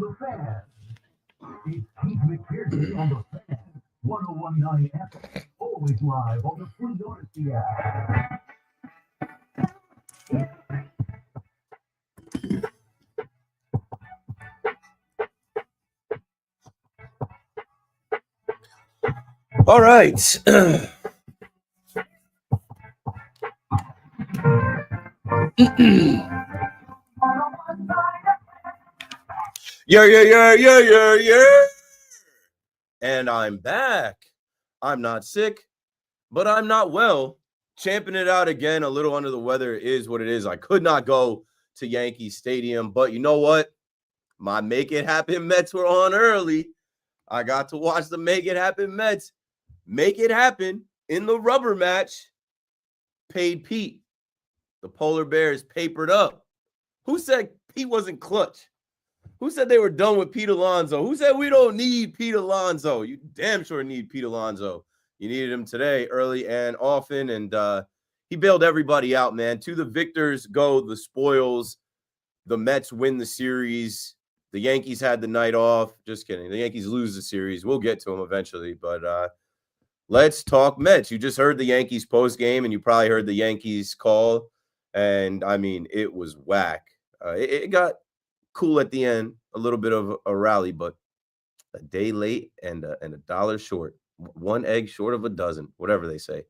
the Fan. It's Keith McPherson on the Fan. 1019 FM. Always live on the Free Odyssey app. All right. Yeah. And I'm back. I'm not sick, but I'm not well. Champing it out again, a little under the weather is what it is. I could not go to Yankee Stadium, but you know what? My Make It Happen Mets were on early. I got to watch the Make It Happen Mets make it happen in the rubber match. Paid Pete. The Polar Bears papered up. Who said Pete wasn't clutch? Who said they were done with Pete Alonso? Who said we don't need Pete Alonso? You damn sure need Pete Alonso. You needed him today, early and often, and he bailed everybody out, man. To the victors go the spoils. The Mets win the series. The Yankees had the night off. Just kidding. The Yankees lose the series. We'll get to them eventually, but let's talk Mets. You just heard the Yankees post-game, and you probably heard the Yankees call, and, I mean, it was whack. It got cool at the end, a little bit of a rally, but a day late and a dollar short. One egg short of a dozen, whatever they say.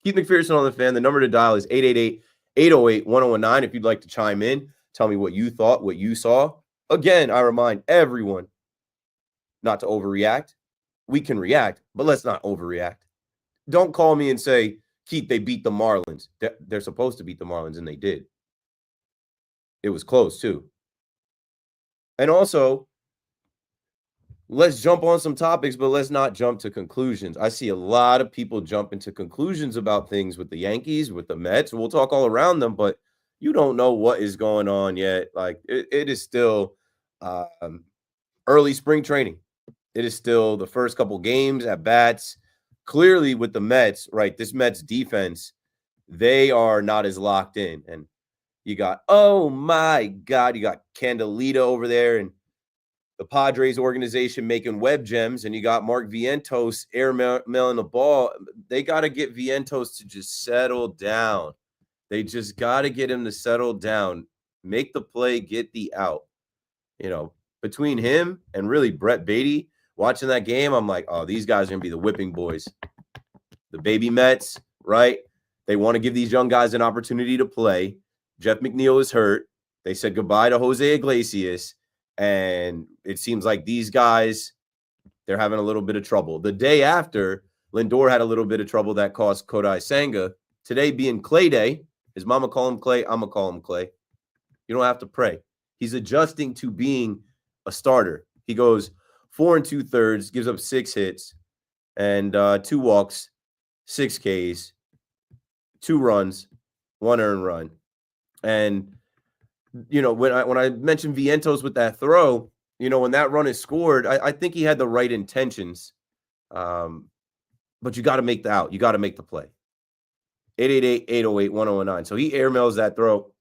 Keith McPherson on the Fan. The number to dial is 888-808-1019. If you'd like to chime in, tell me what you thought, what you saw. Again, I remind everyone not to overreact. We can react, but let's not overreact. Don't call me and say, Keith, they beat the Marlins. They're supposed to beat the Marlins, and they did. It was close, too. And also, let's jump on some topics, but let's not jump to conclusions. I see a lot of people jumping to conclusions about things with the Yankees, with the Mets. We'll talk all around them, but you don't know what is going on yet. Like, it is still early spring training. It is still the first couple games at bats. Clearly with the Mets, right, this Mets defense, they are not as locked in. And you got, oh, my God, you got Candelita over there and the Padres organization making web gems, and you got Mark Vientos airmailing the ball. They got to get Vientos to just settle down. They just got to get him to settle down, make the play, get the out. You know, between him and really Brett Beatty, watching that game, I'm like, oh, these guys are going to be the whipping boys. The baby Mets, right? They want to give these young guys an opportunity to play. Jeff McNeil is hurt. They said goodbye to Jose Iglesias. And it seems like these guys, they're having a little bit of trouble. The day after, Lindor had a little bit of trouble that cost Kodai Senga. Today being Clay Day, his mama call him Clay, I'm going to call him Clay. You don't have to pray. He's adjusting to being a starter. He goes 4 2/3, gives up 6 hits and 2 walks, 6 Ks, 2 runs, 1 earned run. And, you know, when I mentioned Vientos with that throw, you know, when that run is scored, I think he had the right intentions. But you got to make the out. You got to make the play. 888-808-1019. So he airmails that throw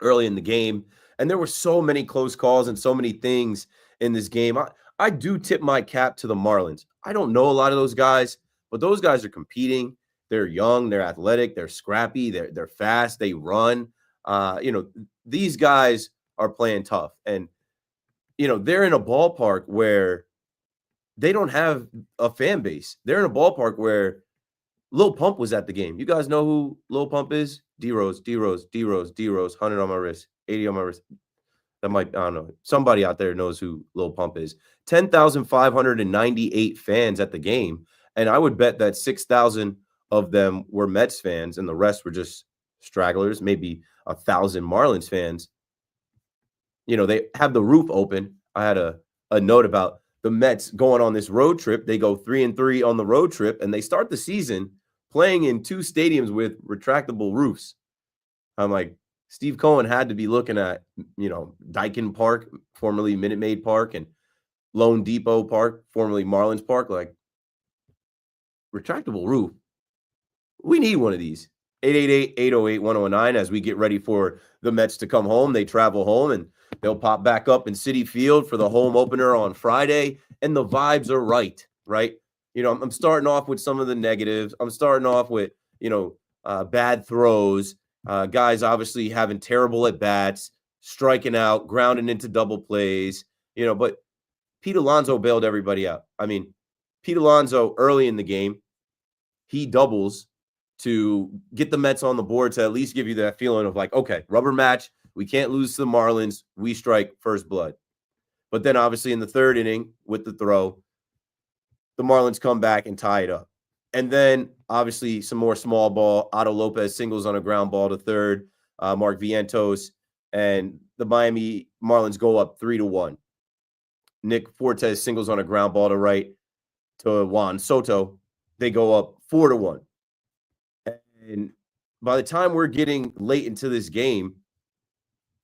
early in the game. And there were so many close calls and so many things in this game. I do tip my cap to the Marlins. I don't know a lot of those guys, but those guys are competing. They're young, they're athletic, they're scrappy, they're fast, they run. You know, these guys are playing tough. And, you know, they're in a ballpark where they don't have a fan base. They're in a ballpark where Lil Pump was at the game. You guys know who Lil Pump is? D-Rose, 100 on my wrist, 80 on my wrist. That might, I don't know. Somebody out there knows who Lil Pump is. 10,598 fans at the game. And I would bet that 6,000 of them were Mets fans and the rest were just stragglers, maybe 1,000 Marlins fans. You know, they have the roof open. I had a note about the Mets going on this road trip. They go 3-3 on the road trip, and they start the season playing in 2 stadiums with retractable roofs. I'm like, Steve Cohen had to be looking at, you know, Daikin Park, formerly Minute Maid Park, and Lone Depot Park, formerly Marlins Park, like, retractable roof. We need one of these. 888-808-1009 as we get ready for the Mets to come home. They travel home and they'll pop back up in Citi Field for the home opener on Friday. And the vibes are right? I'm starting off with some of the negatives. I'm starting off with, bad throws, guys obviously having terrible at bats, striking out, grounding into double plays, but Pete Alonso bailed everybody out. I mean, Pete Alonso early in the game, he doubles to get the Mets on the board to at least give you that feeling of like, okay, rubber match. We can't lose to the Marlins. We strike first blood. But then obviously in the third inning with the throw, the Marlins come back and tie it up. And then obviously some more small ball. Otto Lopez singles on a ground ball to third. Mark Vientos and the Miami Marlins go up 3-1. Nick Fortes singles on a ground ball to right to Juan Soto. They go up 4-1. And by the time we're getting late into this game,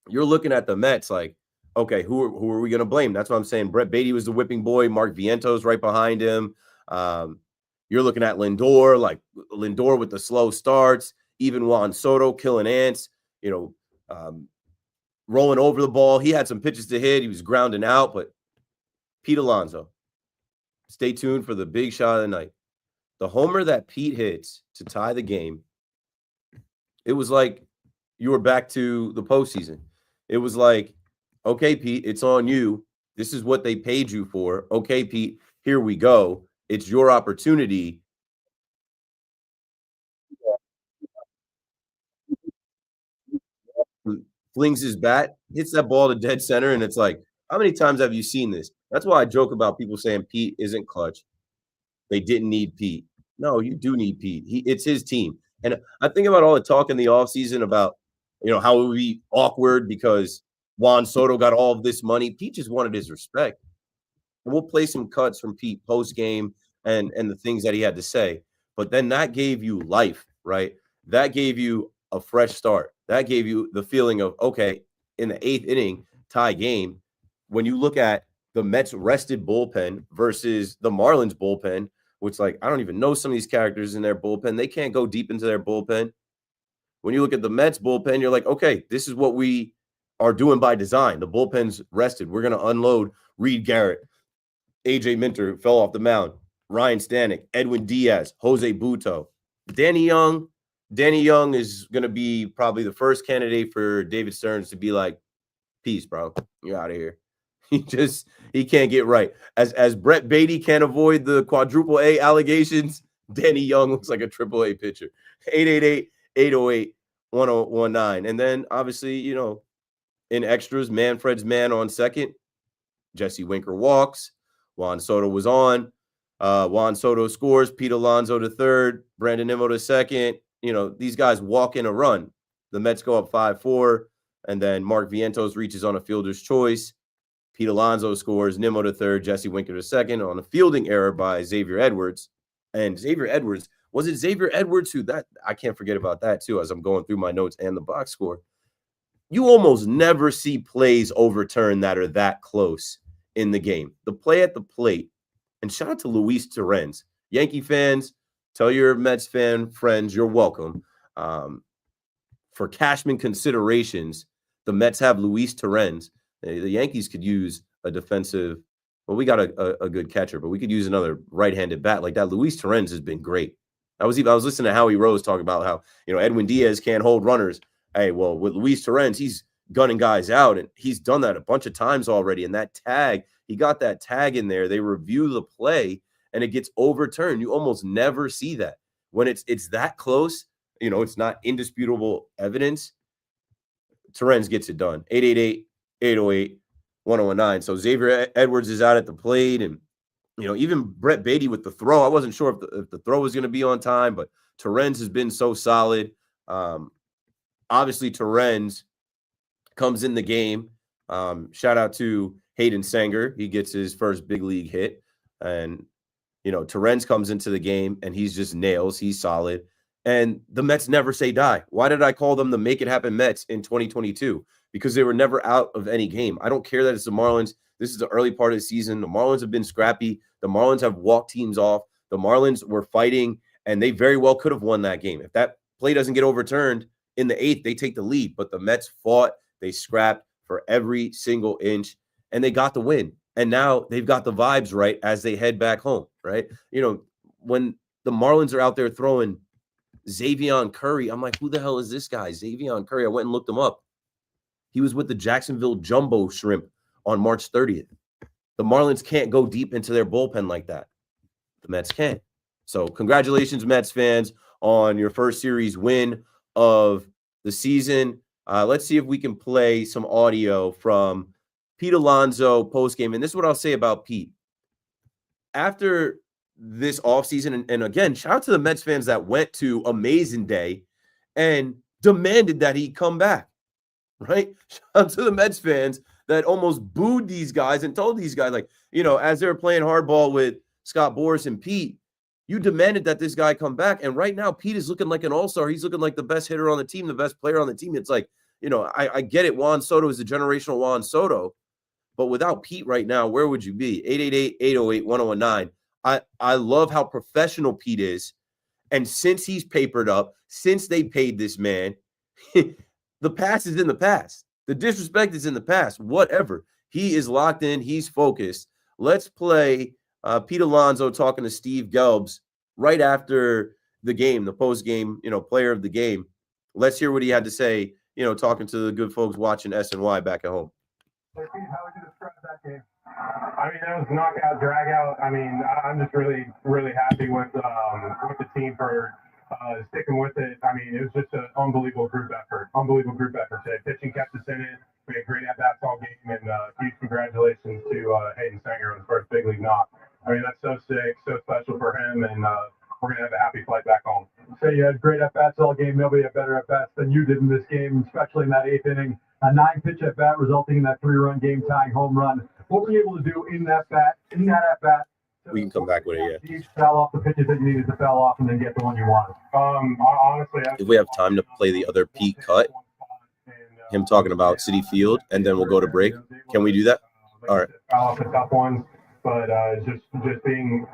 you're looking at the Mets like, okay, who are we going to blame? That's what I'm saying. Brett Beatty was the whipping boy. Mark Vientos right behind him. You're looking at Lindor, like Lindor with the slow starts. Even Juan Soto killing ants, rolling over the ball. He had some pitches to hit. He was grounding out, but Pete Alonso, stay tuned for the big shot of the night. The homer that Pete hits to tie the game, it was like you were back to the postseason. It was like, okay, Pete, it's on you. This is what they paid you for. Okay, Pete, here we go. It's your opportunity. Flings his bat, hits that ball to dead center, and it's like, how many times have you seen this? That's why I joke about people saying Pete isn't clutch. They didn't need Pete. No, you do need Pete. It's his team. And I think about all the talk in the offseason about, how it would be awkward because Juan Soto got all of this money. Pete just wanted his respect. And we'll play some cuts from Pete post game and the things that he had to say. But then that gave you life, right? That gave you a fresh start. That gave you the feeling of, okay, in the 8th inning tie game, when you look at the Mets rested bullpen versus the Marlins bullpen, which like I don't even know some of these characters in their bullpen. They can't go deep into their bullpen. When you look at the Mets bullpen, you're like, okay, this is what we are doing by design. The bullpen's rested. We're going to unload Reed Garrett, AJ Minter fell off the mound, Ryan Stanek, Edwin Diaz, Jose Buto, Danny Young. Danny Young is going to be probably the first candidate for David Stearns to be like, peace, bro. You're out of here. He can't get right. As Brett Beatty can't avoid the quadruple A allegations, Danny Young looks like a triple A pitcher. 888-808-1019. And then obviously, in extras, Manfred's man on second. Jesse Winker walks. Juan Soto was on. Juan Soto scores. Pete Alonso to third. Brandon Nimmo to second. These guys walk in a run. The Mets go up 5-4. And then Mark Vientos reaches on a fielder's choice. Pete Alonso scores, Nimmo to third, Jesse Winker to second on a fielding error by Xavier Edwards. And Xavier Edwards, was it Xavier Edwards who I can't forget about that too as I'm going through my notes and the box score. You almost never see plays overturned that are that close in the game. The play at the plate, and shout out to Luis Torrens. Yankee fans, tell your Mets fan friends you're welcome. For Cashman considerations, the Mets have Luis Torrens. The Yankees could use a defensive. Well, we got a good catcher, but we could use another right-handed bat like that. Luis Torrens has been great. I was listening to Howie Rose talk about how Edwin Diaz can't hold runners. Hey, well, with Luis Torrens, he's gunning guys out, and he's done that a bunch of times already. And that tag, he got that tag in there. They review the play, and it gets overturned. You almost never see that when it's that close. It's not indisputable evidence. Torrens gets it done. 888-808-1019. So Xavier Edwards is out at the plate, and even Brett Beatty with the throw. I wasn't sure if the throw was going to be on time, but Torrens has been so solid. Obviously, Torrens comes in the game. Shout out to Hayden Sanger. He gets his first big league hit, and Torrens comes into the game and he's just nails. He's solid. And the Mets never say die. Why did I call them the Make It Happen Mets in 2022? Because they were never out of any game. I don't care that it's the Marlins. This is the early part of the season. The Marlins have been scrappy. The Marlins have walked teams off. The Marlins were fighting, and they very well could have won that game. If that play doesn't get overturned in the 8th, they take the lead. But the Mets fought, they scrapped for every single inch, and they got the win. And now they've got the vibes right as they head back home, right? When the Marlins are out there throwing Xavier Curry, I'm like, who the hell is this guy? Xavier Curry. I went and looked him up. He was with the Jacksonville Jumbo Shrimp on March 30th. The Marlins can't go deep into their bullpen like that. The Mets can. So congratulations, Mets fans, on your first series win of the season. Let's see if we can play some audio from Pete Alonso postgame. And this is what I'll say about Pete. After this offseason, and again, shout out to the Mets fans that went to Amazing Day and demanded that he come back, right? Shout out to the Mets fans that almost booed these guys and told these guys, like, as they were playing hardball with Scott Boras and Pete, you demanded that this guy come back. And right now, Pete is looking like an all-star. He's looking like the best hitter on the team, the best player on the team. It's like, I get it. Juan Soto is a generational Juan Soto. But without Pete right now, where would you be? 888-808-1019. I love how professional Pete is. And since he's papered up, since they paid this man, the past is in the past. The disrespect is in the past. Whatever. He is locked in. He's focused. Let's play Pete Alonso talking to Steve Gelbs right after the game, the post-game, player of the game. Let's hear what he had to say, talking to the good folks watching SNY back at home. Pete, how would you describe that game? I mean, that was knockout, drag out. I mean, I'm just really, really happy with the team for sticking with it. I mean, it was just an unbelievable group effort. Today. Pitching kept us in it. We had great at-bats all game, and huge congratulations to Hayden Sanger on his first big league knock. I mean, that's so sick, so special for him, and we're going to have a happy flight back home. So you had great at-bats all game. Nobody had better at-bats than you did in this game, especially in that 8th inning. A 9-pitch at-bat resulting in that 3-run game-tying home run. What were you able to do in that at-bat? We can come back with it, yeah. You foul off the pitches that you needed to foul off and then get the one you wanted. Honestly, if we have time to play the other Pete cut, him talking about Citi Field, and then we'll go to break. Can we do that? All right. Foul off the tough ones, but just being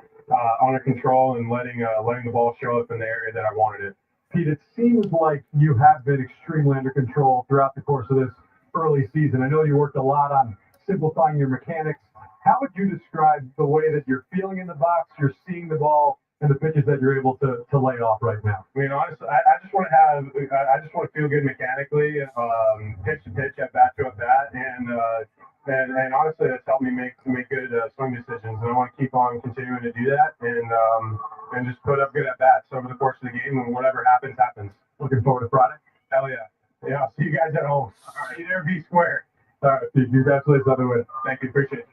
under control and letting the ball show up in the area that I wanted it. Pete, it seems like you have been extremely under control throughout the course of this early season. I know you worked a lot on simplifying your mechanics. How would you describe the way that you're feeling in the box, you're seeing the ball, and the pitches that you're able to lay off right now? I mean, honestly, I just want to feel good mechanically, pitch to pitch, at bat to at bat, and honestly, that's helped me make good swing decisions. And I want to keep on continuing to do that, and just put up good at bats over the course of the game. And whatever happens, happens. Looking forward to Friday. Hell yeah! Yeah, I'll see you guys at home. All right, be there, be square. All right, Pete, congratulations on the win. Thank you, appreciate it.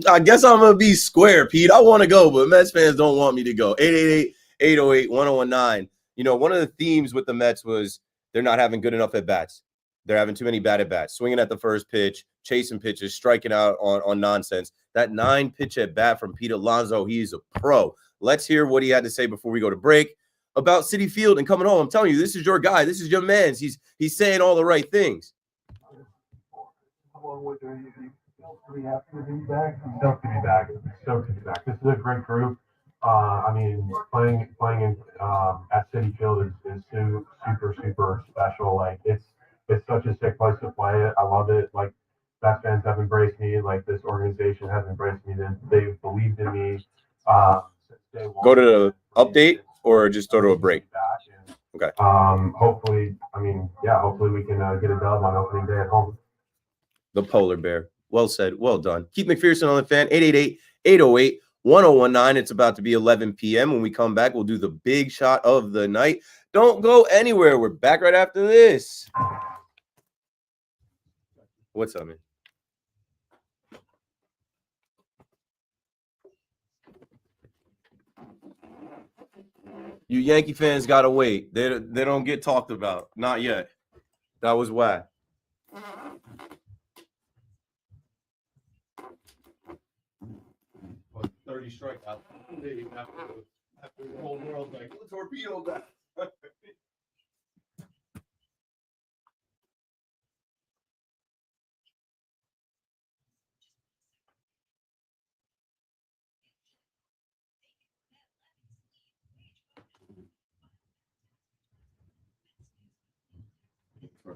I guess I'm going to be square, Pete. I want to go, but Mets fans don't want me to go. 888-808-1019. One of the themes with the Mets was they're not having good enough at-bats. They're having too many bad at-bats, swinging at the first pitch, chasing pitches, striking out on nonsense. That 9-pitch at-bat from Pete Alonso, he's a pro. Let's hear what he had to say before we go to break about Citi Field and coming home. I'm telling you, this is your guy. This is your man. He's saying all the right things. Stoked to be back. This is a great group. I mean, playing in at Citi Field is super special. Like it's such a sick place to play. I love it. Like Mets fans have embraced me. Like this organization has embraced me. They've believed in me. Since day one. Go to the update or just go to a break. Okay. Hopefully we can get a dub on opening day at home. The polar bear. Well said. Well done. Keith McPherson on the fan. 888-808-1019. It's about to be 11 p.m. When we come back, we'll do the big shot of the night. Don't go anywhere. We're back right after this. What's up, man? You Yankee fans got to wait. They don't get talked about. Not yet. That was whack. 30 strikeouts after the whole world's like, let's torpedo that.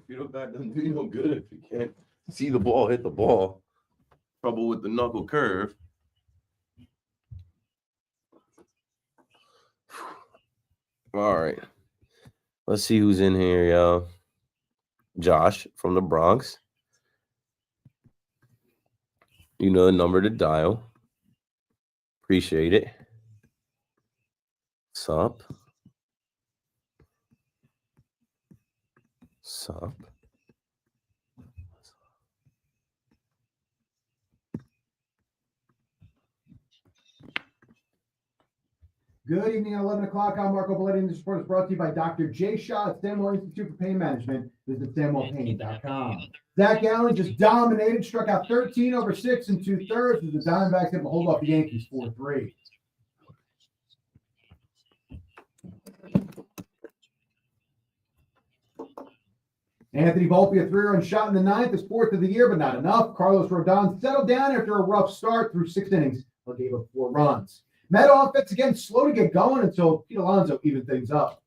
Torpedo bat doesn't do you no good if you can't see the ball hit the ball. Trouble with the knuckle curve. All right. Let's see who's in here, yo. Josh from the Bronx. You know the number to dial. Appreciate it. Sup? Sup? Good evening at 11 o'clock. I'm Marco Belletti, and this report is brought to you by Dr. J. Shaw at Stanwell Institute for Pain Management. Visit StanwellPain.com. Zach Allen just dominated, struck out 13 over 6 and 2/3 as the Diamondbacks able to hold off the Yankees 4-3. Anthony Volpe, a 3-run shot in the ninth, his 4th of the year, but not enough. Carlos Rodon settled down after a rough start through 6 innings, but gave up 4 runs. Met offense again slow to get going until Pete Alonso evened things up.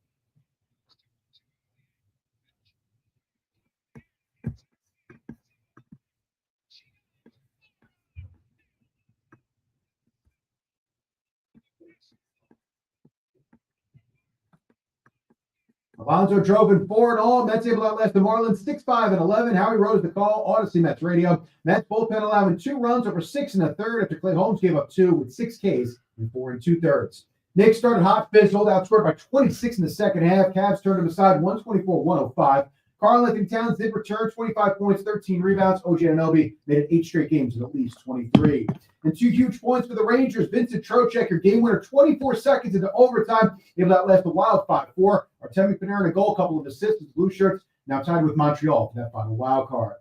Alonso drove in 4 in all. Mets able to outlast the Marlins 6-5 and 11. Howie Rose the call. Odyssey Mets Radio. Mets bullpen allowing 2 runs over 6 1/3 after Clay Holmes gave up 2 with 6 Ks in 4 2/3. Knicks started hot, fizzled, outscored by 26 in the second half. Cavs turned them aside 124-105. Karl-Anthony Towns did return 25 points, 13 rebounds. OG Anunoby made it 8 straight games with at least 23. And 2 huge points for the Rangers. Vincent Trocheck, your game winner, 24 seconds into overtime. Able to outlast the Wild 5-4. Artemi Panarin a goal, a couple of assists with Blue Shirts. Now tied with Montreal for that final wild card.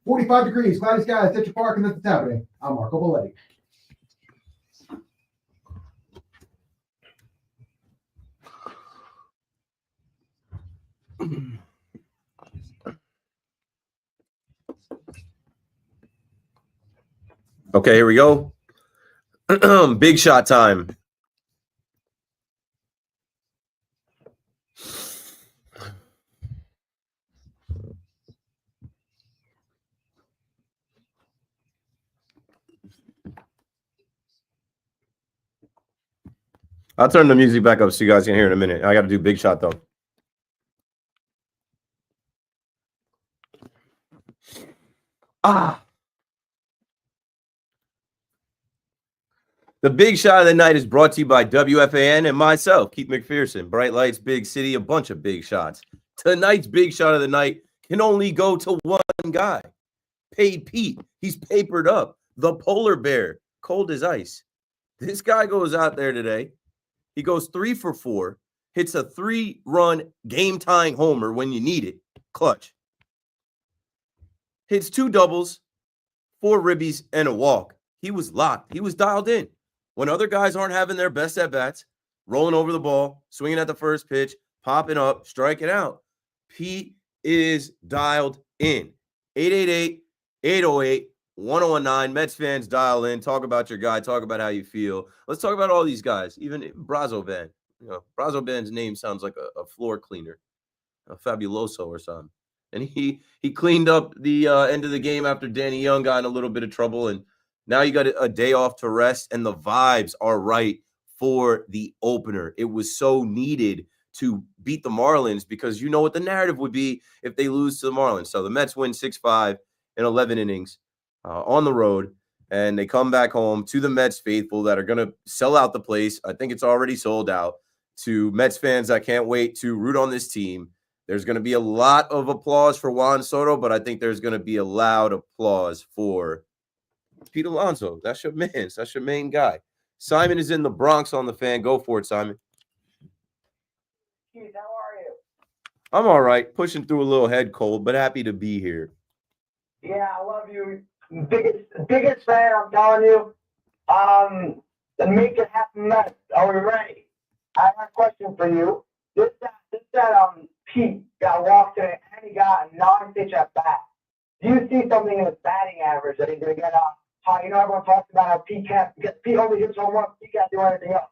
45 degrees, cloudy skies, Tetra Park, and that's the Saturday. I'm Marco Belletti. Okay, here we go. Big shot time. I'll turn the music back up so you guys can hear in a minute. I got to do big shot, though. The big shot of the night is brought to you by WFAN and myself, Keith McPherson. Bright lights, big city, a bunch of big shots. Tonight's big shot of the night can only go to one guy. Paid Pete. He's papered up. The polar bear, cold as ice. This guy goes out there today. He goes 3 for 4, hits a 3-run game-tying homer when you need it. Clutch. Hits 2 doubles, 4 ribbies, and a walk. He was locked. He was dialed in. When other guys aren't having their best at-bats, rolling over the ball, swinging at the first pitch, popping up, striking out, Pete is dialed in. 888-808-1019. Mets fans, dial in. Talk about your guy. Talk about how you feel. Let's talk about all these guys. Even Brazoban. You know, Brazoban's name sounds like a floor cleaner, a Fabuloso or something. And he cleaned up the end of the game after Danny Young got in a little bit of trouble. And now you got a day off to rest, and the vibes are right for the opener. It was so needed to beat the Marlins because you know what the narrative would be if they lose to the Marlins. So the Mets win 6-5 in 11 innings on the road, and they come back home to the Mets faithful that are going to sell out the place. I think it's already sold out. To Mets fans that can't wait to root on this team. There's going to be a lot of applause for Juan Soto, but I think there's going to be a loud applause for Pete Alonso. That's your man. That's your main guy. Simon is in the Bronx on the Fan. Go for it, Simon. Keith, how are you? I'm all right. Pushing through a little head cold, but happy to be here. Yeah, I love you. Biggest fan, I'm telling you. The make it happen Mets. Are we ready? I have a question for you. This Pete got walked in and he got a non-pitch at bat. Do you see something in his batting average that he's going to get high? You know, everyone talks about how Pete only hits home runs. Pete can't do anything else.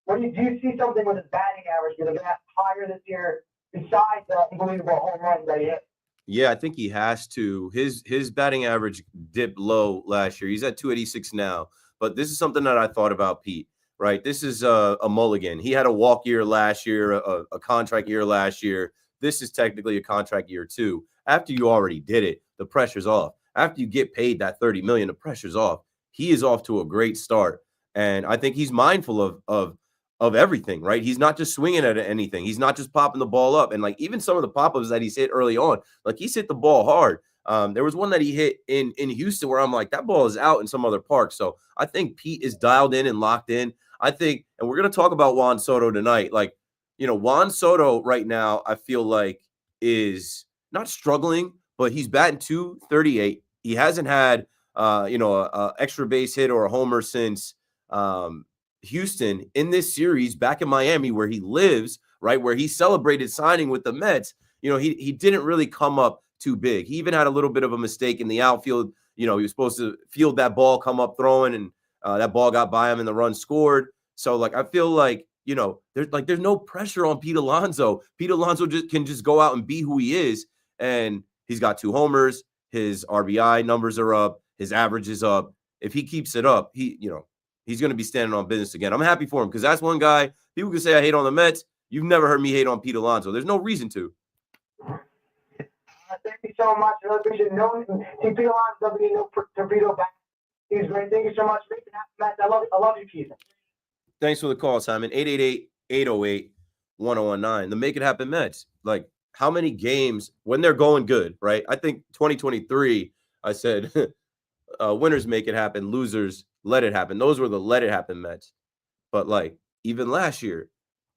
Do you see something with his batting average going to get higher this year besides the unbelievable home runs that he hit? Yeah, I think he has to. His batting average dipped low last year. He's at 286 now. But this is something that I thought about, Pete. Right, this is a mulligan. He had a walk year last year, a contract year last year. This is technically a contract year too. After you already did it, the pressure's off. After you get paid that 30 million, the pressure's off. He is off to a great start, and I think he's mindful of everything. Right, he's not just swinging at anything. He's not just popping the ball up, and like even some of the pop-ups that he's hit early on, like he's hit the ball hard. There was one that he hit in Houston where I'm like, that ball is out in some other park. So I think Pete is dialed in and locked in. I think, and we're going to talk about Juan Soto tonight. Like, Juan Soto right now, I feel like is not struggling, but he's batting 238. He hasn't had, a extra base hit or a homer since Houston in this series back in Miami, where he lives, right, where he celebrated signing with the Mets. He didn't really come up too big. He even had a little bit of a mistake in the outfield. He was supposed to field that ball, come up throwing, and that ball got by him and the run scored. So, like, I feel like, there's no pressure on Pete Alonso. Pete Alonso can just go out and be who he is. And he's got 2 homers. His RBI numbers are up. His average is up. If he keeps it up, he's going to be standing on business again. I'm happy for him because that's one guy. People can say I hate on the Mets. You've never heard me hate on Pete Alonso. There's no reason to. Thank you so much. I really appreciate it. No, Pete Alonso doesn't need no torpedo back. He's great. Thank you so much. Matt, I love you, Keith. Thanks for the call, Simon. 888-808-1019. The Make It Happen Mets. Like, how many games when they're going good, right? I think 2023, I said, winners make it happen, losers let it happen. Those were the let it happen Mets. But, like, even last year,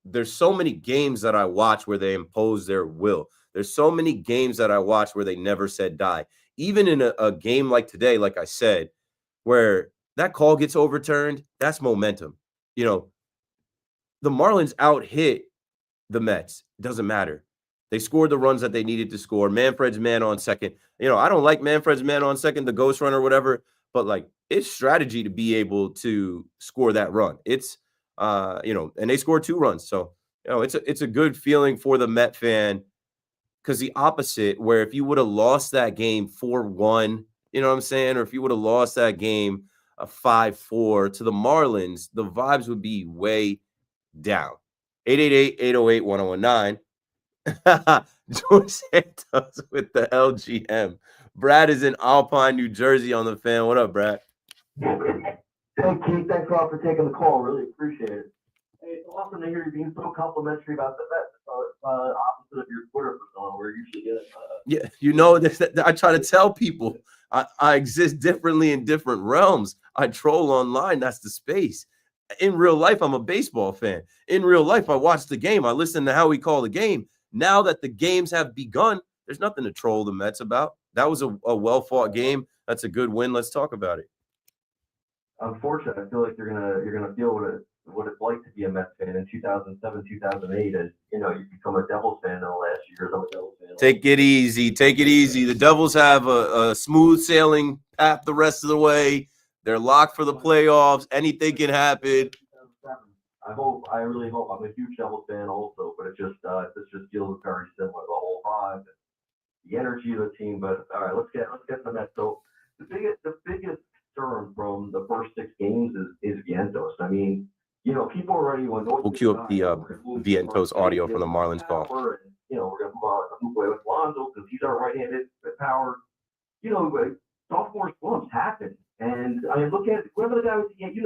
there's so many games that I watch where they impose their will. There's so many games that I watch where they never said die. Even in a game like today, like I said, where that call gets overturned, that's momentum. The Marlins out-hit the Mets. It doesn't matter. They scored the runs that they needed to score. Manfred's man on second. I don't like Manfred's man on second, the ghost runner, whatever, but, like, it's strategy to be able to score that run. It's, and they scored 2 runs. So, it's a good feeling for the Met fan, because the opposite, where if you would have lost that game 4-1, you know what I'm saying? Or if you would have lost that game 5-4 to the Marlins, the vibes would be way down. 888-808-1019. George Santos with the LGM. Brad is in Alpine, New Jersey on the fan. What up, Brad? Hey, Keith. Thanks a lot for taking the call. Really appreciate it. Hey, it's awesome to hear you being so complimentary about the Mets. Opposite of your Twitter persona, where you usually get. I try to tell people I exist differently in different realms. I troll online. That's the space. In real life, I'm a baseball fan. In real life, I watch the game. I listen to how we call the game. Now that the games have begun, there's nothing to troll the Mets about. That was a well-fought game. That's a good win. Let's talk about it. Unfortunately, I feel like you're gonna feel what it's like to be a Mets fan in 2007, 2008. As you become a Devils fan in the last year. I'm a Devils fan. Take it easy. Take it easy. The Devils have a smooth sailing path the rest of the way. They're locked for the playoffs. Anything can happen. I really hope. I'm a huge Devils fan also, but this just feels very similar. The whole vibe, the energy of the team. But all right, let's get to that. So the biggest concern from the first 6 games is Vientos. I mean, people already We'll cue up the Vientos audio from the Marlins call. We're gonna move away with Lonzo because he's our right-handed power. Sophomore slumps happen. And I mean, look at whoever the guy was. The Yankees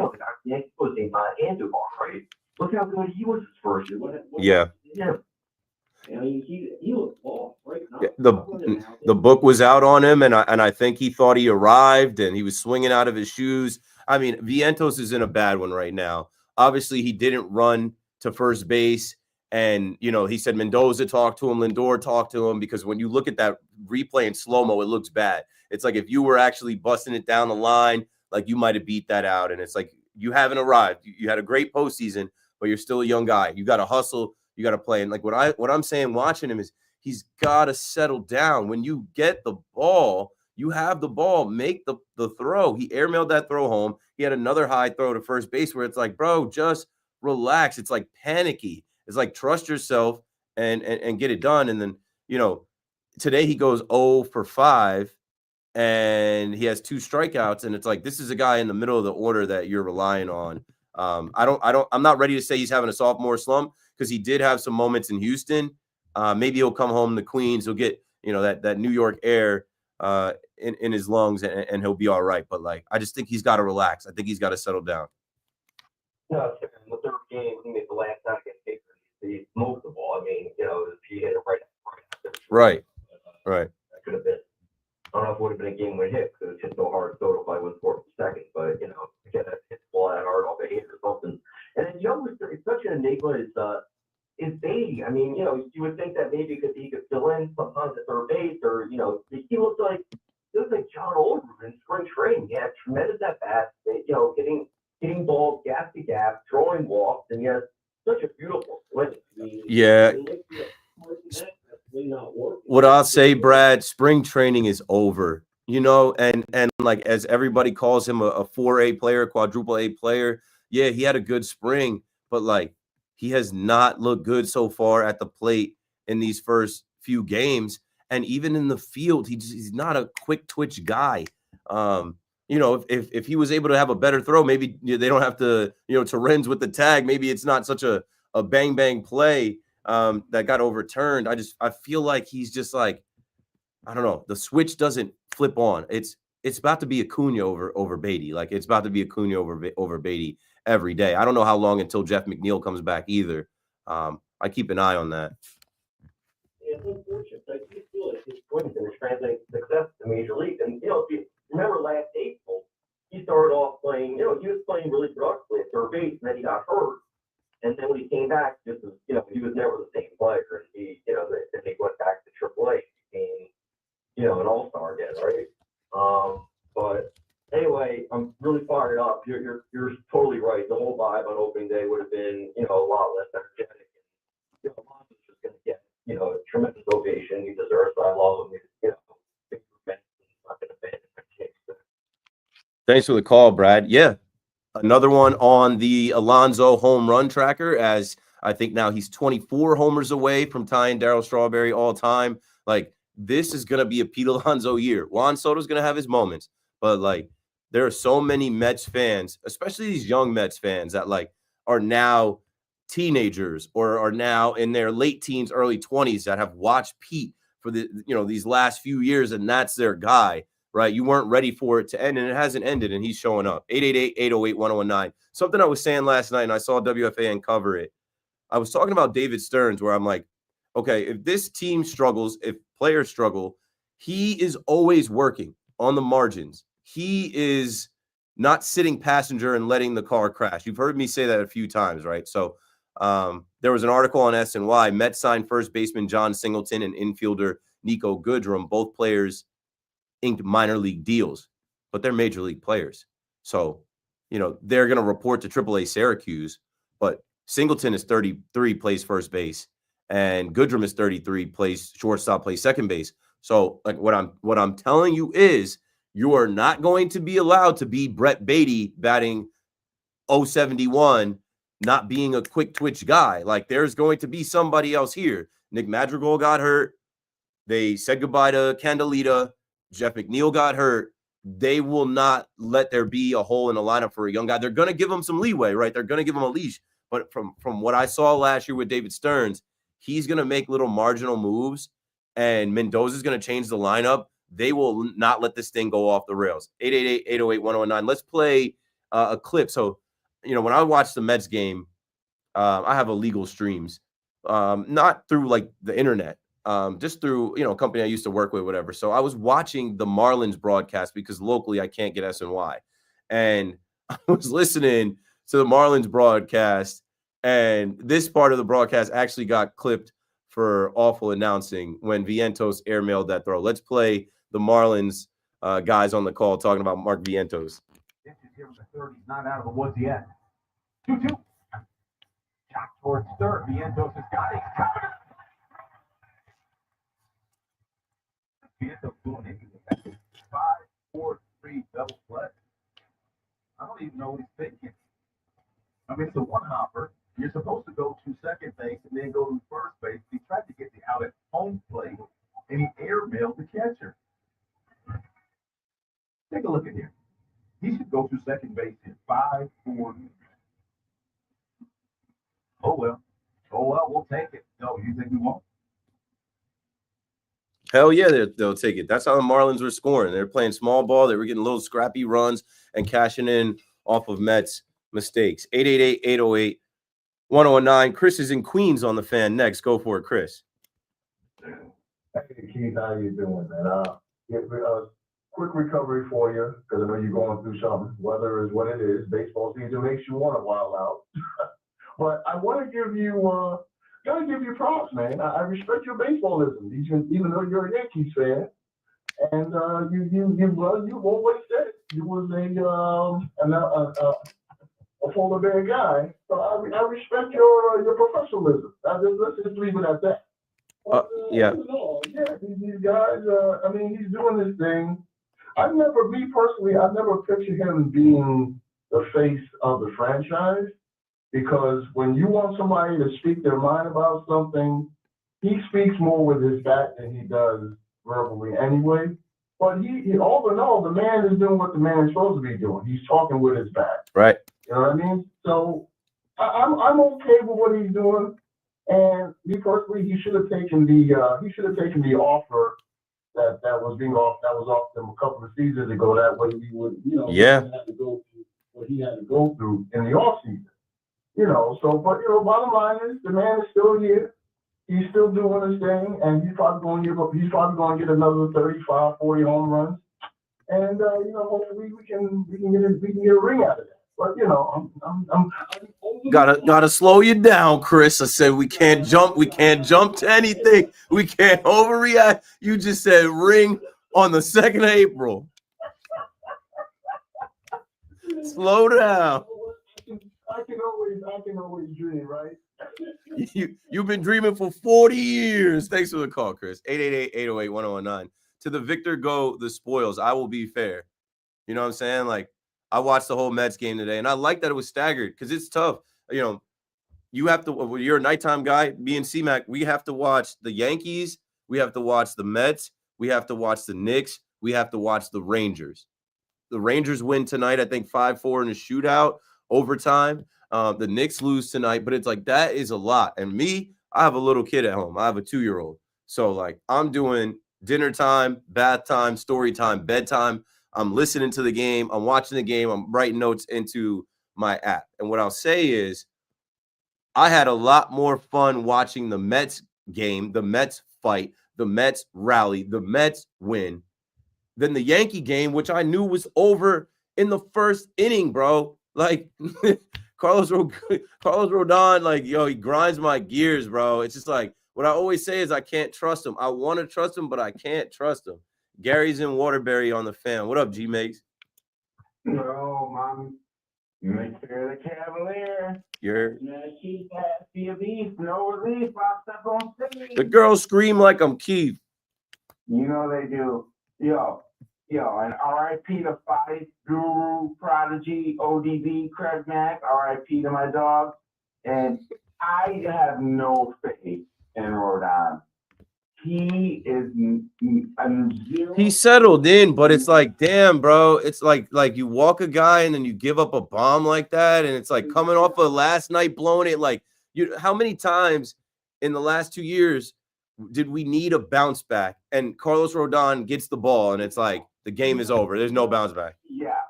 was named Andujar, right? Look how good he was his first year. Yeah. I mean, he was off, right? Yeah, the book was out on him, and I think he thought he arrived, and he was swinging out of his shoes. I mean, Vientos is in a bad one right now. Obviously, he didn't run to first base, and he said Mendoza talked to him, Lindor talked to him, because when you look at that replay in slow-mo, it looks bad. It's like if you were actually busting it down the line, like you might have beat that out, and it's like you haven't arrived. You had a great postseason, but you're still a young guy. You got to hustle. You got to play. And like what I'm saying, watching him is he's got to settle down. When you get the ball, you have the ball, make the throw. He airmailed that throw home. He had another high throw to first base where it's like, bro, just relax. It's like panicky. It's like trust yourself and get it done. And then, today he goes 0 for 5 and he has 2 strikeouts. And it's like, this is a guy in the middle of the order that you're relying on. I'm not ready to say he's having a sophomore slump because he did have some moments in Houston. Maybe he'll come home to Queens. He'll get, that New York air in his lungs and he'll be all right. But like, I just think he's got to relax. I think he's got to settle down. No, in the third game, he made the last out against Baker. He moved the ball. I mean, he hit it right after. Right. Right. That could have been. I don't know if it would have been a game-win hit because it was hit so hard. Soto probably went 4 seconds, but again, that hit the ball that hard off a hit or something. And then Young it's such an enigma. Is Beatty. I mean, you would think that maybe he could fill in sometimes at third base, or he looked like John Oldroyd in spring training. He had tremendous at bats. Hitting balls gap to gap, throwing walks, and he has such a beautiful swing. Yeah. What I'll say, Brad, spring training is over, and like, as everybody calls him a 4A player, quadruple A player. Yeah, he had a good spring, but like, he has not looked good so far at the plate in these first few games. And even in the field, he's not a quick twitch guy. If he was able to have a better throw, maybe they don't have to, Torrens with the tag. Maybe it's not such a bang bang play that got overturned. I feel like he's just like, I don't know. The switch doesn't flip on. It's about to be Acuna over Beatty. Like, it's about to be Acuna over Beatty every day. I don't know how long until Jeff McNeil comes back either. I keep an eye on that. Yeah, it's unfortunate. I do feel like his swing is translating success to Major League. And, if you remember last April, he started off playing, he was playing really productively at third base, and then he got hurt. And then when he came back, he was never the same player. And then he went back to AAA, became, an all-star again, right? But anyway, I'm really fired up. You're totally right. The whole vibe on opening day would have been, a lot less energetic. And, Lonzo's just going to get, a tremendous ovation. He deserves it. I love him. Big event. He's not going to abandon their kicks. Thanks for the call, Brad. Yeah. Another one on the Alonso home run tracker, as I think now he's 24 homers away from tying Darryl Strawberry all time. Like, this is going to be a Pete Alonso year. Juan Soto's going to have his moments, but like, there are so many Mets fans, especially these young Mets fans, that like are now teenagers or are now in their late teens, early 20s, that have watched Pete for these last few years, and that's their guy. Right? You weren't ready for it to end, and it hasn't ended, and he's showing up. 888-808-1019. Something I was saying last night, and I saw WFAN cover it. I was talking about David Stearns, where I'm like, okay, if this team struggles, if players struggle, he is always working on the margins. He is not sitting passenger and letting the car crash. You've heard me say that a few times, right? So there was an article on SNY. Mets signed first baseman John Singleton and infielder Nico Goodrum, both players inked minor league deals, but they're major league players. So, they're going to report to AAA Syracuse, but Singleton is 33, plays first base, and Goodrum is 33, plays shortstop, plays second base. So, like, what I'm telling you is, you are not going to be allowed to be Brett Beatty batting 071, not being a quick twitch guy. Like, there's going to be somebody else here. Nick Madrigal got hurt. They said goodbye to Candelita. Jeff McNeil got hurt. They will not let there be a hole in the lineup for a young guy. They're going to give him some leeway, right? They're going to give him a leash. But from what I saw last year with David Stearns, he's going to make little marginal moves, and Mendoza's going to change the lineup. They will not let this thing go off the rails. 888-808-1019. Let's play a clip. So, when I watch the Mets game, I have illegal streams, not through like the internet. Just through, a company I used to work with, whatever. So I was watching the Marlins broadcast because locally I can't get SNY. And I was listening to the Marlins broadcast, and this part of the broadcast actually got clipped for awful announcing when Vientos airmailed that throw. Let's play the Marlins guys on the call talking about Mark Vientos. Here in the third, he's not out of the woods yet. 2-2. Shot towards third. Vientos has got it. Vientos doing anything. 5-4-3 double play. I don't even know what he's thinking. I mean, it's a one-hopper. You're supposed to go to second base and then go to first base. He tried to get the out at home plate, and he airmailed the catcher. Take a look at him. He should go to second base in 5-4 years. Oh well. Oh well, we'll take it. No, you think we won't? Hell yeah, they'll take it. That's how the Marlins were scoring. They were playing small ball. They were getting little scrappy runs and cashing in off of Mets mistakes. 888-808-1019. Chris is in Queens on the Fan next. Go for it, Chris. Hey, Keith, how you doing, man? Quick recovery for you, because I know you're going through something. Weather is what it is. Baseball season makes you want to wild out. But I want to give you, props, man. I respect your baseballism, even though you're a Yankees fan. And you've always said you was a polar bear guy. So I respect your professionalism. Let's just leave it at that. Yeah. These guys, he's doing his thing. I've never pictured him being the face of the franchise, because when you want somebody to speak their mind about something, he speaks more with his bat than he does verbally anyway. But he all in all, the man is doing what the man is supposed to be doing. He's talking with his bat. Right. You know what I mean? So I'm okay with what he's doing. And me personally, he should have taken the offer that was offered him a couple of seasons ago. That way he would, have to go through what he had to go through in the off season. Bottom line is the man is still here. He's still doing his thing, and he's probably going to get another 35, 40 home runs. And hopefully we can get a ring out of that. But I'm gotta slow you down, Chris. I said we can't jump to anything. We can't overreact. You just said ring on the 2nd of April. Slow down. I can always dream, right? You've been dreaming for 40 years. Thanks for the call, Chris. 888-808-1019. To the victor go the spoils. I will be fair. You know what I'm saying? Like, I watched the whole Mets game today, and I like that it was staggered because it's tough. You have to, you're a nighttime guy, me and C-Mac, we have to watch the Yankees, we have to watch the Mets, we have to watch the Knicks, we have to watch the Rangers. The Rangers win tonight, I think 5-4 in a shootout, overtime. The Knicks lose tonight, but it's like that is a lot. And me, I have a little kid at home. I have a 2-year-old. So, like, I'm doing dinner time, bath time, story time, bedtime. I'm listening to the game. I'm watching the game. I'm writing notes into my app. And what I'll say is I had a lot more fun watching the Mets game, the Mets fight, the Mets rally, the Mets win than the Yankee game, which I knew was over in the first inning, bro. Like, Carlos Rodon, like, he grinds my gears, bro. It's just like what I always say is I can't trust him. I want to trust him, but I can't trust him. Gary's in Waterbury on the Fan. What up, G-Makes? No, Mom. Mr. the Cavalier. You're Keith has the beast. No relief. I'll step on stage. the girls scream like I'm Keith. You know they do. Yo, and R.I.P. to Fight, Guru, Prodigy, ODB, Craig Mack, R.I.P. to my dog. And I have no faith in Rodon. He is He settled in, but it's like, damn, bro. It's like you walk a guy and then you give up a bomb like that, and it's like coming off of last night blowing it. Like, how many times in the last 2 years did we need a bounce back? And Carlos Rodon gets the ball, and it's like the game is over. There's no bounce back. Yeah,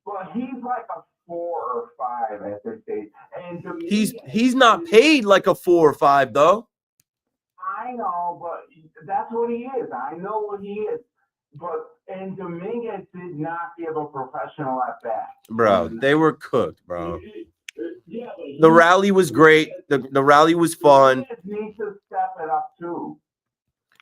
but he's like a 4 or 5 at this stage, and he's not paid like a 4 or 5 though. I know, but that's what he is. I know what he is. And Dominguez did not give a professional at bat. Bro, they were cooked, bro. The rally was great. The rally was fun. He needs to step it up too.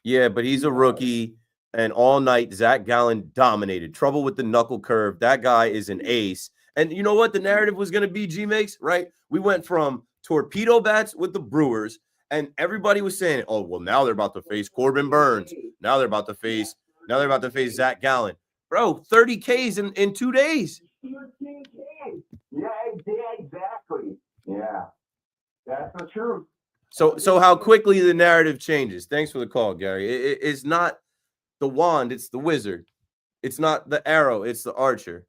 Yeah, but he's a rookie, and all night Zach Gallen dominated. Trouble with the knuckle curve. That guy is an ace. And you know what the narrative was going to be, G-Makes, right? We went from torpedo bats with the Brewers, and everybody was saying, oh, well, now they're about to face Corbin Burns. Now they're about to face Zach Gallen. Bro, 30 Ks in 2 days. 13 Ks. Yeah, exactly. Yeah. That's the truth. So how quickly the narrative changes. Thanks for the call, Gary. It's not the wand, it's the wizard. It's not the arrow, it's the archer.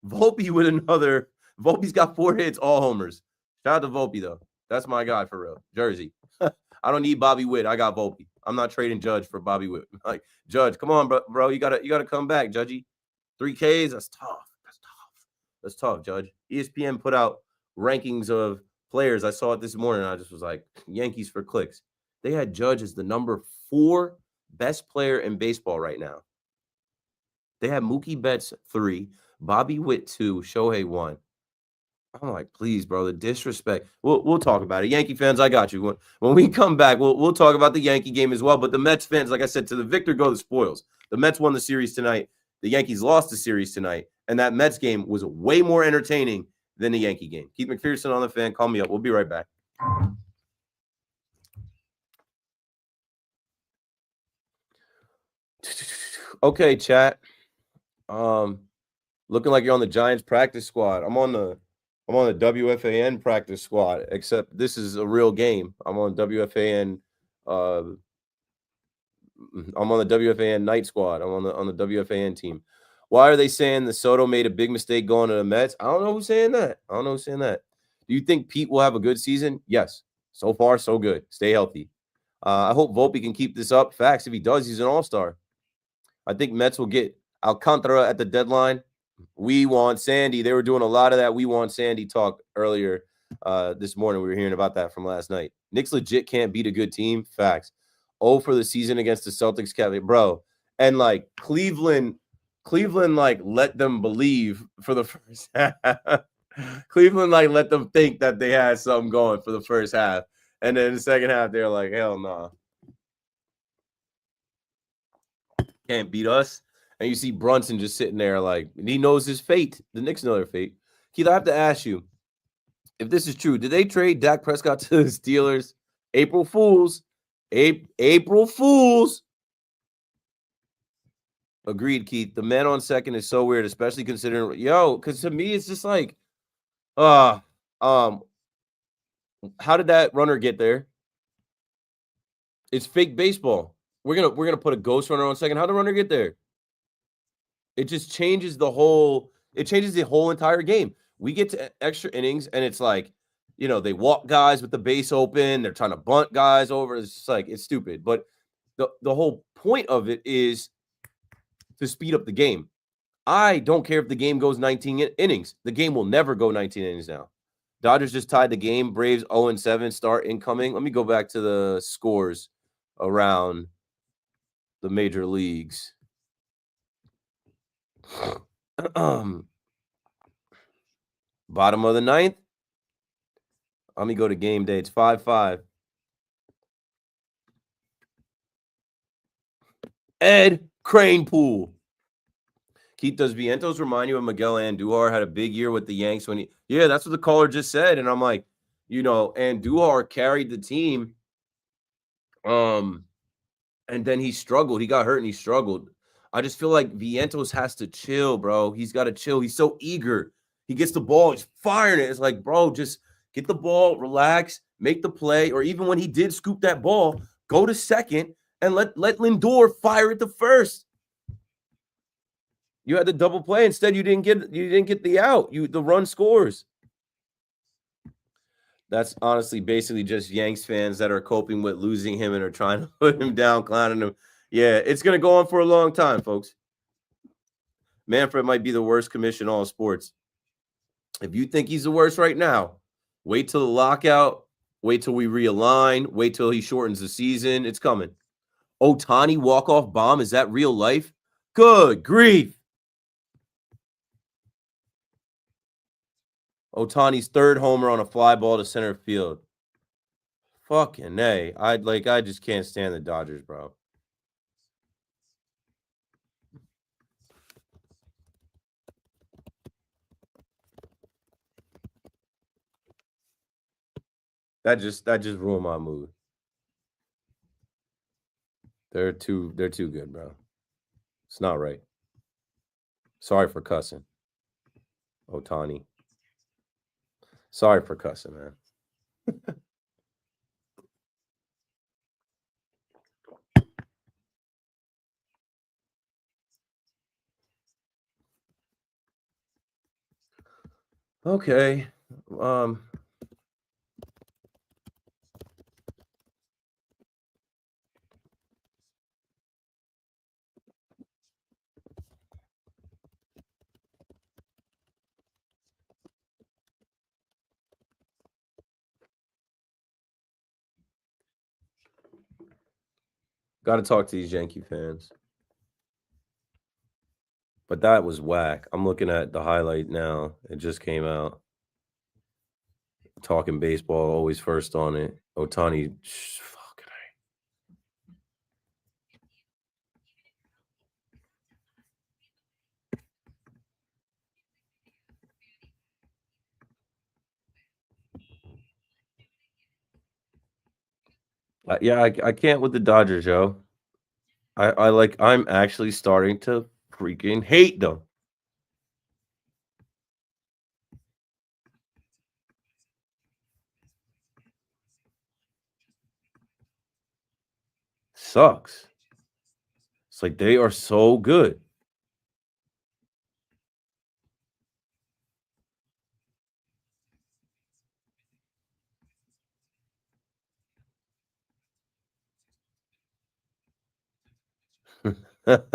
Volpe with another. Volpe's got 4 hits, all homers. Shout out to Volpe, though. That's my guy for real. Jersey. I don't need Bobby Witt. I got Volpe. I'm not trading Judge for Bobby Witt. Like, Judge, come on, bro. You gotta come back, Judgy. 3 Ks, that's tough. That's tough, Judge. ESPN put out rankings of players. I saw it this morning. I just was like, Yankees for clicks. They had Judge as the number 4 best player in baseball right now. They had Mookie Betts 3, Bobby Witt 2, Shohei 1. I'm like, please, bro, the disrespect. We'll talk about it. Yankee fans, I got you. When we come back, we'll talk about the Yankee game as well. But the Mets fans, like I said, to the victor go the spoils. The Mets won the series tonight. The Yankees lost the series tonight. And that Mets game was way more entertaining than the Yankee game. Keith McPherson on the Fan. Call me up. We'll be right back. Okay, chat. Looking like you're on the Giants practice squad. I'm on the WFAN practice squad, except this is a real game. I'm on WFAN. I'm on the WFAN night squad. I'm on the WFAN team. Why are they saying the Soto made a big mistake going to the Mets? I don't know who's saying that. Do you think Pete will have a good season? Yes. So far, so good. Stay healthy. I hope Volpe can keep this up. Facts. If he does, he's an all-star. I think Mets will get Alcantara at the deadline. We want Sandy. They were doing a lot of that we want Sandy talk earlier this morning. We were hearing about that from last night. Knicks legit can't beat a good team. Facts. For the season against the Celtics, Kevin, bro. And like Cleveland like let them believe for the first half. Cleveland like let them think that they had something going for the first half. And then the second half, they're like, hell no. Can't beat us. And you see Brunson just sitting there like, he knows his fate. The Knicks know their fate. Keith, I have to ask you, if this is true, did they trade Dak Prescott to the Steelers? April Fools. April Fools. Agreed, Keith. The man on second is so weird, especially considering, because to me, it's just like, how did that runner get there? It's fake baseball. We're gonna put a ghost runner on second. How'd the runner get there? It just changes the whole entire game. We get to extra innings, and it's like, they walk guys with the base open. They're trying to bunt guys over. It's just like, it's stupid. But the whole point of it is to speed up the game. I don't care if the game goes 19 innings. The game will never go 19 innings now. Dodgers just tied the game. Braves 0-7, start incoming. Let me go back to the scores around the major leagues. Bottom of the ninth. Let me go to game day. It's 5-5. Ed Cranepool. Keith, does Vientos remind you of Miguel Andujar? Had a big year with the Yanks when yeah, that's what the caller just said. And I'm like, Andujar carried the team. And then he struggled. He got hurt and he struggled. I just feel like Vientos has to chill, bro. He's got to chill. He's so eager. He gets the ball, he's firing it. It's like, bro, just get the ball, relax, make the play. Or even when he did scoop that ball, go to second and let Lindor fire it to first. You had the double play. Instead, you didn't get the out. The run scores. That's honestly basically just Yanks fans that are coping with losing him and are trying to put him down, clowning him. Yeah, it's going to go on for a long time, folks. Manfred might be the worst commissioner in all sports. If you think he's the worst right now, wait till the lockout. Wait till we realign. Wait till he shortens the season. It's coming. Ohtani walk-off bomb. Is that real life? Good grief. Ohtani's third homer on a fly ball to center field. Fucking A. I just can't stand the Dodgers, bro. That just ruined my mood. They're too good, bro. It's not right. Sorry for cussing. Ohtani. Sorry for cussing, man. Okay. Got to talk to these Yankee fans. But that was whack. I'm looking at the highlight now. It just came out. Talking baseball, always first on it. Ohtani, fucking yeah, I can't with the Dodgers, yo. I'm actually starting to freaking hate them. Sucks. It's like they are so good. That's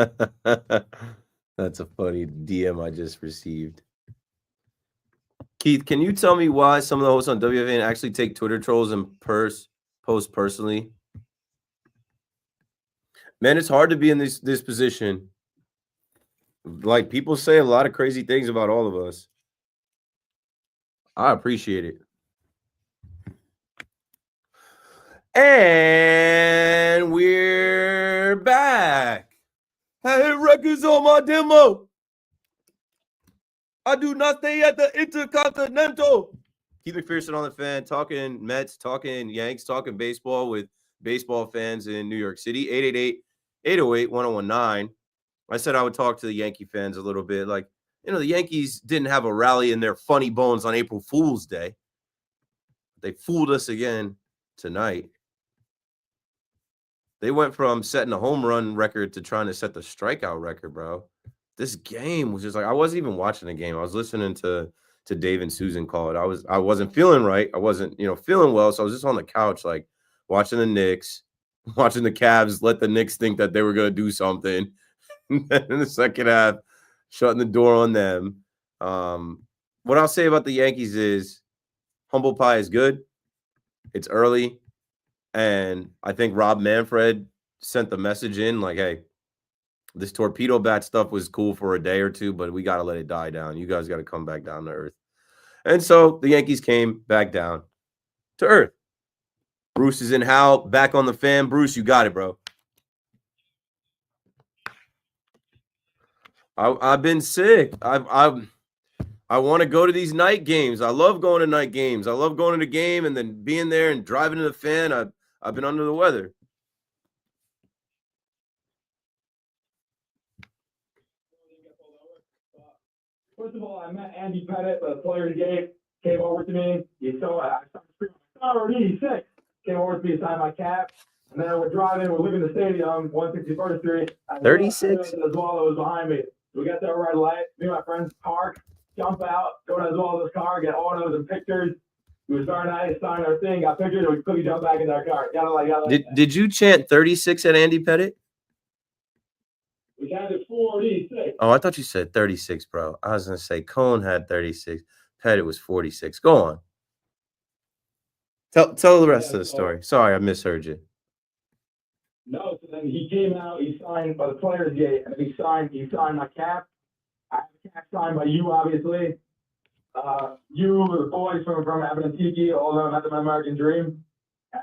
a funny DM I just received. Keith, can you tell me why some of the hosts on WFAN actually take Twitter trolls and post personally? Man, it's hard to be in this position. Like, people say a lot of crazy things about all of us. I appreciate it. And we're back. Hey, records on my demo. I do not stay at the Intercontinental. Keith McPherson on the Fan, talking Mets, talking Yanks, talking baseball with baseball fans in New York City. 888-808-1019. I said I would talk to the Yankee fans a little bit. Like, the Yankees didn't have a rally in their funny bones on April Fool's Day. They fooled us again tonight. They went from setting a home run record to trying to set the strikeout record, bro. This game was just like, I wasn't even watching the game. I was listening to Dave and Susan call it. I wasn't feeling right. I wasn't, feeling well. So I was just on the couch, like watching the Knicks, watching the Cavs let the Knicks think that they were going to do something. And then in the second half, shutting the door on them. What I'll say about the Yankees is humble pie is good. It's early. And I think Rob Manfred sent the message in like, hey, this torpedo bat stuff was cool for a day or two, but we got to let it die down. You guys got to come back down to earth. And so the Yankees came back down to earth. Bruce is in Hal, back on the Fan. Bruce, you got it, bro. I've been sick. I want to go to these night games. I love going to night games. I love going to the game and then being there and driving to the Fan. I've been under the weather. First of all, I met Andy Pettit, the players game, came over to me. He saw I started 36. Came over to me to sign my cap. And then we're driving, we're leaving the stadium, 161st Street. 36? As well, it was behind me. We got that red light. Me and my friends park, jump out, go to Oswaldo's car, get autos and pictures. We were starting out, signed our thing, got pictures, and we quickly jumped back in our car. Did you chant 36 at Andy Pettit? We counted 46. Oh, I thought you said 36, bro. I was going to say Cone had 36. Pettit was 46. Go on. Tell the rest of the story. Sorry, I misheard you. No, so then he came out, he signed by the players gate, and he signed my cap. I have a cap signed by you, obviously. You, the boys from Abbott Tiki, all of them had the American Dream.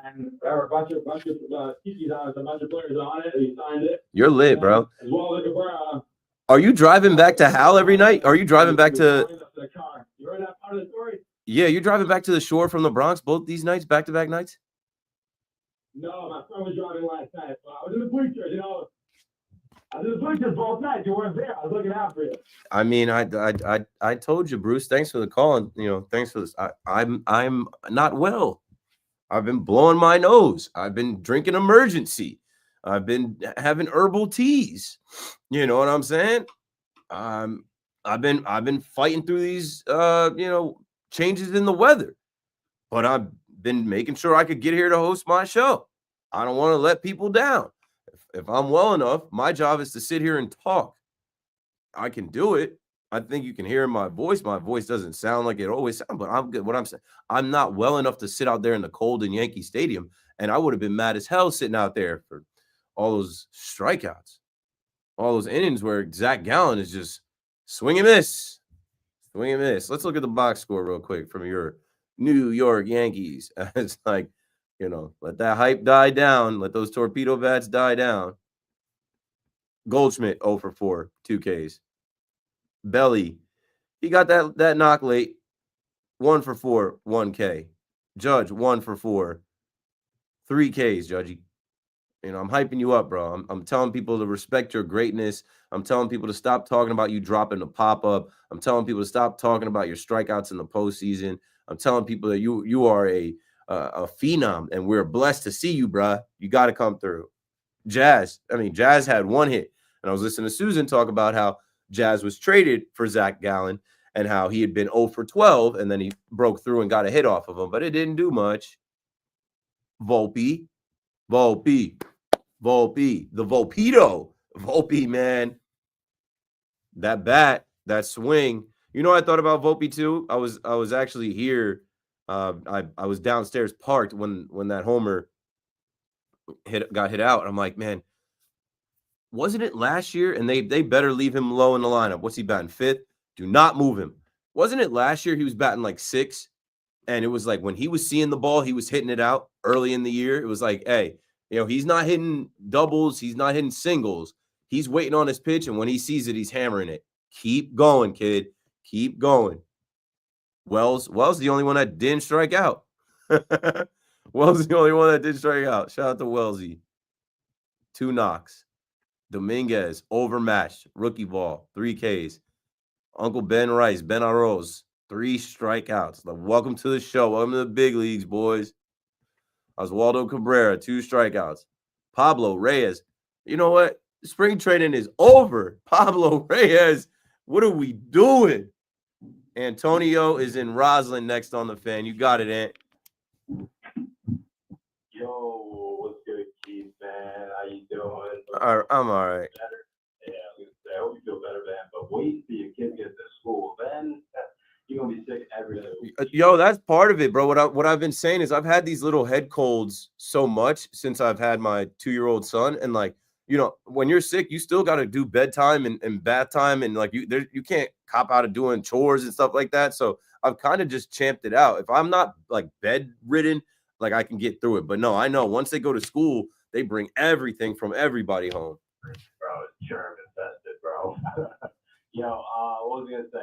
And there were a bunch of Tiki's on it, a bunch of players on it, and he signed it. You're lit, bro. As well as Are you driving back to Hal every night? Are you driving back to... You heard that part of the story? Yeah, you're driving back to the shore from the Bronx both these nights, back-to-back nights? No, my friend was driving last night. I was in the bleachers, I was in the bleachers both nights. You weren't there. I was looking out for you. I mean, I told you, Bruce. Thanks for the call, and thanks for this. I'm not well. I've been blowing my nose. I've been drinking emergency. I've been having herbal teas. You know what I'm saying? I'm I've been fighting through these changes in the weather, but I've been making sure I could get here to host my show. I don't want to let people down. If I'm well enough, my job is to sit here and talk. I can do it. I think you can hear my voice. My voice doesn't sound like it always sounds, but I'm good. What I'm saying, I'm not well enough to sit out there in the cold in Yankee Stadium, and I would have been mad as hell sitting out there for all those strikeouts, all those innings where Zach Gallen is just swing and miss, swing and miss. Let's look at the box score real quick from your New York Yankees. It's like, let that hype die down. Let those torpedo bats die down. Goldschmidt 0 for 4, 2 Ks. Belly, he got that knock late. 1 for 4, 1 K. Judge 1 for 4, 3 Ks. Judgy, I'm hyping you up, bro. I'm telling people to respect your greatness. I'm telling people to stop talking about you dropping the pop up. I'm telling people to stop talking about your strikeouts in the postseason. I'm telling people that you are a phenom, and we're blessed to see you, bro. You got to come through. Jazz had 1 hit, and I was listening to Susan talk about how Jazz was traded for Zach Gallen and how he had been 0 for 12, and then he broke through and got a hit off of him, but it didn't do much. Volpe, the Volpedo. Volpe, man. That bat, that swing. I thought about Volpe too. I was actually here. I was downstairs parked when that homer got hit out. And I'm like, man, wasn't it last year? And they better leave him low in the lineup. What's he batting? 5th? Do not move him. Wasn't it last year he was batting like 6? And it was like when he was seeing the ball, he was hitting it out early in the year. It was like, hey, he's not hitting doubles. He's not hitting singles. He's waiting on his pitch. And when he sees it, he's hammering it. Keep going, kid. Keep going. Wells the only one that didn't strike out. Wells the only one that didn't strike out. Shout out to Wellsy. 2 knocks. Dominguez, overmatched. Rookie ball. 3 Ks. Uncle Ben Rice, Ben Arroz, 3 strikeouts. Welcome to the show. Welcome to the big leagues, boys. Oswaldo Cabrera, 2 strikeouts. Pablo Reyes. You know what? Spring training is over. Pablo Reyes, what are we doing? Antonio is in Roslyn next on the fan. You got it, Ant. Yo, what's good, Keith, man? How you doing? I'm all right. Better? Yeah, I hope you feel better, man. But wait till your kid gets to school. Then you're going to be sick every other week. Yo, that's part of it, bro. What I've been saying is I've had these little head colds so much since I've had my 2-year-old son. And when you're sick, you still got to do bedtime and bath time. And you can't cop out of doing chores and stuff like that. So I've kind of just champed it out. If I'm not bedridden, I can get through it. But no, I know once they go to school, they bring everything from everybody home. Bro, it's germ infested, bro. What was I going to say?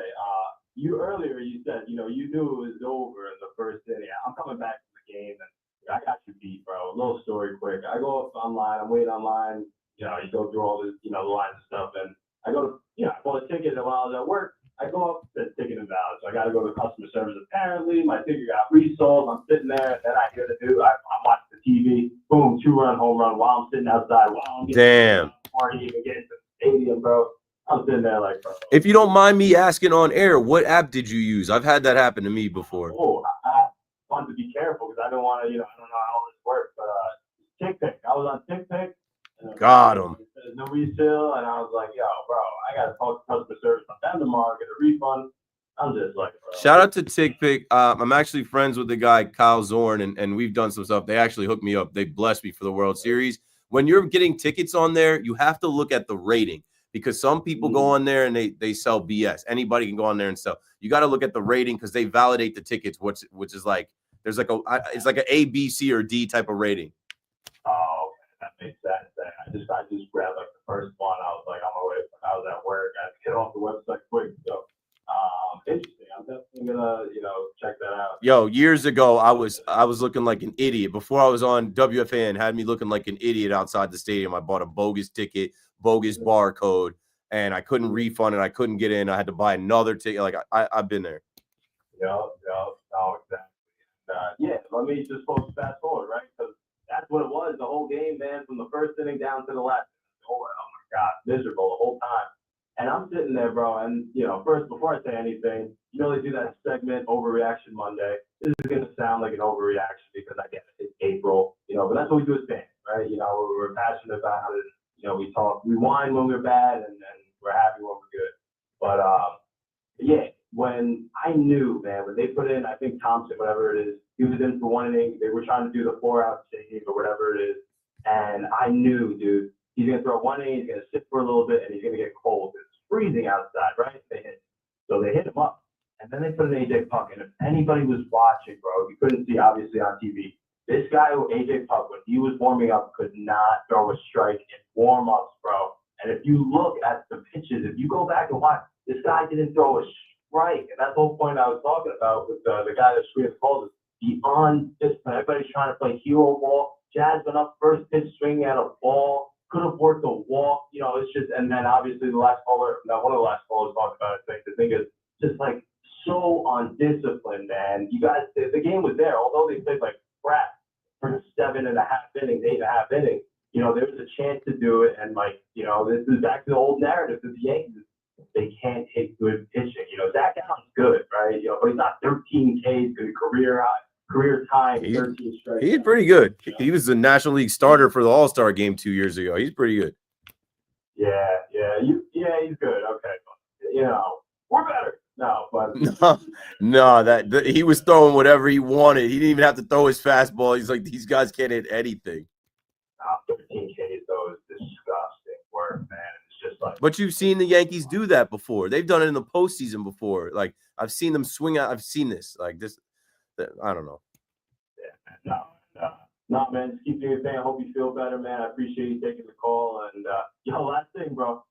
You said, you knew it was over in the first inning. I'm coming back to the game, and I got you beat, bro. A little story quick. I go up online. I'm waiting online. You go through all this, the lines and stuff. And I go to, I bought a ticket while I was at work. I go up, the ticket invalid. So I got to go to customer service. Apparently, my ticket got resold. I'm sitting there, and then I hear the dude. I'm watching the TV. Boom, 2-run home run while I'm sitting outside. Damn. Before he even gets to the stadium, bro. I'm sitting there bro. If you don't mind me asking on air, what app did you use? I've had that happen to me before. Oh, I wanted to be careful because I don't want to, I don't know how all this works. But TickPick. I was on TickPick. Got him. There's no resale, and I was like, yo, bro, I got to talk to customer service on them tomorrow, get a refund. I'm just bro. Shout out to TickPick. I'm actually friends with the guy, Kyle Zorn, and we've done some stuff. They actually hooked me up. They blessed me for the World Series. When you're getting tickets on there, you have to look at the rating because some people go on there and they sell BS. Anybody can go on there and sell. You got to look at the rating because they validate the tickets, which is there's it's like an A, B, C, or D type of rating. Oh, that makes sense. I just grabbed the first one. I was on my way. I was at work. I had to get off the website quick. So, interesting. I'm definitely gonna, check that out. Yo, years ago, I was looking like an idiot. Before I was on WFAN, had me looking like an idiot outside the stadium. I bought a bogus ticket, bogus barcode, and I couldn't refund it. I couldn't get in. I had to buy another ticket. I've been there. No, exactly. Let me just fast forward, right? Because that's what it was, the whole game, man, from the first inning down to the last. Oh my God, miserable the whole time. And I'm sitting sitting there, bro, and first before I say anything, they do that segment Overreaction Monday. This is gonna sound like an overreaction because I get it, it's April, but that's what we do as fans, right? We're passionate about it. We talk, we whine when we're bad, and we're happy when we're good. But yeah, when I knew, man, when they put in, I think Thompson, whatever it is, he was in for 1 inning. They were trying to do the 4-out save or whatever it is, and I knew, dude, he's gonna throw 1 inning, he's gonna sit for a little bit, and he's gonna get cold. It's freezing outside, right? So they hit him up, and then they put in AJ Puck. And if anybody was watching, bro, you couldn't see obviously on TV. This guy, AJ Puck, when he was warming up, could not throw a strike in warm-ups, bro. And if you look at the pitches, if you go back and watch, this guy didn't throw a strike. And that's the whole point I was talking about with the guy that screamed calls is beyond discipline. Everybody's trying to play hero ball. Jazz went up first pitch, swinging at a ball, could have worked a walk. It's just, and then obviously the last caller, one of the last callers talked about it. The thing is just like so undisciplined, man. You guys, the game was there, although they played like crap for 7.5 innings, 8.5 innings. There was a chance to do it, and this is back to the old narrative of the Yankees. They can't hit good pitching. Zach Allen's good, right? But he's not 13 Ks, good career time, 13 strikes. He's pretty good. He was the National League starter for the All-Star game 2 years ago. He's pretty good. Yeah, he's good. Okay, we're better. No, but no, he was throwing whatever he wanted. He didn't even have to throw his fastball. He's like, these guys can't hit anything. 13 Ks though is disgusting work, man. It's just like. But you've seen the Yankees do that before. They've done it in the postseason before. Like I've seen them swing out. I've seen this. Like this. I don't know. Yeah, no, man. Just keep doing your thing. I hope you feel better, man. I appreciate you taking the call. And last thing, bro.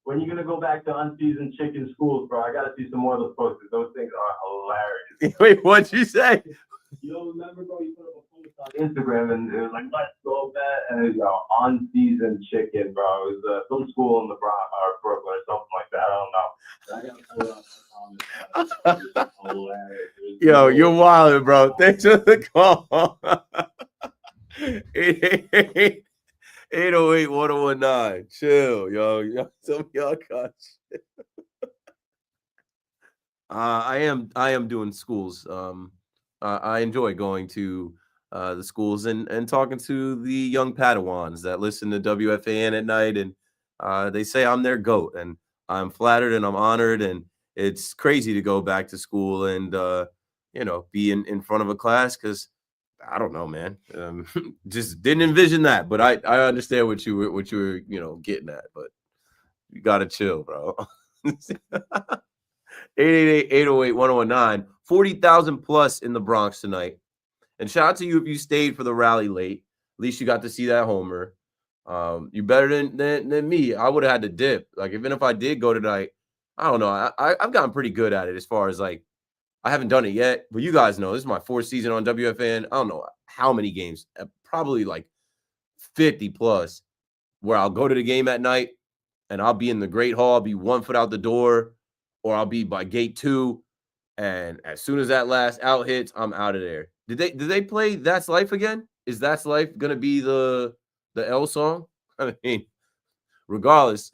When you gonna go back to unseasoned chicken schools, bro? I gotta see some more of those posts. Those things are hilarious. Wait, what'd you say? You don't remember, bro? You put up a post on Instagram, and it was like, "Let's go bet," and it was unseasoned chicken, bro. It was some school in the Bronx or Brooklyn or something like that. I don't know. I gotta put it on my comments. Hilarious. Yo, you're wild, bro. Thanks for the call. 808-1019. Chill, yo. Some of y'all got shit. I am doing schools. I enjoy going to the schools and talking to the young Padawans that listen to WFAN at night, and they say I'm their GOAT, and I'm flattered and I'm honored, and it's crazy to go back to school and be in front of a class because I don't know, man. Just didn't envision that, but I understand what you were getting at, but you gotta chill, bro. 888-808-1019. 40,000 plus in the Bronx tonight. And shout out to you if you stayed for the rally late. At least you got to see that homer. You're better than me. I would have had to dip. Like even if I did go tonight, I don't know. I've gotten pretty good at it as far as like I haven't done it yet, but you guys know this is my 4th season on WFN. I don't know how many games, probably like 50 plus, where I'll go to the game at night and I'll be in the Great Hall. I'll be 1 foot out the door, or I'll be by gate 2. And as soon as that last out hits, I'm out of there. Did they play That's Life again? Is That's Life gonna be the L song? I mean, regardless,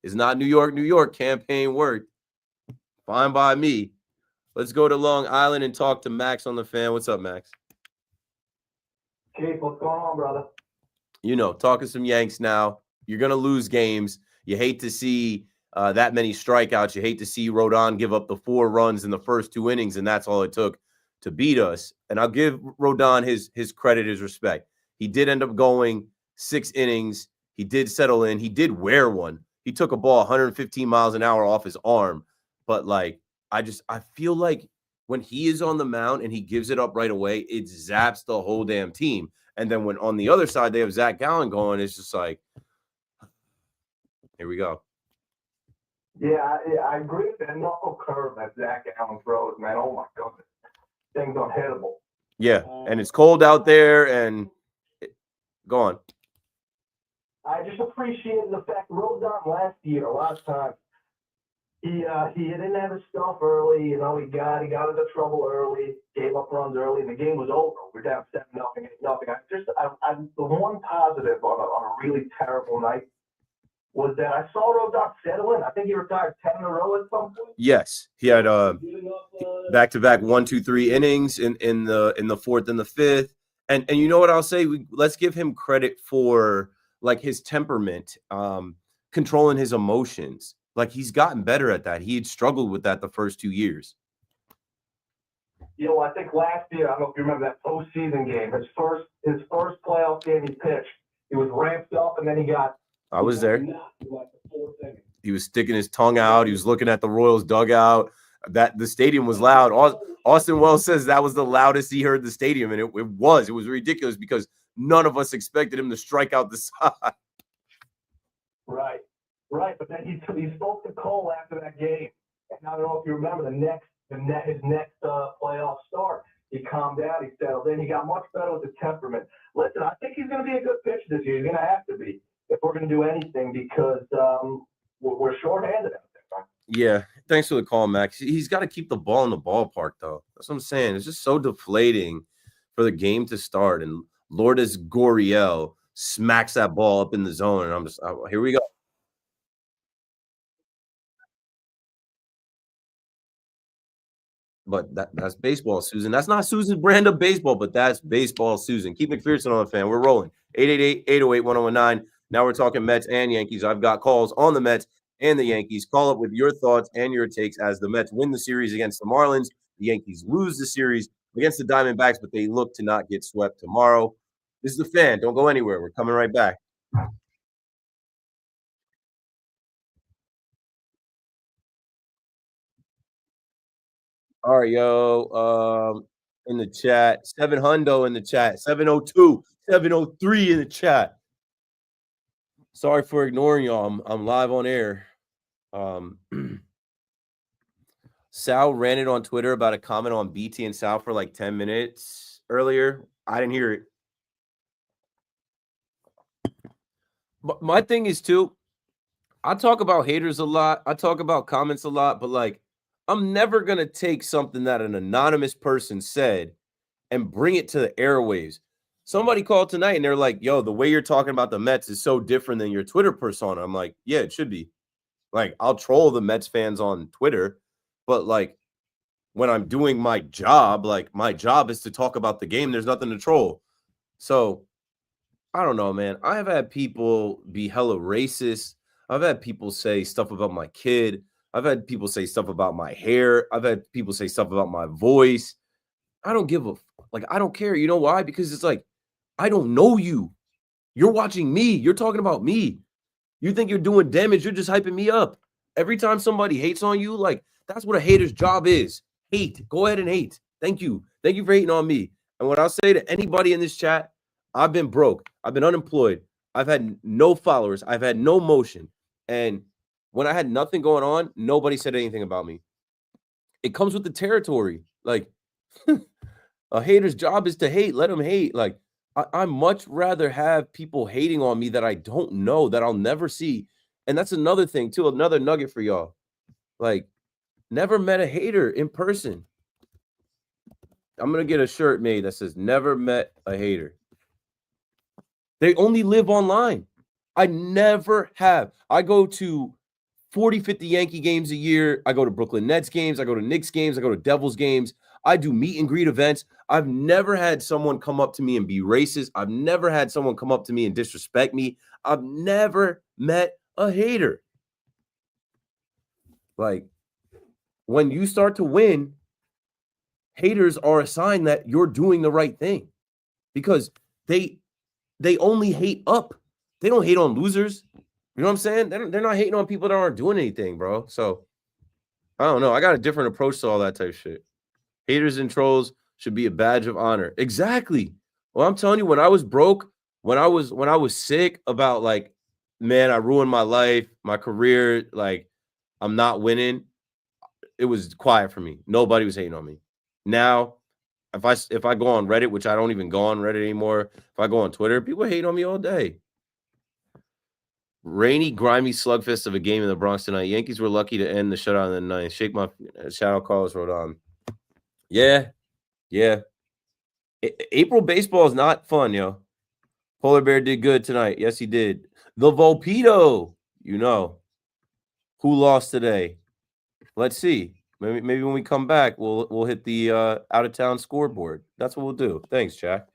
it's not New York, New York campaign work. Fine by me. Let's go to Long Island and talk to Max on the fan. What's up, Max? Keith, what's going on, brother? Talking some Yanks now. You're going to lose games. You hate to see that many strikeouts. You hate to see Rodon give up the 4 runs in the first 2 innings, and that's all it took to beat us. And I'll give Rodon his credit, his respect. He did end up going 6 innings. He did settle in. He did wear one. He took a ball 115 miles an hour off his arm. But, I feel like when he is on the mound and he gives it up right away, it zaps the whole damn team. And then when on the other side they have Zach Gallen going, it's just like, here we go. Yeah, I agree with that knuckle curve that Zach Allen throws, man. Oh, my goodness. Thing's unhittable. Yeah, and it's cold out there, and go on. I just appreciated the fact Rodon last time, he didn't have his stuff early. He got into trouble early, gave up runs early, and the game was over. We're down 7-0, 8-0. I'm the one positive on a really terrible night was that I saw Rodon settle in. I think he retired 10 in a row at some point. Yes, he had back-to-back 1, 2, 3 innings in the fourth and the fifth. And you know what I'll say? Let's give him credit for like his temperament, controlling his emotions. Like he's gotten better at that. He had struggled with that the first 2 years. You know, I think last year, I don't know if you remember that postseason game, his first playoff game he pitched, he was ramped up and then he got. I was there. He was sticking his tongue out. He was looking at the Royals dugout. That the stadium was loud. Austin Wells says that was the loudest he heard the stadium, and it was ridiculous because none of us expected him to strike out the side. Right. But then he spoke to Cole after that game, and I don't know if you remember his next playoff start. He calmed down. He settled in. He got much better with the temperament. Listen, I think he's going to be a good pitcher this year. He's going to have to be if we're going to do anything because we're shorthanded out there. Right? Yeah, thanks for the call, Max. He's got to keep the ball in the ballpark, though. That's what I'm saying. It's just so deflating for the game to start, and Lourdes Gurriel smacks that ball up in the zone, and I'm just, here we go. But that's baseball, Susan. That's not Susan's brand of baseball, but that's baseball, Susan. Keep McPherson on the fan. We're rolling. 888-808-1019. Now we're talking Mets and Yankees. I've got calls on the Mets and the Yankees. Call up with your thoughts and your takes as the Mets win the series against the Marlins. The Yankees lose the series against the Diamondbacks, but they look to not get swept tomorrow. This is the fan. Don't go anywhere. We're coming right back. All right, yo. In the chat, 700 in the chat, 702, 703 in the chat. Sorry for ignoring y'all. I'm live on air. Sal ranted on Twitter about a comment on BT and Sal for like 10 minutes earlier. I didn't hear it. But my thing is too, I talk about haters a lot. I talk about comments a lot, but like I'm never going to take something that an anonymous person said and bring it to the airwaves. Somebody called tonight and they're like, yo, the way you're talking about the Mets is so different than your Twitter persona. I'm like, yeah, it should be. Like, I'll troll the Mets fans on Twitter, but like when I'm doing my job, like my job is to talk about the game. There's nothing to troll. So I don't know, man. I have had people be hella racist. I've had people say stuff about my kid. I've had people say stuff about my hair. I've had people say stuff about my voice. I don't give a like. I don't care. You know why? Because it's like I don't know you. You're watching me. You're talking about me. You think you're doing damage. You're just hyping me up. Every time somebody hates on you, like that's what a hater's job is. Hate. Go ahead and hate. Thank you. Thank you for hating on me. And what I'll say to anybody in this chat, I've been broke. I've been unemployed. I've had no followers. I've had no motion. And when I had nothing going on, nobody said anything about me. It comes with the territory. Like a hater's job is to hate. Let them hate. Like I much rather have people hating on me that I don't know, that I'll never see. And that's another thing too, another nugget for y'all. Like never met a hater in person. I'm going to get a shirt made that says never met a hater. They only live online. I never have. I go to 40, 50 Yankee games a year. I go to Brooklyn Nets games. I go to Knicks games. I go to Devils games. I do meet and greet events. I've never had someone come up to me and be racist. I've never had someone come up to me and disrespect me. I've never met a hater. Like, when you start to win, haters are a sign that you're doing the right thing because they only hate up. They don't hate on losers. You know what I'm saying? They're not hating on people that aren't doing anything, bro. So, I don't know. I got a different approach to all that type of shit. Haters and trolls should be a badge of honor. Exactly. Well, I'm telling you, when I was broke, when I was sick about like, man, I ruined my life, my career, like I'm not winning, it was quiet for me. Nobody was hating on me. Now, if I go on Reddit, which I don't even go on Reddit anymore, if I go on Twitter, people hate on me all day. Rainy, grimy slugfest of a game in the Bronx tonight. Yankees were lucky to end the shutout in the ninth. Shake my shout out, Carlos Rodon. Yeah. April baseball is not fun, yo. Polar Bear did good tonight. Yes, he did. The Volpedo. you know. Who lost today? Let's see. Maybe when we come back, we'll hit the out of town scoreboard. That's what we'll do. Thanks, Jack.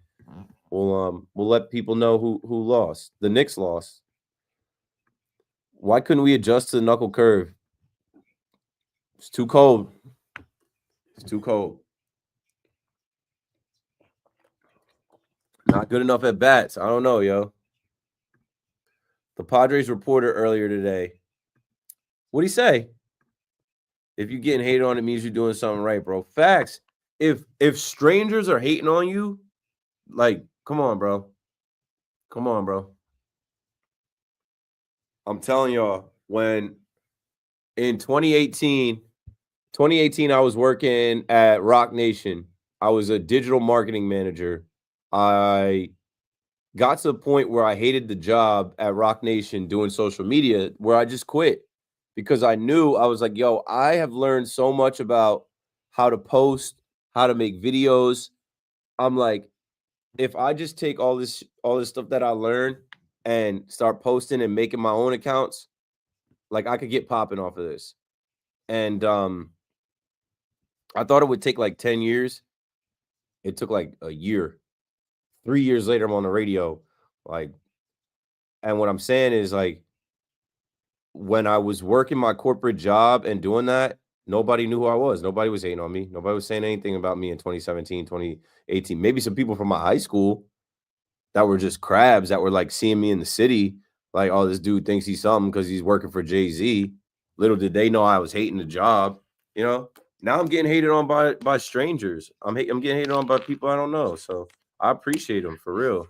We'll let people know who lost. The Knicks lost. Why couldn't we adjust to the knuckle curve? It's too cold. It's too cold. Not good enough at bats. I don't know, yo. The Padres reporter earlier today. What'd he say? If you're getting hated on, it means you're doing something right, bro. Facts. If strangers are hating on you, like, come on, bro. Come on, bro. I'm telling y'all, when in 2018, I was working at Rock Nation. I was a digital marketing manager. I got to the point where I hated the job at Rock Nation doing social media, where I just quit because I knew, I was like, yo, I have learned so much about how to post, how to make videos. I'm like, if I just take all this stuff that I learned and start posting and making my own accounts, like I could get popping off of this. And I thought it would take like 10 years. It took like a year. 3 years later, I'm on the radio. Like, and what I'm saying is, like, when I was working my corporate job and doing that, nobody knew who I was. Nobody was hating on me. Nobody was saying anything about me in 2017, 2018. Maybe some people from my high school that were just crabs that were like seeing me in the city, like, oh, this dude thinks he's something because he's working for Jay-Z. Little did they know I was hating the job, you know? Now I'm getting hated on by strangers. I'm getting hated on by people I don't know. So I appreciate them for real.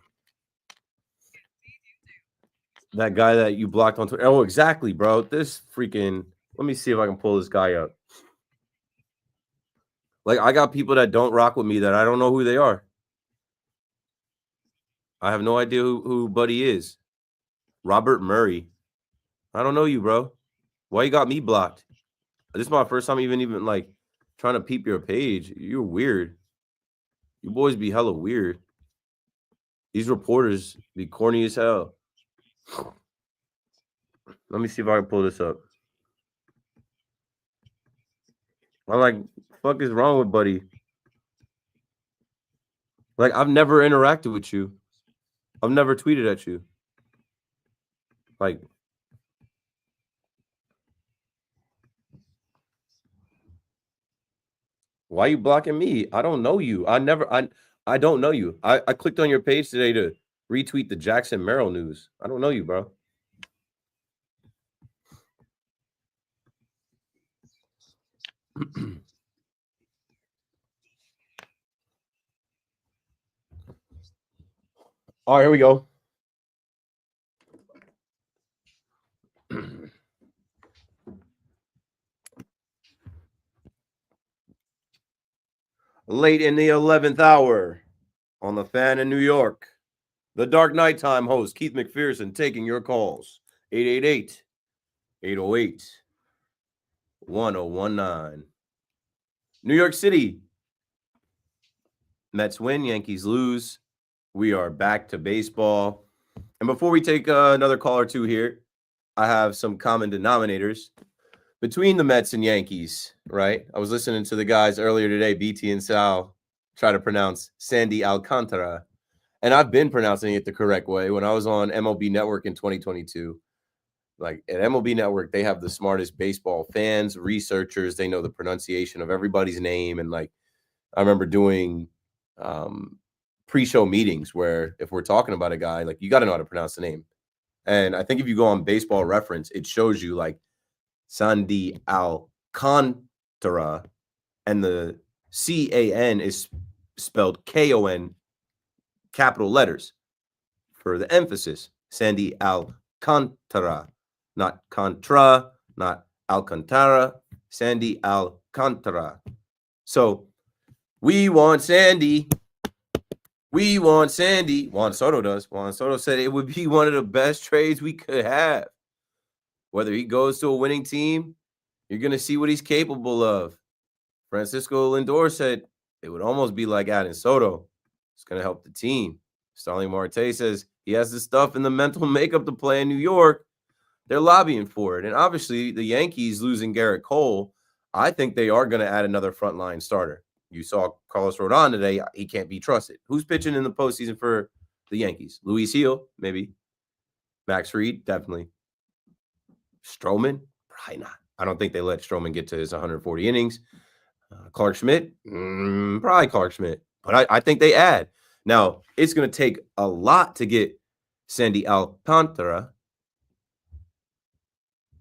That guy that you blocked on Twitter. Oh, exactly, bro. This freaking. Let me see if I can pull this guy up. Like, I got people that don't rock with me that I don't know who they are. I have no idea who Buddy is. Robert Murray. I don't know you, bro. Why you got me blocked? This is my first time even like trying to peep your page. You're weird. You boys be hella weird. These reporters be corny as hell. Let me see if I can pull this up. I'm like, fuck is wrong with Buddy? Like, I've never interacted with you. I've never tweeted at you. Like, why are you blocking me? I don't know you. I don't know you. I clicked on your page today to retweet the Jackson Merrill news. I don't know you, bro. All right, here we go. Late in the 11th hour on the Fan in New York, the Dark Nighttime host, Keith McPherson, taking your calls. 888-808-1019. New York City. Mets win, Yankees lose. We are back to baseball. And before we take another call or two here, I have some common denominators between the Mets and Yankees, right? I was listening to the guys earlier today, BT and Sal, try to pronounce Sandy Alcantara. And I've been pronouncing it the correct way. When I was on MLB Network in 2022, like at MLB Network, they have the smartest baseball fans, researchers. They know the pronunciation of everybody's name. And like, I remember doing pre-show meetings where if we're talking about a guy, like, you got to know how to pronounce the name. And I think if you go on Baseball Reference, it shows you like Sandy Alcantara, and the C-A-N is spelled K-O-N, capital letters for the emphasis. Sandy Alcantara, not Contra, not Alcantara, Sandy Alcantara. So we want Sandy. We want Sandy. Juan Soto does. Juan Soto said it would be one of the best trades we could have. Whether he goes to a winning team, you're going to see what he's capable of. Francisco Lindor said it would almost be like adding Soto. It's going to help the team. Starling Marte says he has the stuff and the mental makeup to play in New York. They're lobbying for it. And obviously, the Yankees losing Garrett Cole, I think they are going to add another frontline starter. You saw Carlos Rodon today. He can't be trusted. Who's pitching in the postseason for the Yankees? Luis Gil, maybe. Max Fried, definitely. Stroman, probably not. I don't think they let Stroman get to his 140 innings. Clark Schmidt, probably Clark Schmidt. But I think they add. Now, it's going to take a lot to get Sandy Alcantara,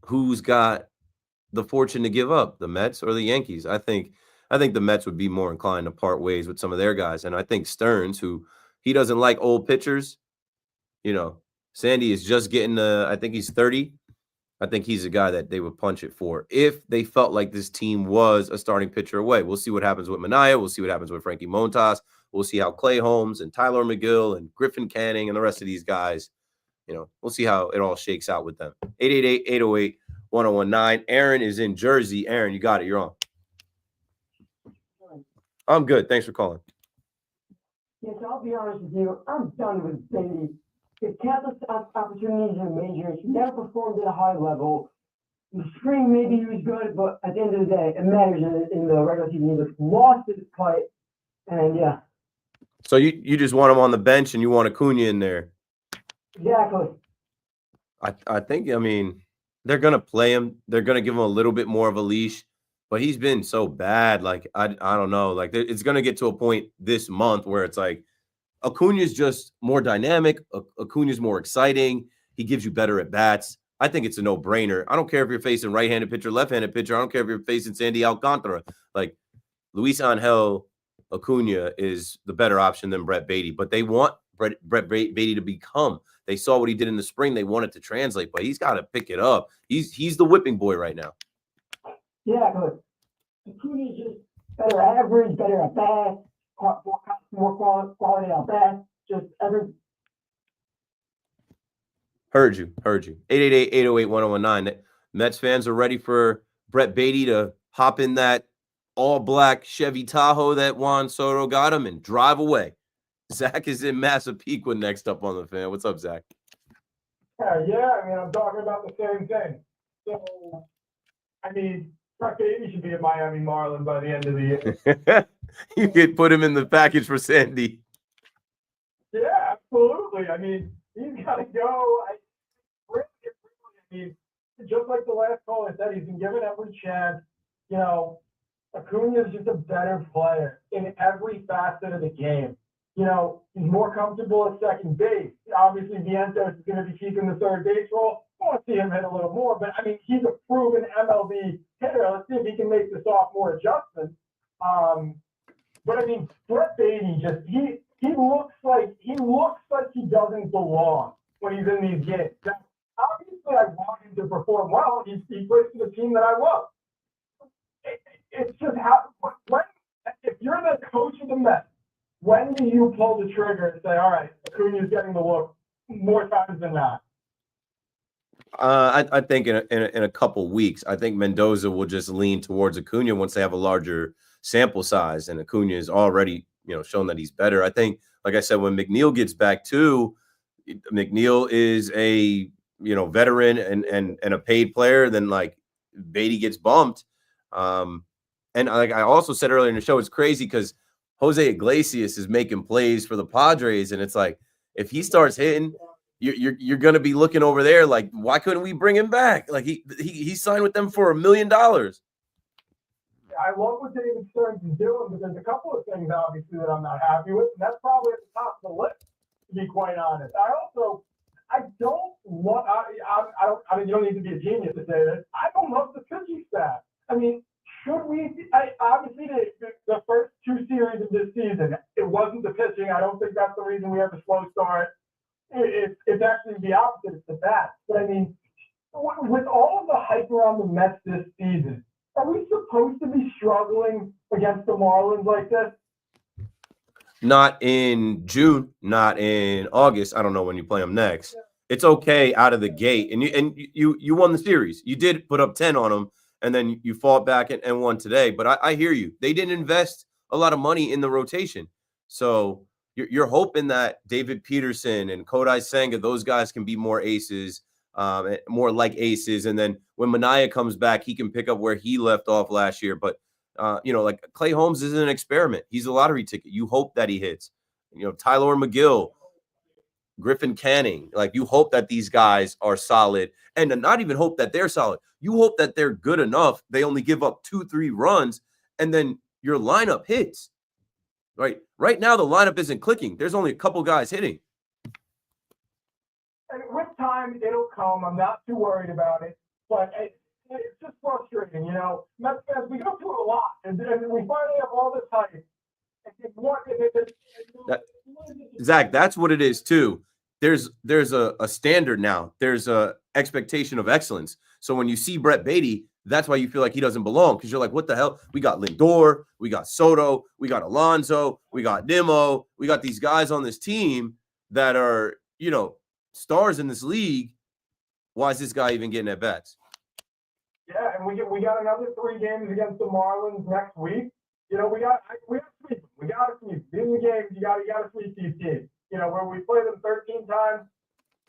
who's got the fortune to give up, the Mets or the Yankees. I think the Mets would be more inclined to part ways with some of their guys. And I think Stearns, who he doesn't like old pitchers, Sandy is just getting I think he's 30. I think he's a guy that they would punch it for if they felt like this team was a starting pitcher away. We'll see what happens with Manaea. We'll see what happens with Frankie Montas. We'll see how Clay Holmes and Tyler McGill and Griffin Canning and the rest of these guys, we'll see how it all shakes out with them. 888-808-1019. Aaron is in Jersey. Aaron, you got it. You're on. I'm good. Thanks for calling. Yes, I'll be honest with you. I'm done with Beatty. His countless opportunities in the majors. He never performed at a high level. In the spring, maybe he was good, but at the end of the day, it matters in the regular season. He just lost his fight, and yeah. So you just want him on the bench and you want Acuna in there. Exactly. I think, they're going to play him. They're going to give him a little bit more of a leash, but he's been so bad. Like, I don't know. Like, it's going to get to a point this month where it's like, Acuna's just more dynamic. Acuna's more exciting. He gives you better at bats. I think it's a no-brainer. I don't care if you're facing right-handed pitcher, left-handed pitcher. I don't care if you're facing Sandy Alcantara. Like, Luis Angel Acuna is the better option than Brett Beatty, but they want Brett Beatty to become. They saw what he did in the spring. They want it to translate, but he's got to pick it up. He's the whipping boy right now. Yeah, because Acuna's just better average, better at bat, more quality at bat. Just every. Heard you. 888-808-1019. Mets fans are ready for Brett Beatty to hop in that all-black Chevy Tahoe that Juan Soto got him and drive away. Zach is in Massapequa next up on the Fan. What's up, Zach? I'm talking about the same thing. So, Brett Beatty should be a Miami Marlin by the end of the year. You could put him in the package for Sandy. Yeah, absolutely. He's got to go. Just like the last caller said, he's been given every chance. Acuna is just a better player in every facet of the game. He's more comfortable at second base. Obviously, Vientos is going to be keeping the third base role. I want to see him hit a little more, but he's a proven MLB hitter. Let's see if he can make the sophomore adjustment. Brett Beatty he looks like he doesn't belong when he's in these games. Now, obviously, I want him to perform well. He plays for the team that I love. It's just if you're the coach of the Mets, when do you pull the trigger and say, all right, Acuna's getting the look more times than not? I think in a couple weeks, I think Mendoza will just lean towards Acuna once they have a larger sample size, and Acuna is already shown that he's better. I think, like I said, when McNeil gets back too, McNeil is a veteran and a paid player. Then like Beatty gets bumped, and like I also said earlier in the show, it's crazy because Jose Iglesias is making plays for the Padres, and it's like if he starts hitting, you're going to be looking over there like, why couldn't we bring him back? Like he signed with them for $1 million. I love what David Stearns is doing, but there's a couple of things obviously that I'm not happy with, and that's probably at the top of the list, to be quite honest. I don't want. You don't need to be a genius to say this. I don't love the pitching staff. Should we? Obviously, the first two series of this season, it wasn't the pitching. I don't think that's the reason we have a slow start. It's actually the opposite. It's the bats. But with all of the hype around the Mets this season, are we supposed to be struggling against the Marlins like this? Not in June, not in August. I don't know when you play them next. It's okay out of the gate, and you won the series. You did put up 10 on them, and then you fought back and won today. But I hear you. They didn't invest a lot of money in the rotation, so you're hoping that David Peterson and Kodai Senga, those guys can be more aces. more like aces. And then when Manaea comes back, he can pick up where he left off last year. But, like Clay Holmes is an experiment. He's a lottery ticket. You hope that he hits. Tyler McGill, Griffin Canning. Like, you hope that these guys are solid, and not even hope that they're solid. You hope that they're good enough. They only give up 2-3 runs, and then your lineup hits. Right now, the lineup isn't clicking. There's only a couple guys hitting. And with time, it'll come. I'm not too worried about it. But it's just frustrating, Mets fans, we go through a lot, and we finally have all this hype. Zach, that's what it is too. There's a standard now. There's a expectation of excellence. So when you see Brett Beatty, that's why you feel like he doesn't belong, because you're like, what the hell? We got Lindor, we got Soto, we got Alonso, we got Nimmo, we got these guys on this team that are, stars in this league. Why is this guy even getting at bats? Yeah, and we got another 3 games against the Marlins next week. We got to sweep them. We got to sweep. In the games, you got to sweep these teams. Where we play them 13 times,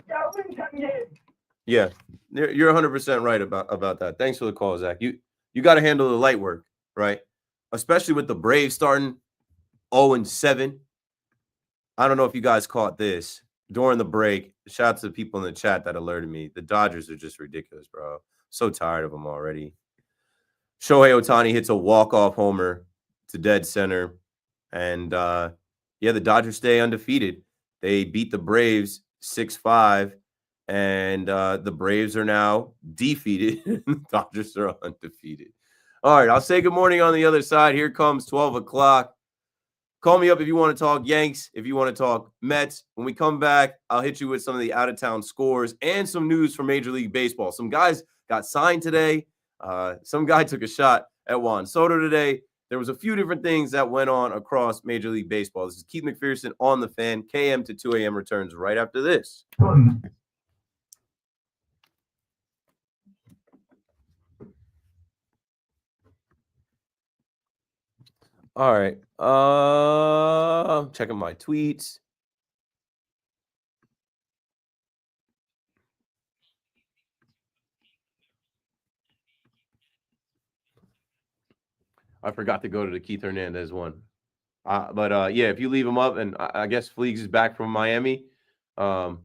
you got to win 10 games. Yeah, you're 100% right about that. Thanks for the call, Zach. You got to handle the light work, right? Especially with the Braves starting 0-7. I don't know if you guys caught this during the break. Shout out to the people in the chat that alerted me. The Dodgers are just ridiculous, bro. So tired of them already. Shohei Ohtani hits a walk-off homer to dead center. And, the Dodgers stay undefeated. They beat the Braves 6-5. And the Braves are now defeated. The Dodgers are undefeated. All right, I'll say good morning on the other side. Here comes 12 o'clock. Call me up if you want to talk Yanks, if you want to talk Mets. When we come back, I'll hit you with some of the out-of-town scores and some news from Major League Baseball. Some guys got signed today. Some guy took a shot at Juan Soto today. There was a few different things that went on across Major League Baseball. This is Keith McPherson on the Fan. KM to 2 a.m. returns right after this. All right. Checking my tweets. I forgot to go to the Keith Hernandez one. But if you leave him up, and I guess Fleegs is back from Miami, I'll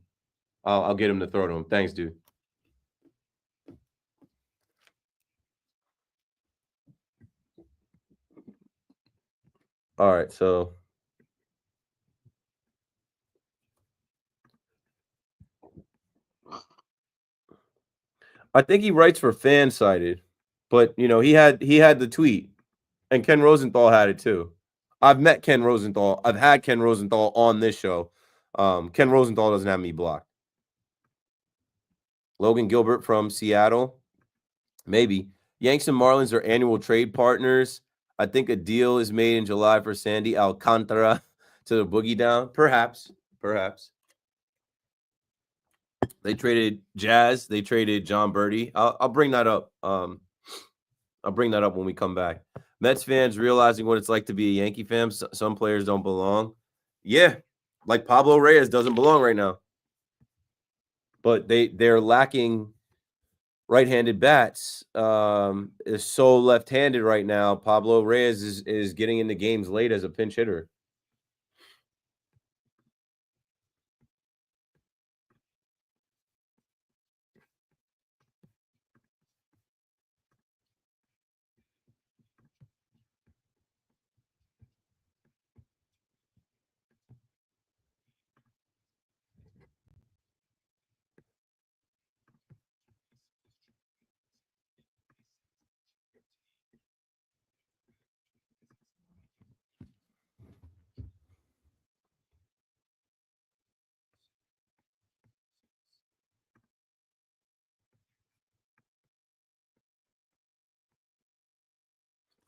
get him to throw to him. Thanks, dude. All right, so I think he writes for Fansided, but he had the tweet, and Ken Rosenthal had it too. I've met Ken Rosenthal. I've had Ken Rosenthal on this show. Ken Rosenthal doesn't have me blocked. Logan Gilbert from Seattle, maybe. Yanks and Marlins are annual trade partners. I think a deal is made in July for Sandy Alcantara to the Boogie Down. Perhaps. They traded Jazz. They traded John Birdie. I'll bring that up. I'll bring that up when we come back. Mets fans realizing what it's like to be a Yankee fan. Some players don't belong. Yeah, like Pablo Reyes doesn't belong right now. But they're lacking right-handed bats. Is so left-handed right now. Pablo Reyes is getting into games late as a pinch hitter.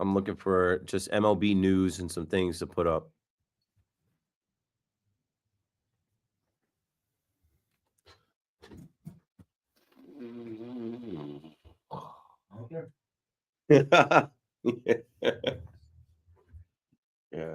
I'm looking for just MLB news and some things to put up. Yeah. Yeah.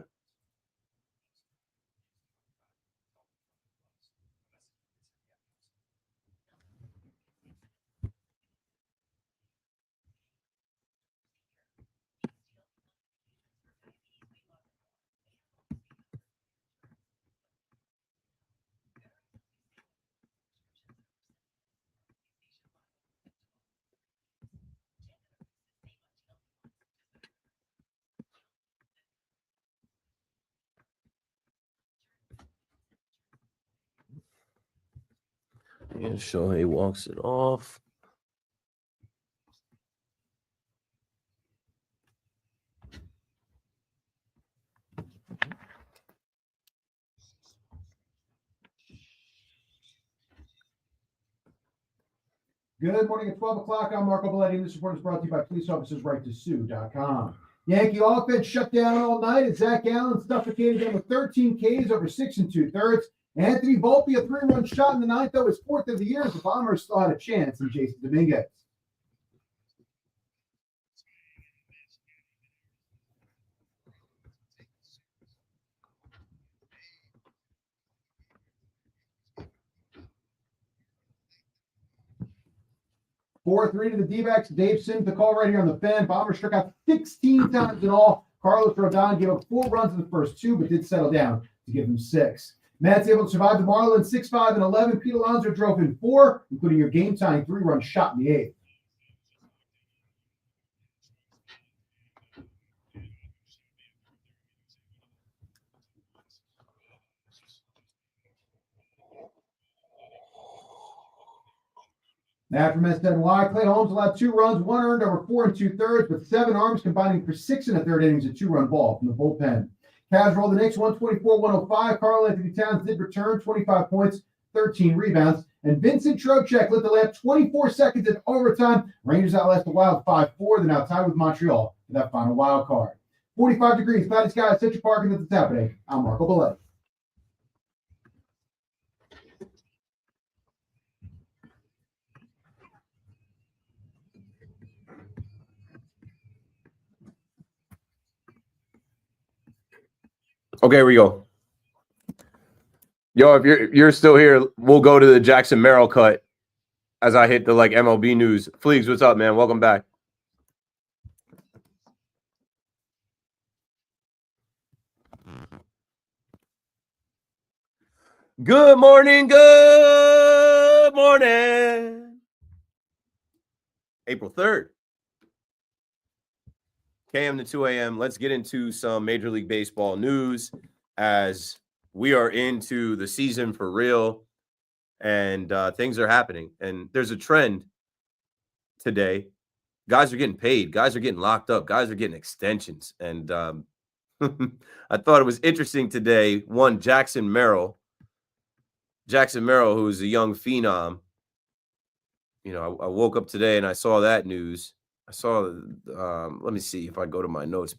And Shohei walks it off. Good morning at 12 o'clock. I'm Marco Belletti. This report is brought to you by policeofficersrighttosue.com. Yankee offense shut down all night as Zach Allen suffocated them with 13 Ks over 6 2/3. Anthony Volpe, a 3-run shot in the ninth, though, his 4th of the year as the Bombers still had a chance in Jason Dominguez. Four-3 to the D-backs. Dave Sims, the call right here on the fan. Bombers struck out 16 times in all. Carlos Rodon gave up 4 runs in the first 2, but did settle down to give them 6. Mets able to survive the Marlins 6-5 and 11. Pete Alonso drove in 4, including your game-tying 3-run shot in the 8th. After Mets 10-wide, Clay Holmes allowed 2 runs, 1 earned over 4 2/3, with 7 arms combining for 6 1/3 innings, a 2-run ball from the bullpen. Cavs rolled the Knicks 124-105. Karl Anthony Towns did return 25 points, 13 rebounds, and Vincent Trocheck lit the lamp 24 seconds in overtime. Rangers outlast the Wild 5-4. They're now tied with Montreal for that final wild card. 45 degrees, cloudy skies, Central Park, and at the Tappan. I'm Marco Belletti. Okay, here we go. Yo, if you're still here, we'll go to the Jackson Merrill cut as I hit the MLB news. Fleegs, what's up, man? Welcome back. Good morning, good morning. April 3rd. KM to 2 a.m. Let's get into some Major League Baseball news as we are into the season for real and things are happening. And there's a trend today. Guys are getting paid. Guys are getting locked up. Guys are getting extensions. And I thought it was interesting today. One, Jackson Merrill, who's a young phenom. You know, I woke up today and I saw that news. I saw, let me see if I go to my notes.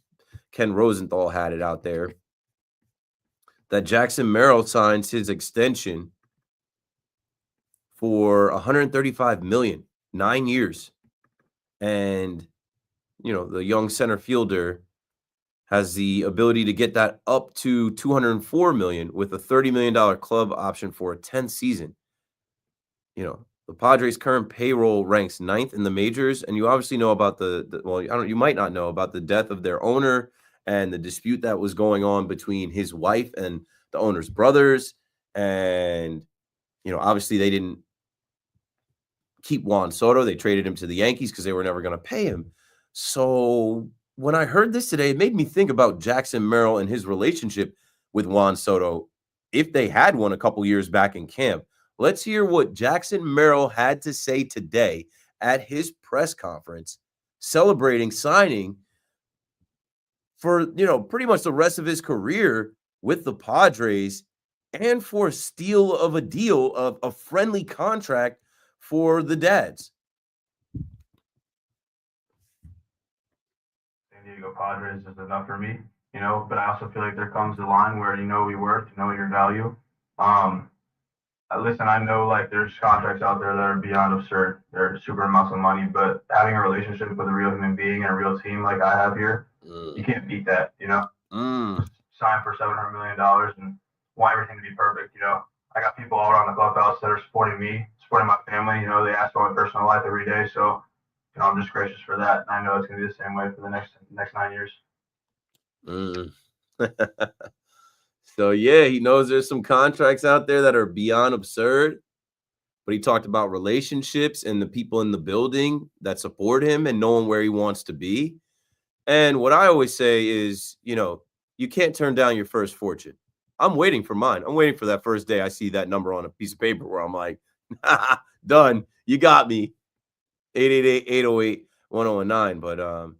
Ken Rosenthal had it out there that Jackson Merrill signs his extension for $135 million, 9 years. And, you know, the young center fielder has the ability to get that up to $204 million with a $30 million club option for a 10th season. You know, the Padres' current payroll ranks 9th in the majors, and you obviously know about you might not know about the death of their owner and the dispute that was going on between his wife and the owner's brothers. And, you know, obviously they didn't keep Juan Soto. They traded him to the Yankees because they were never going to pay him. So when I heard this today, it made me think about Jackson Merrill and his relationship with Juan Soto if they had one a couple years back in camp. Let's hear what Jackson Merrill had to say today at his press conference, celebrating signing for, you know, pretty much the rest of his career with the Padres and for a steal of a deal of a friendly contract for the Dads. San Diego Padres is enough for me, you know, but I also feel like there comes a line where you know your worth, you know your value. Listen, I know there's contracts out there that are beyond absurd. They're super amounts of money, but having a relationship with a real human being and a real team like I have here, you can't beat that, you know? Sign for $700 million and want everything to be perfect, you know? I got people all around the clubhouse that are supporting me, supporting my family. You know, they ask for my personal life every day. So, you know, I'm just gracious for that. And I know it's going to be the same way for the next 9 years. So, yeah, he knows there's some contracts out there that are beyond absurd, but he talked about relationships and the people in the building that support him and knowing where he wants to be. And what I always say is, you know, you can't turn down your first fortune. I'm waiting for mine. I'm waiting for that first day I see that number on a piece of paper where I'm like, Done. You got me. 888-808-1019. But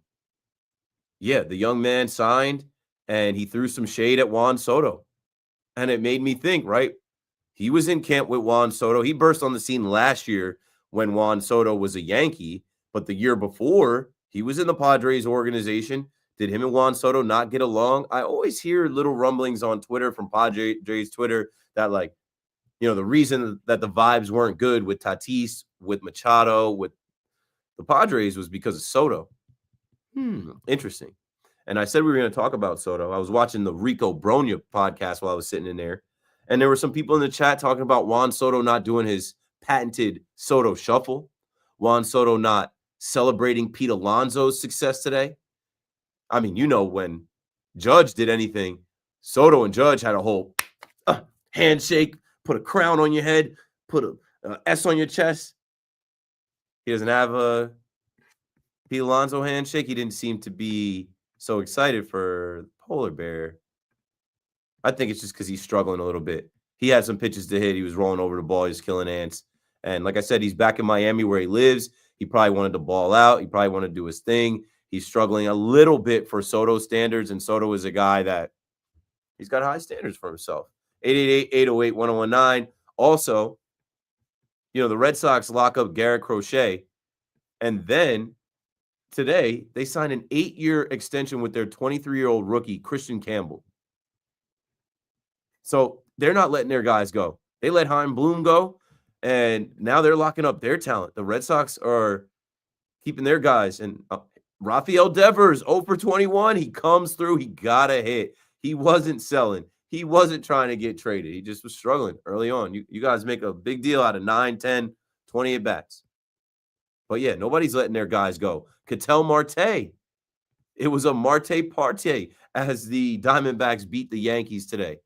yeah, the young man signed and he threw some shade at Juan Soto. And it made me think, right? He was in camp with Juan Soto. He burst on the scene last year when Juan Soto was a Yankee, but the year before, he was in the Padres organization. Did him and Juan Soto not get along? I always hear little rumblings on Twitter from Padres Twitter that, like, the reason that the vibes weren't good with Tatis, with Machado, with the Padres was because of Soto. Interesting. And I said we were going to talk about Soto. I was watching the Rico Bronya podcast while I was sitting in there. And there were some people in the chat talking about Juan Soto not doing his patented Soto shuffle. Juan Soto not celebrating Pete Alonso's success today. I mean, when Judge did anything, Soto and Judge had a whole handshake, put a crown on your head, put a S on your chest. He doesn't have a Pete Alonso handshake. He didn't seem to be so excited for Polar Bear. I think it's just because he's struggling a little bit. He had some pitches to hit. He was rolling over the ball. He was killing ants. And like I said, he's back in Miami where he lives. He probably wanted to ball out. He probably wanted to do his thing. He's struggling a little bit for Soto standards, and Soto is a guy that he's got high standards for himself. 888-808-1019. Also, the Red Sox lock up Garrett Crochet, and then today they signed an 8-year extension with their 23-year-old rookie, Christian Campbell. So they're not letting their guys go. They let Heim Bloom go, and now they're locking up their talent. The Red Sox are keeping their guys. And Rafael Devers, 0 for 21. He comes through. He got a hit. He wasn't selling. He wasn't trying to get traded. He just was struggling early on. You guys make a big deal out of 9, 10, 20 at-bats. But, yeah, nobody's letting their guys go. Ketel Marte. It was a Marte party as the Diamondbacks beat the Yankees today.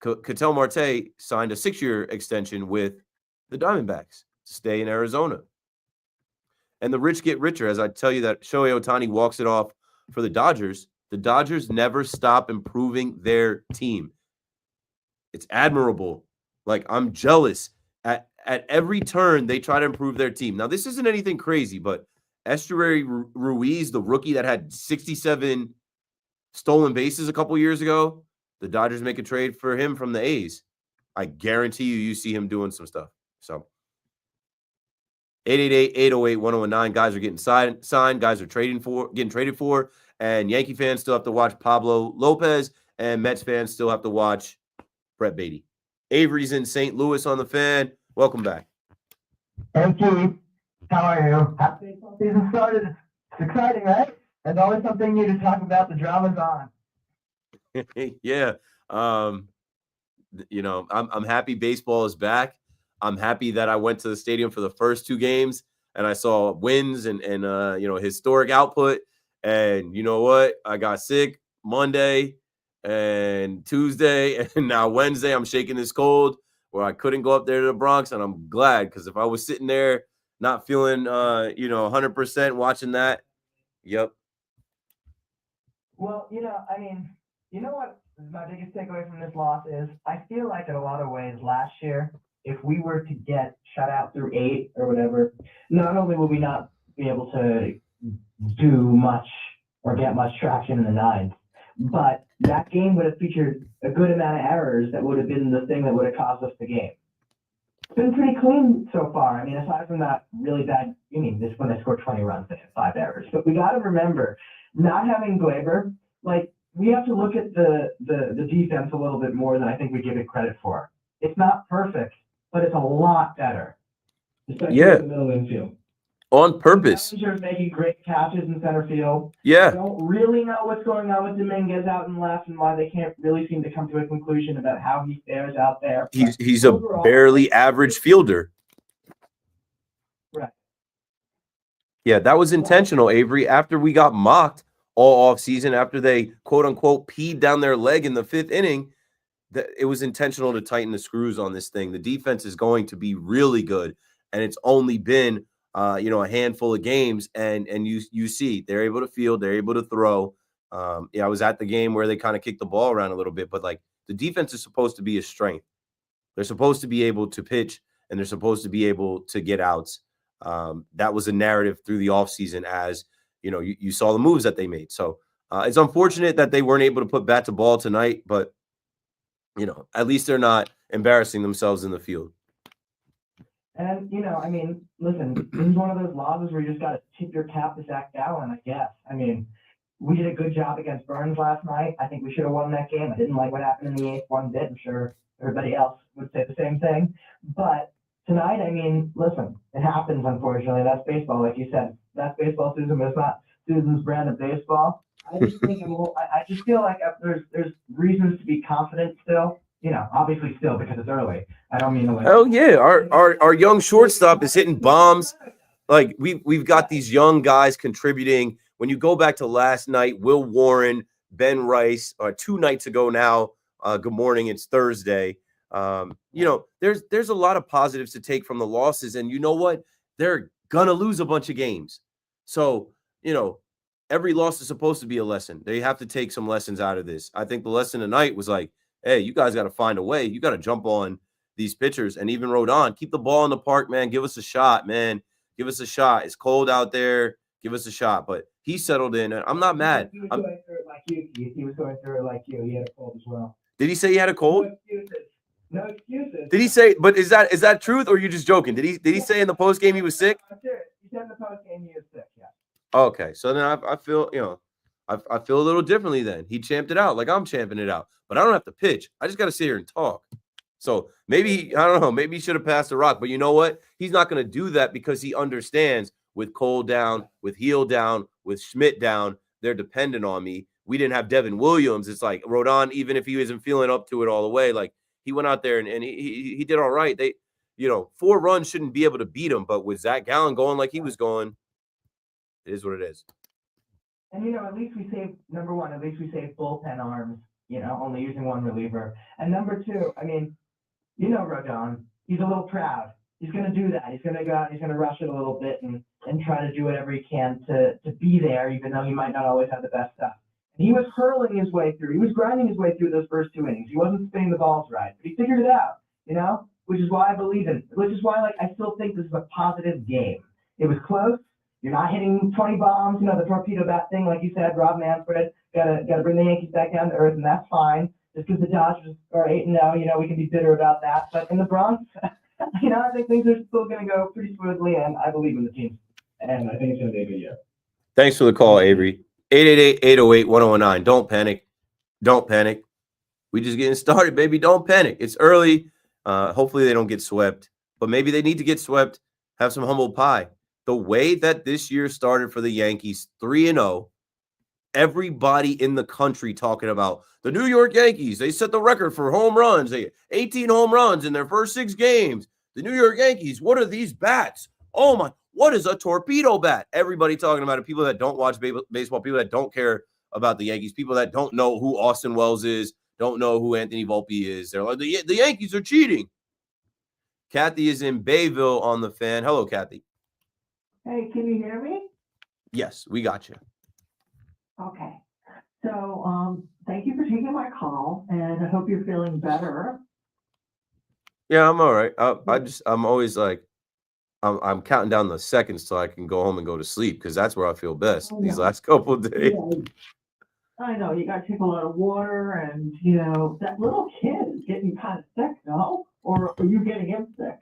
Ketel Marte signed a 6-year extension with the Diamondbacks to stay in Arizona. And the rich get richer. As I tell you that Shohei Ohtani walks it off for the Dodgers never stop improving their team. It's admirable. Like, I'm jealous. At every turn, they try to improve their team. Now, this isn't anything crazy, but Estuary Ruiz, the rookie that had 67 stolen bases a couple years ago, the Dodgers make a trade for him from the A's. I guarantee you see him doing some stuff. So 888-808-1019. Guys are getting signed. Guys are getting traded for. And Yankee fans still have to watch Pablo Lopez. And Mets fans still have to watch Brett Beatty. Avery's in St. Louis on the Fan. Welcome back. Thank you. How are you? Happy baseball season started. It's exciting, right? There's always something new to talk about. The drama's on. Yeah. I'm happy baseball is back. I'm happy that I went to the stadium for the first 2 games and I saw wins and historic output. And you know what? I got sick Monday and Tuesday, and now Wednesday I'm shaking this cold where I couldn't go up there to the Bronx, and I'm glad, because if I was sitting there not feeling 100% watching that, yep. Well, you know what my biggest takeaway from this loss is? I feel like in a lot of ways last year, if we were to get shut out through 8 or whatever, not only will we not be able to do much or get much traction in the 9th, but that game would have featured a good amount of errors that would have been the thing that would have cost us the game. It's been pretty clean so far. I mean, aside from that really bad inning, this when they scored 20 runs, they had 5 errors. But we got to remember, not having Glaber, we have to look at the defense a little bit more than I think we give it credit for. It's not perfect, but it's a lot better, especially in the middle infield. On purpose. Bellinger's making great catches in center field. Yeah. I don't really know what's going on with Dominguez out in left and why they can't really seem to come to a conclusion about how he fares out there. He's a barely average fielder. Right. Yeah, that was intentional, Avery. After we got mocked all offseason, after they, quote-unquote, peed down their leg in the 5th inning, it was intentional to tighten the screws on this thing. The defense is going to be really good, and it's only been a handful of games, and you see they're able to field, they're able to throw. I was at the game where they kind of kicked the ball around a little bit, but the defense is supposed to be a strength. They're supposed to be able to pitch and they're supposed to be able to get outs. That was a narrative through the offseason as, you saw the moves that they made. So it's unfortunate that they weren't able to put bat to ball tonight, but, at least they're not embarrassing themselves in the field. And, listen, this is one of those losses where you just got to tip your cap to Zach Gallen, I guess. We did a good job against Burns last night. I think we should have won that game. I didn't like what happened in the eighth one bit. I'm sure everybody else would say the same thing. But tonight, listen, it happens, unfortunately. That's baseball, like you said. That's baseball, Susan, but it's not Susan's brand of baseball. I just think I just feel like there's reasons to be confident still. Obviously still because it's early. I don't mean to like. Oh yeah, our young shortstop is hitting bombs. Like we've got these young guys contributing. When you go back to last night, Will Warren, Ben Rice, 2 nights ago now. Good morning, it's Thursday. There's a lot of positives to take from the losses, and you know what? They're gonna lose a bunch of games. So every loss is supposed to be a lesson. They have to take some lessons out of this. I think the lesson tonight was like, hey, you guys got to find a way. You got to jump on these pitchers, and even Rodon, keep the ball in the park, man. Give us a shot, man. Give us a shot. It's cold out there. Give us a shot. But he settled in, and I'm not mad. He was going through it like you, Keith. He was going through it like you. He had a cold as well. Did he say he had a cold? No excuses. Did he say? But is that truth, or are you just joking? Did he say in the post game he was sick? I'm serious. He said in the post game he was sick. Yeah. Okay, so then I feel I feel a little differently. Then he champed it out like I'm champing it out, but I don't have to pitch. I just got to sit here and talk. So maybe, I don't know, maybe he should have passed the rock. But you know what? He's not going to do that because he understands with Cole down, with Heel down, with Schmidt down, they're dependent on me. We didn't have Devin Williams. It's like Rodon, even if he wasn't feeling up to it all the way, like he went out there and he did all right. They, 4 runs shouldn't be able to beat him. But with Zach Gallen going like he was going, it is what it is. And, at least we saved, number one, at least we saved bullpen arms, only using one reliever. And number two, Rodon, he's a little proud. He's going to do that. He's going to go out, he's going to rush it a little bit and try to do whatever he can to be there, even though he might not always have the best stuff. And he was hurling his way through. He was grinding his way through those first 2 innings. He wasn't spinning the balls right, but he figured it out, which is why I believe in it, which is why, I still think this is a positive game. It was close. You're not hitting 20 bombs, the torpedo bat thing, like you said, Rob Manfred, gotta bring the Yankees back down to earth, and that's fine. Just because the Dodgers are 8-0, we can be bitter about that. But in the Bronx, I think things are still going to go pretty smoothly, and I believe in the team. And I think it's going to be a good year. Thanks for the call, Avery. 888-808-1009. Don't panic. Don't panic. We just getting started, baby. Don't panic. It's early. Hopefully they don't get swept, but maybe they need to get swept. Have some humble pie. The way that this year started for the Yankees, 3-0, everybody in the country talking about the New York Yankees. They set the record for home runs. They 18 home runs in their first 6 games. The New York Yankees, what are these bats? Oh, my, what is a torpedo bat? Everybody talking about it. People that don't watch baseball, people that don't care about the Yankees, people that don't know who Austin Wells is, don't know who Anthony Volpe is. They're like, the Yankees are cheating. Kathy is in Bayville on the Fan. Hello, Kathy. Hey, can you hear me? Yes, we got you. Okay. So, thank you for taking my call, and I hope you're feeling better. Yeah, I'm all right. I'm always like, I'm counting down the seconds till I can go home and go to sleep because that's where I feel best these last couple of days. Yeah. I know you got to take a lot of water, and that little kid is getting kind of sick, no? Or are you getting him sick?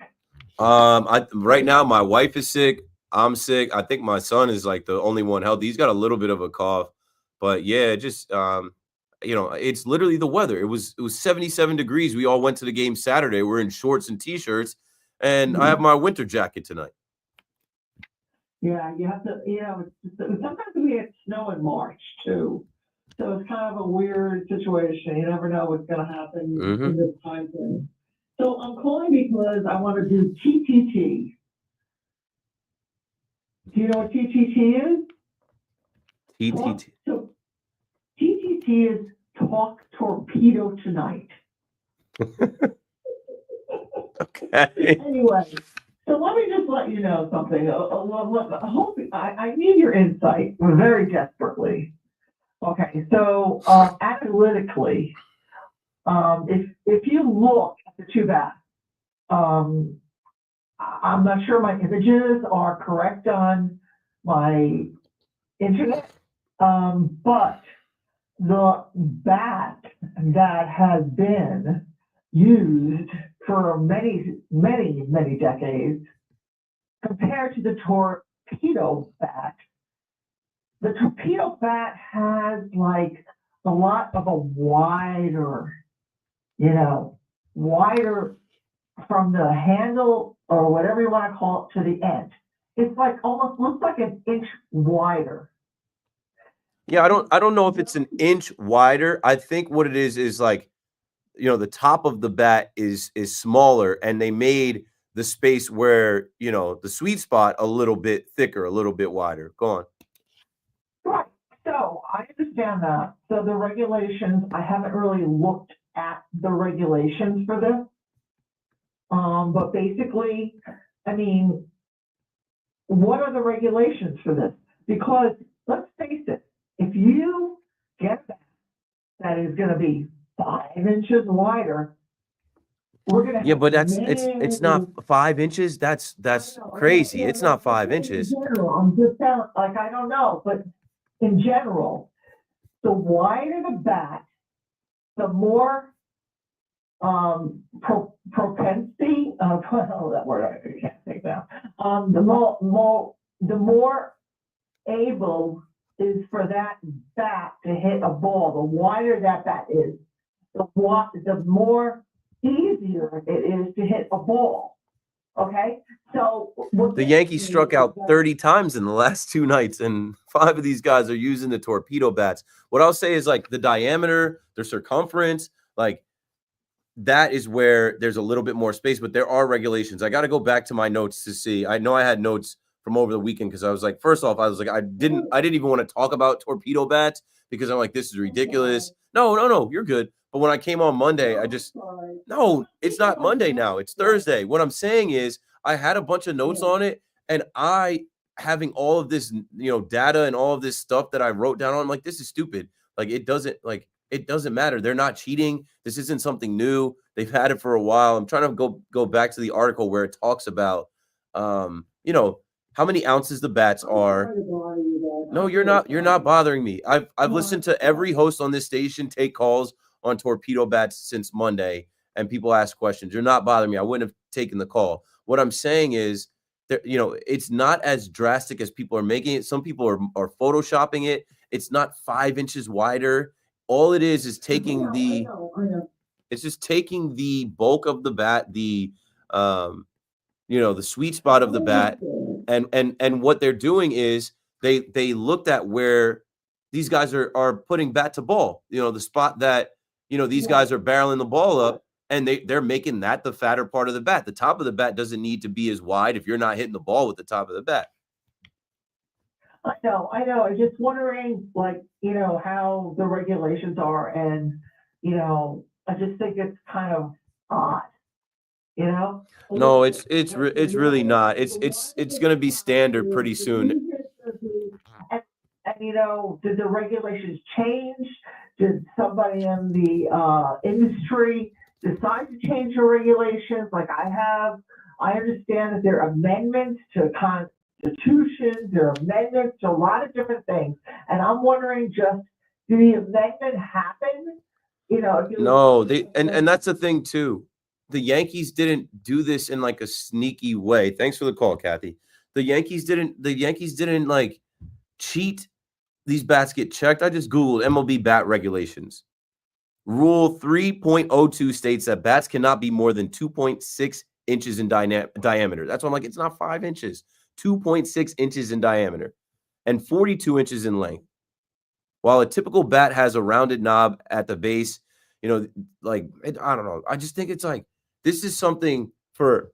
Right now my wife is sick. I'm sick. I think my son is like the only one healthy. He's got a little bit of a cough, but yeah, just it's literally the weather. It was 77 degrees. We all went to the game Saturday. We're in shorts and t-shirts, and I have my winter jacket tonight. Yeah, you have to. Sometimes we had snow in March too, so it's kind of a weird situation. You never know what's going to happen in this time frame. So I'm calling because I want to do TTT. Do you know what TTT is? TTT. So TTT is Talk Torpedo Tonight. Okay. Anyway, so let me just let you know something. I need your insight very desperately. Okay, so analytically, if you look at the 2 bats, I'm not sure my images are correct on my internet, but the bat that has been used for many decades compared to the torpedo bat, the torpedo bat has like a lot of a wider, wider from the handle or whatever you want to call it to the end. It's like almost looks like an inch wider. Yeah, I don't know if it's an inch wider. I think what it is like, the top of the bat is smaller, and they made the space where, the sweet spot a little bit thicker, a little bit wider. Go on. Right. So I understand that. So the regulations, I haven't really looked at the regulations for this. But basically, I mean, what are the regulations for this? Because let's face it, if you get that is going to be 5 inches wider, we're going to Yeah, but it's not 5 inches. That's crazy. It's not 5 inches. In general, I'm just telling, like, I don't know, but in general, the wider the bat, the more propensity of that word I can't think now. The more able is for that bat to hit a ball. The wider that bat is, the more easier it is to hit a ball. Okay, so the Yankees struck out 30 times in the last 2 nights, and 5 of these guys are using the torpedo bats. What I'll say is, like, the diameter, their circumference, like, that is where there's a little bit more space, but there are regulations. I got to go back to my notes to see. I know I had notes from over the weekend because I was like, first off, I was like, I didn't even want to talk about torpedo bats because I'm like, this is ridiculous. No, you're good. But when I came on Monday, no, it's not Monday now. It's Thursday. What I'm saying is I had a bunch of notes on it, and having all of this, data and all of this stuff that I wrote down on, I'm like, this is stupid. Like, it doesn't matter. They're not cheating. This isn't something new. They've had it for a while. I'm trying to go back to the article where it talks about, how many ounces the bats are. No, you're not bothering me. I've listened to every host on this station take calls on torpedo bats since Monday, and people ask questions. You're not bothering me. I wouldn't have taken the call. What I'm saying is that, it's not as drastic as people are making it. Some people are photoshopping it. It's not 5 inches wider. All it is taking it's just taking the bulk of the bat, the sweet spot of the bat, and what they're doing is they looked at where these guys are putting bat to ball, the spot that these guys are barreling the ball up, and they're making that the fatter part of the bat. The top of the bat doesn't need to be as wide if you're not hitting the ball with the top of the bat. I know. I'm just wondering, like, how the regulations are, and I just think it's kind of odd. No, it's really not. It's going to be standard pretty soon. And did the regulations change? Did somebody in the industry decide to change the regulations? Like I understand that there are amendments to constitutions, there are amendments to a lot of different things, and I'm wondering, just did the amendment happen? No, and that's the thing too. The Yankees didn't do this in like a sneaky way. Thanks for the call, Kathy. The Yankees didn't like cheat. These bats get checked. I just Googled MLB bat regulations. Rule 3.02 states that bats cannot be more than 2.6 inches in diameter. That's why I'm like, it's not 5 inches. 2.6 inches in diameter and 42 inches in length. While a typical bat has a rounded knob at the base, I don't know. I just think it's like, this is something for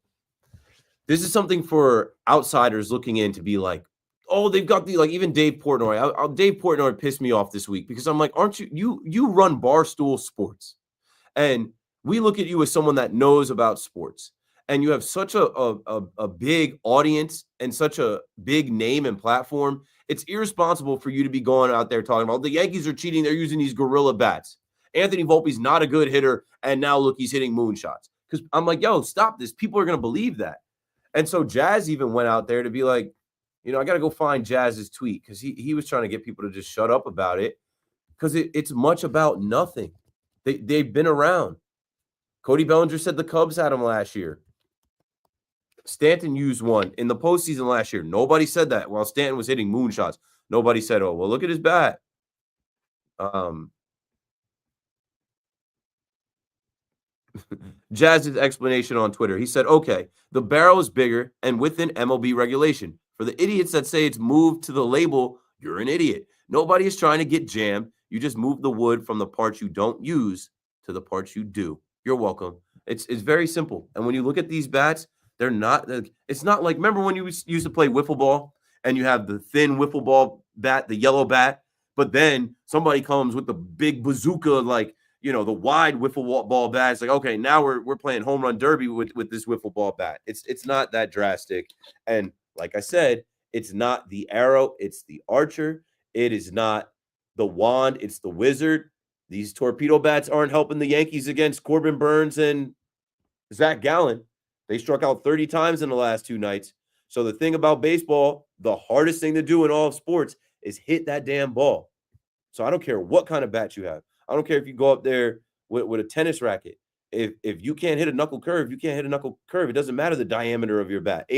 outsiders looking in to be like, oh, they've got the, like, even Dave Portnoy. Dave Portnoy pissed me off this week because I'm like, aren't you run Barstool Sports, and we look at you as someone that knows about sports, and you have such a big audience and such a big name and platform. It's irresponsible for you to be going out there talking about the Yankees are cheating. They're using these gorilla bats. Anthony Volpe's not a good hitter, and now look, he's hitting moonshots. Because I'm like, yo, stop this. People are going to believe that. And so Jazz even went out there to be like, you know, I got to go find Jazz's tweet because he was trying to get people to just shut up about it because it's much about nothing. They've been around. Cody Bellinger said the Cubs had him last year. Stanton used one in the postseason last year. Nobody said that while Stanton was hitting moonshots. Nobody said, oh, well, look at his bat. Jazz's explanation on Twitter. He said, okay, the barrel is bigger and within MLB regulation. For the idiots that say it's moved to the label, you're an idiot. Nobody is trying to get jammed. You just move the wood from the parts you don't use to the parts you do. You're welcome. It's very simple. And when you look at these bats, they're not, it's not like, remember when you used to play wiffle ball and you have the thin wiffle ball bat, the yellow bat, but then somebody comes with the big bazooka, like, you know, the wide wiffle ball bat. It's like, okay, now we're playing home run derby with this wiffle ball bat. It's not that drastic. And like I said, it's not the arrow, it's the archer. It is not the wand, it's the wizard. These torpedo bats aren't helping the Yankees against Corbin Burns and Zach Gallen. They struck out 30 times in the last 2 nights. So the thing about baseball, the hardest thing to do in all of sports is hit that damn ball. So I don't care what kind of bat you have. I don't care if you go up there with a tennis racket. If you can't hit a knuckle curve, you can't hit a knuckle curve. It doesn't matter the diameter of your bat.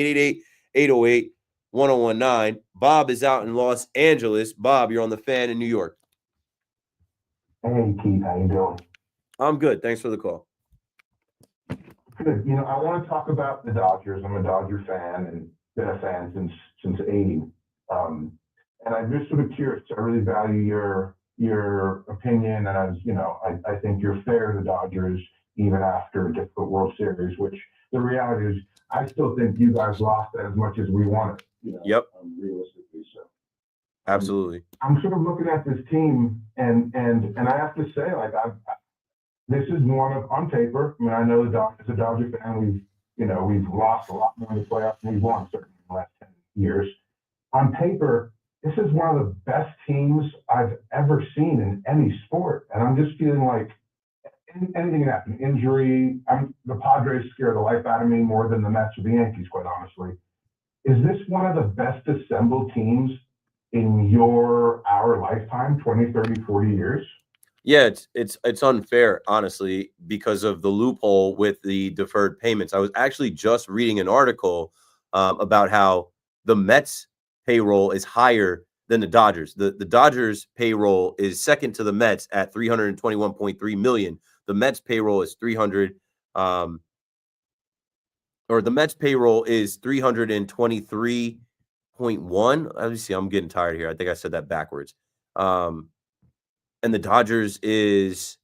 888-808-1019. Bob is out in Los Angeles. Bob, you're on the Fan in New York. Hey, Keith, how you doing? I'm good. Thanks for the call. Good. You know, I want to talk about the Dodgers. I'm a Dodger fan and been a fan since '80. And I'm just sort of curious. I really value your opinion, and I think you're fair to the Dodgers even after a difficult World Series. Which the reality is, I still think you guys lost as much as we wanted. Yep. Realistically, so. Absolutely. I'm sort of looking at this team, and I have to say, like, this is one of, on paper. I mean, I know as a Dodger fan, we've lost a lot more in the playoffs than we've won certainly in the last 10 years. On paper, this is one of the best teams I've ever seen in any sport, and I'm just feeling like anything can happen. Injury. The Padres scare the life out of me more than the Mets or the Yankees, quite honestly. Is this one of the best assembled teams in our lifetime, 20, 30, 40 years? Yeah, it's unfair, honestly, because of the loophole with the deferred payments. I was actually just reading an article about how the Mets payroll is higher than the Dodgers. The Dodgers payroll is second to the Mets at $321.3 million. The Mets payroll is the Mets payroll is 323.1. Obviously, I'm getting tired here. I think I said that backwards. And the Dodgers it's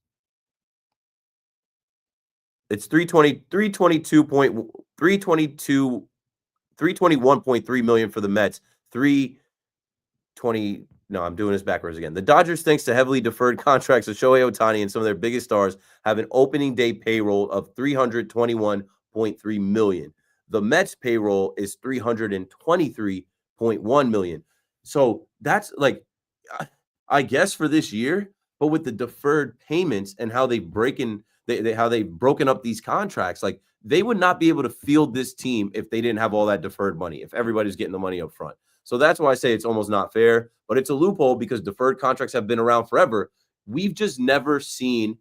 321.3 million for the Mets. 320. No, I'm doing this backwards again. The Dodgers, thanks to heavily deferred contracts of Shohei Ohtani and some of their biggest stars, have an opening day payroll of 321.3 million. The Mets payroll is 323.1 million. So that's like, I guess for this year, but with the deferred payments and how they've broken up these contracts, like they would not be able to field this team if they didn't have all that deferred money, if everybody's getting the money up front. So that's why I say it's almost not fair, but it's a loophole because deferred contracts have been around forever. We've just never seen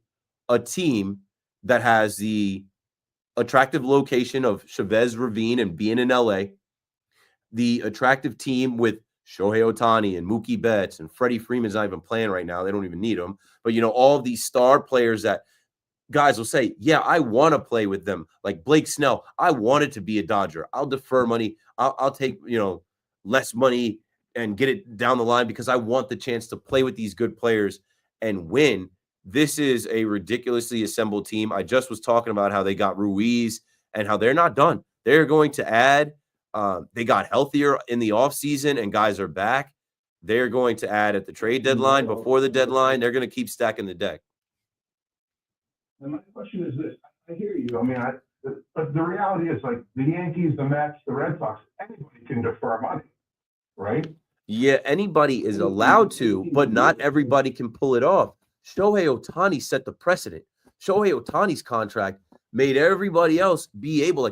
a team that has the attractive location of Chavez Ravine and being in LA, the attractive team with Shohei Ohtani and Mookie Betts and Freddie Freeman's not even playing right now. They don't even need him. But, all of these star players that guys will say, yeah, I want to play with them. Like Blake Snell, I wanted to be a Dodger. I'll defer money. I'll take, less money and get it down the line because I want the chance to play with these good players and win. This is a ridiculously assembled team. I just was talking about how they got Ruiz and how they're not done. They're going to add. They got healthier in the offseason and guys are back. They're going to add at the trade deadline, before the deadline. They're going to keep stacking the deck. And my question is this. I hear you. I mean, but the reality is, like, the Yankees, the Mets, the Red Sox, anybody can defer money, right? Yeah, anybody is allowed to, but not everybody can pull it off. Shohei Ohtani set the precedent. Shohei Ohtani's contract made everybody else be able,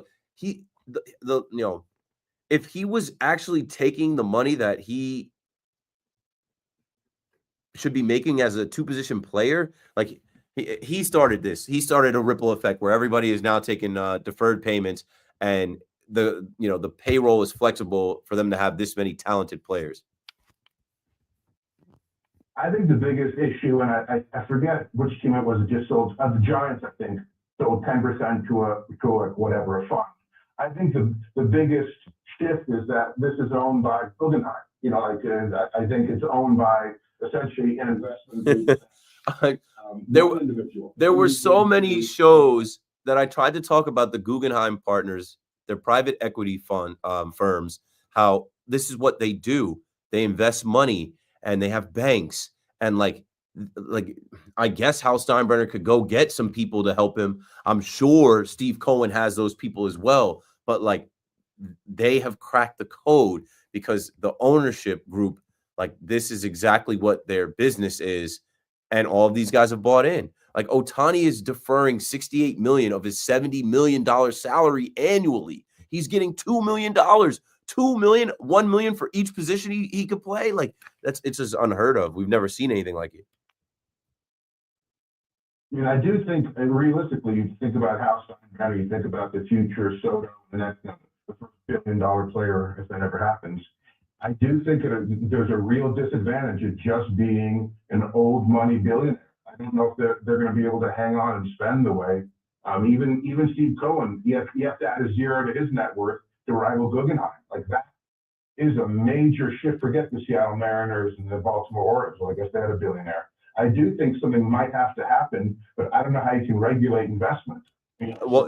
if he was actually taking the money that he should be making as a two-position player, like he started this. He started a ripple effect where everybody is now taking deferred payments, and the payroll is flexible for them to have this many talented players. I think the biggest issue, and I forget which team it was that just sold, the Giants, I think, sold 10% to a fund. I think the biggest shift is that this is owned by Guggenheim. I think it's owned by essentially an investment. There were so many shows that I tried to talk about the Guggenheim partners, their private equity fund firms, how this is what they do. They invest money and they have banks, and like I guess Hal Steinbrenner could go get some people to help him. I'm sure Steve Cohen has those people as well, but like they have cracked the code because the ownership group, like this is exactly what their business is, and all of these guys have bought in. Like Ohtani is deferring $68 million of his $70 million salary annually. He's getting $2 million, $2 million, $1 million for each position he could play. Like it's just unheard of. We've never seen anything like it. I do think, realistically, you think about Hal Steinbrenner, you think about the future Soto, the next the first $1 billion player, if that ever happens. I do think there's a real disadvantage of just being an old money billionaire. I don't know if they're going to be able to hang on and spend the way. Even Steve Cohen, you have to add a zero to his net worth to rival Guggenheim. Like that is a major shift. Forget the Seattle Mariners and the Baltimore Orioles. Well, I guess they had a billionaire. I do think something might have to happen, but I don't know how you can regulate investment. Well,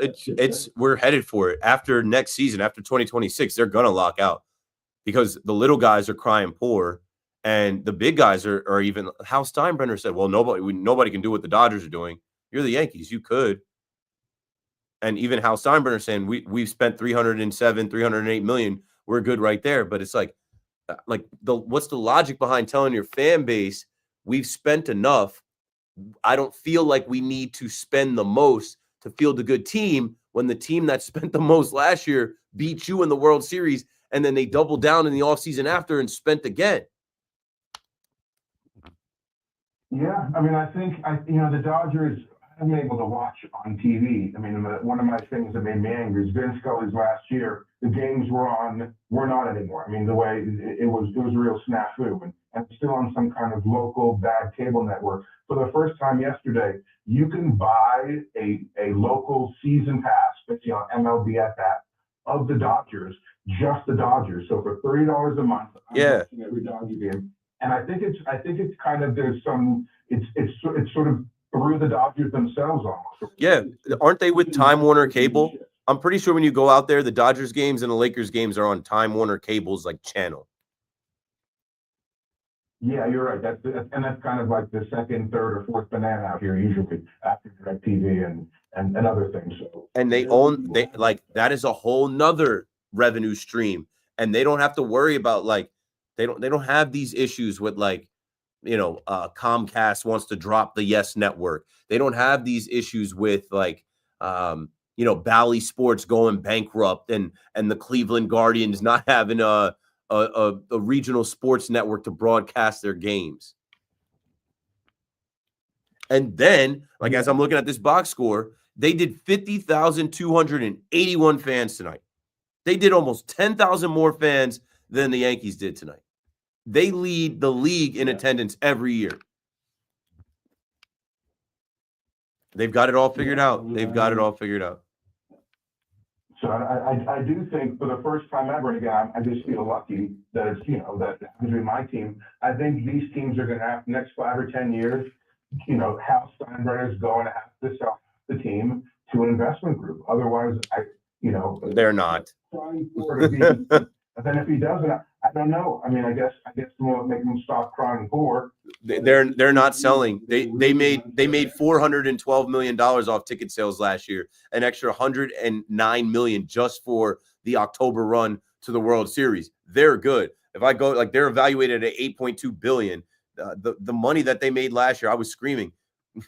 we're headed for it. After next season, after 2026, they're gonna lock out because the little guys are crying poor, and the big guys are even. Hal Steinbrenner said, "Well, nobody can do what the Dodgers are doing. You're the Yankees, you could." And even Hal Steinbrenner saying, "We've spent 308 million. We're good right there." But it's like what's the logic behind telling your fan base we've spent enough? I don't feel like we need to spend the most to field a good team when the team that spent the most last year beat you in the World Series, and then they doubled down in the offseason after and spent again. Yeah, I mean, I think the Dodgers, I've been able to watch on TV. I mean, one of my things that made me angry is Vin Scully's last year. The games were not anymore. I mean, the way it was a real snafu, and still on some kind of local bad cable network. For the first time yesterday, you can buy a local season pass, especially on MLB at that, of the Dodgers, just the Dodgers. So for $30 a month, I'm watching every Dodger game. And I think it's kind of there's some it's sort of through the Dodgers themselves almost. Yeah, aren't they with Time Warner Cable? I'm pretty sure when you go out there, the Dodgers games and the Lakers games are on Time Warner Cable's like channel. Yeah, you're right. That's kind of like the second, third, or fourth banana out here usually after DirecTV and other things. So, and they that is a whole nother revenue stream, and they don't have to worry about they don't have these issues with Comcast wants to drop the Yes Network. They don't have these issues with Bally Sports going bankrupt and the Cleveland Guardians not having a regional sports network to broadcast their games. And then, as I'm looking at this box score, they did 50,281 fans tonight. They did almost 10,000 more fans than the Yankees did tonight. They lead the league in attendance every year. They've got it all figured out. They've got it all figured out. So I do think for the first time ever, and again, I just feel lucky that it's, that happens to be my team. I think these teams are going to have next 5 or 10 years, Hal Steinbrenner is going to have to sell the team to an investment group. Otherwise, they're not. And then if he doesn't, I don't know. I mean, I guess we'll make them stop crying poor. They're not selling. They made $412 million off ticket sales last year, an extra $109 million just for the October run to the World Series. They're good. If I go they're evaluated at $8.2 billion. The money that they made last year, I was screaming,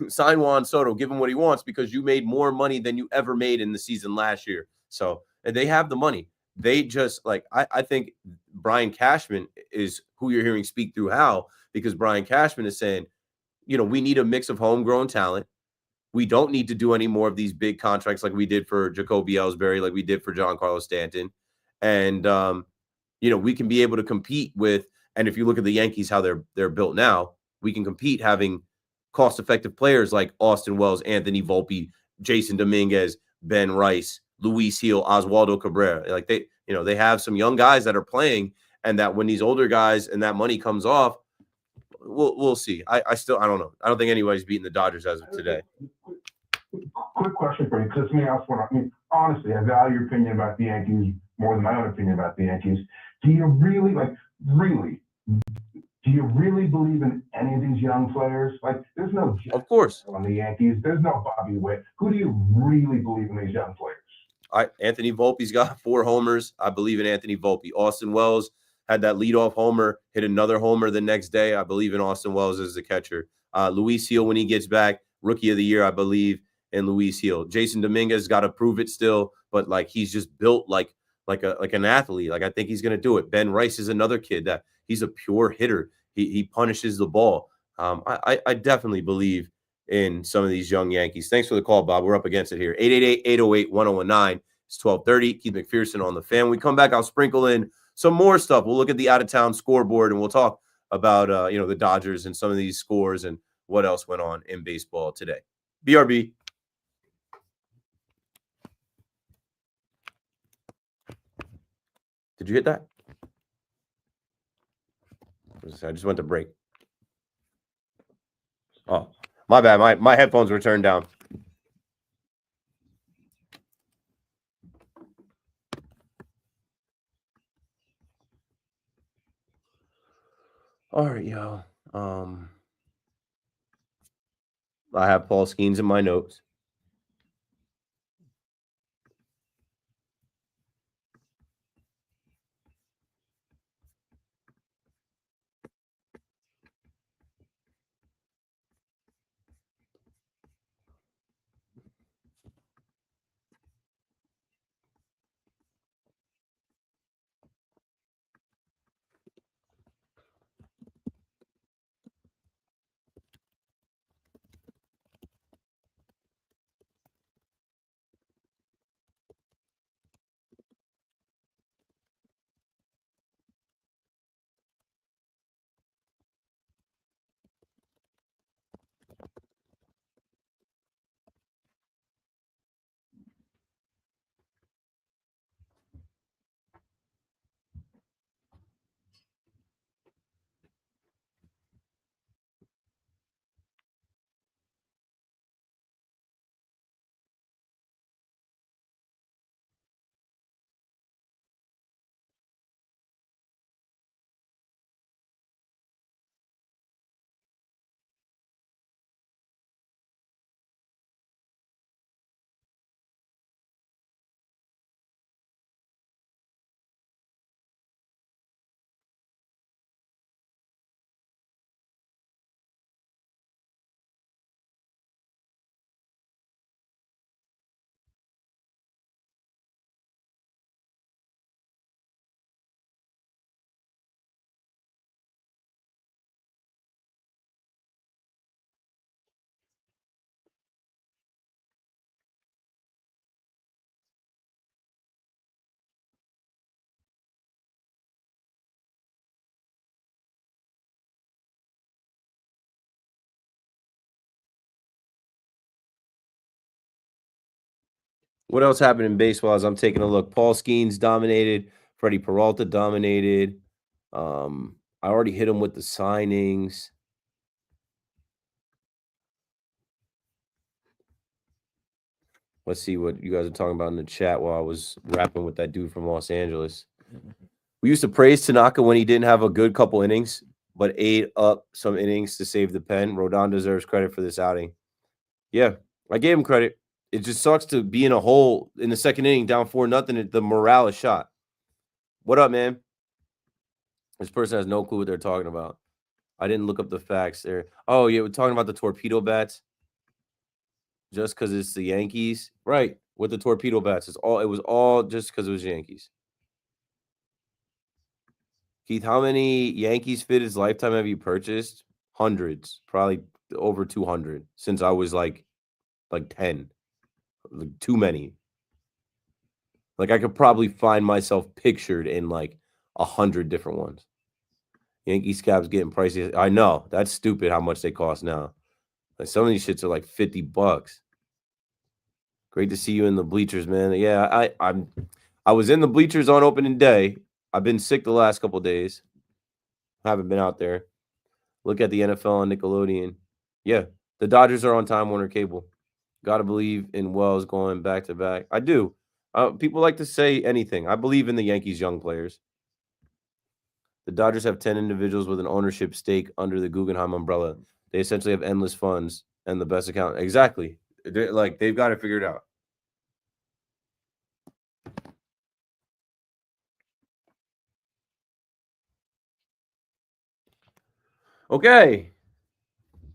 sign Juan Soto, give him what he wants because you made more money than you ever made in the season last year. So and they have the money. They just like I think Brian Cashman is who you're hearing speak through Hal, because Brian Cashman is saying, we need a mix of homegrown talent. We don't need to do any more of these big contracts like we did for Jacoby Ellsbury, like we did for Giancarlo Stanton. And, we can be able to compete with, and if you look at the Yankees, how they're built now, we can compete having cost-effective players like Austin Wells, Anthony Volpe, Jason Dominguez, Ben Rice, Luis Gil, Oswaldo Cabrera. Like they have some young guys that are playing, and that when these older guys and that money comes off, we'll see. I don't know. I don't think anybody's beating the Dodgers as of today. Quick question for you, because to me, honestly, I value your opinion about the Yankees more than my own opinion about the Yankees. Do you really believe in any of these young players? Like, there's no of course on the Yankees. There's no Bobby Witt. Who do you really believe in these young players? Anthony Volpe's got 4 homers. I believe in Anthony Volpe. Austin Wells had that leadoff homer, hit another homer the next day. I believe in Austin Wells as the catcher. Luis Gil, when he gets back, Rookie of the Year, I believe in Luis Gil. Jason Dominguez got to prove it still, but like he's just built like an athlete. Like I think he's going to do it. Ben Rice is another kid that he's a pure hitter. He punishes the ball. I definitely believe in some of these young Yankees. Thanks for the call, Bob. We're up against it here. 888-808-1019. It's 12:30. Keith McPherson on the Fan. When we come back, I'll sprinkle in some more stuff. We'll look at the out-of-town scoreboard, and we'll talk about the Dodgers and some of these scores and what else went on in baseball today. BRB. Did you hit that? I just went to break. Oh, my bad. My headphones were turned down. All right, y'all. I have Paul Skeens in my notes. What else happened in baseball as I'm taking a look? Paul Skeens dominated. Freddie Peralta dominated. I already hit him with the signings. Let's see what you guys are talking about in the chat while I was rapping with that dude from Los Angeles. We used to praise Tanaka when he didn't have a good couple innings, but ate up some innings to save the pen. Rodon deserves credit for this outing. Yeah, I gave him credit. It just sucks to be in a hole in the second inning, down 4-0. The morale is shot. What up, man? This person has no clue what they're talking about. I didn't look up the facts there. Oh, yeah, we're talking about the torpedo bats. Just because it's the Yankees. Right. with the torpedo bats. It was all just because it was Yankees. Keith, how many Yankees fitted lifetime have you purchased? Hundreds, probably over 200 since I was like 10. Like, too many. Like I could probably find myself pictured in like 100 different ones. Yankee scabs getting pricey. I know that's stupid how much they cost now. Like some of these shits are like $50. Great to see you in the bleachers, man. Yeah, I was in the bleachers on opening day. I've been sick the last couple days. Haven't been out there. Look at the NFL on Nickelodeon. Yeah, the Dodgers are on Time Warner Cable. Gotta believe in Wells going back to back. I do. People like to say anything. I believe in the Yankees' young players. The Dodgers have 10 individuals with an ownership stake under the Guggenheim umbrella. They essentially have endless funds and the best account. Exactly. They've got it figured out. Okay.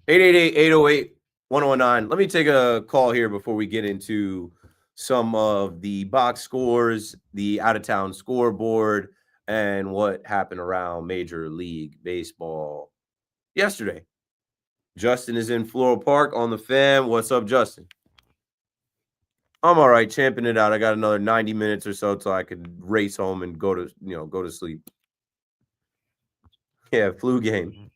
888-808-1019. Let me take a call here before we get into some of the box scores, the out-of-town scoreboard, and what happened around Major League Baseball yesterday. Justin is in Floral Park on the Fan. What's up, Justin? I'm all right, champing it out. I got another 90 minutes or so till I could race home and go to sleep. Yeah, flu game.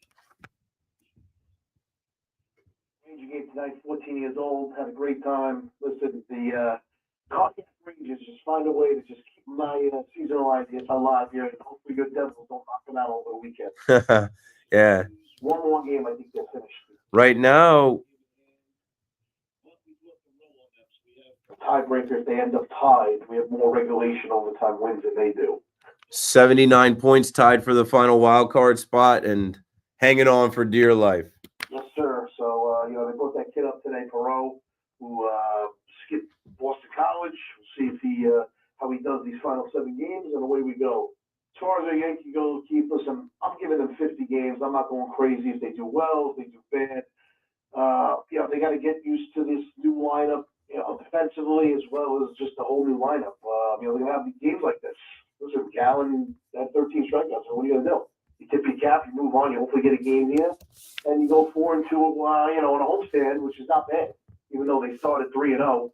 Ranger game tonight, 14 years old, had a great time. Listen, the Cardiac Rangers just find a way to just keep my seasonal ideas alive here, and hopefully your Devils don't knock them out over the weekend. Yeah. One more game, I think they're finished. Right now, tiebreaker, if they end up tied, we have more regulation overtime wins than they do. 79 points tied for the final wild card spot and hanging on for dear life. Yes, sir. So, they brought that kid up today, Perot, who skipped Boston College. We'll see if how he does these final 7 games, and away we go. As far as our Yankee goes, Keith, listen, I'm giving them 50 games. I'm not going crazy if they do well, if they do bad. They got to get used to this new lineup, defensively as well as just a whole new lineup. They're going to have games like this. Listen, Gallen had 13 strikeouts. So what are you going to do? You tip your cap, you move on, you hopefully get a game here, and you go 4-2, on a homestand, which is not bad, even though they started 3-0.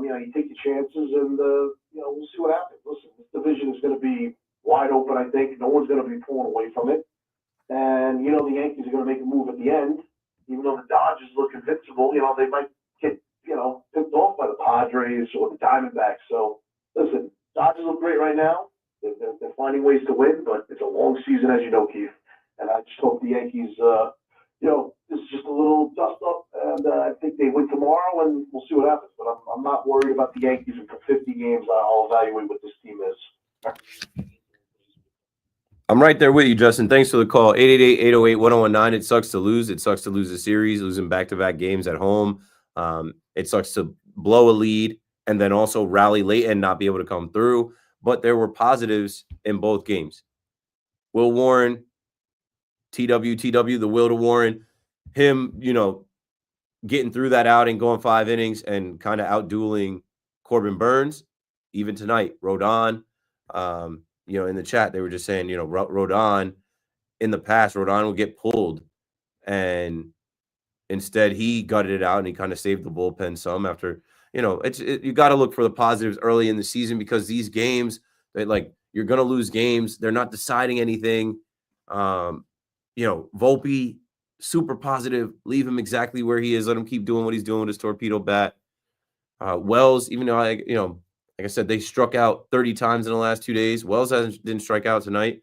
You take your chances, and we'll see what happens. Listen, this division is going to be wide open. I think no one's going to be pulling away from it, and the Yankees are going to make a move at the end. Even though the Dodgers look invincible, they might get, picked off by the Padres or the Diamondbacks. So, listen, Dodgers look great right now. They're finding ways to win, but it's a long season, as you know, Keith. And I just hope the Yankees, this is just a little dust up, and I think they win tomorrow, and we'll see what happens. But I'm not worried about the Yankees, and for 50 games, I'll evaluate what this team is. I'm right there with you, Justin. Thanks for the call. 888-808-1019. It sucks to lose. It sucks to lose a series, losing back-to-back games at home. It sucks to blow a lead and then also rally late and not be able to come through. But there were positives in both games. Will Warren, TW, the will to Warren, him, getting through that outing, going 5 innings and kind of out-dueling Corbin Burns. Even tonight, Rodon, in the chat, they were just saying, Rodon, in the past, Rodon would get pulled. And instead, he gutted it out and he kind of saved the bullpen some after, you got to look for the positives early in the season because these games, you're going to lose games. They're not deciding anything. Volpe, super positive. Leave him exactly where he is. Let him keep doing what he's doing with his torpedo bat. Wells, even though like I said, they struck out 30 times in the last 2 days. Wells didn't strike out tonight.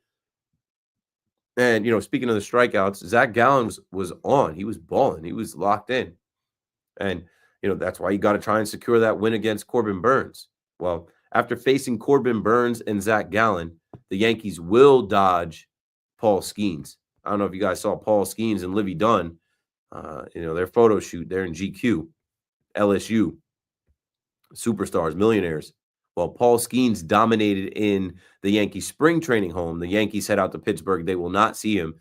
And, speaking of the strikeouts, Zach Gallen was on. He was balling. He was locked in. And, that's why you got to try and secure that win against Corbin Burns. Well, after facing Corbin Burns and Zach Gallen, the Yankees will dodge Paul Skeens. I don't know if you guys saw Paul Skeens and Livy Dunn, their photo shoot. They're in GQ, LSU, superstars, millionaires. Well, Paul Skeens dominated in the Yankees spring training home. The Yankees head out to Pittsburgh. They will not see him.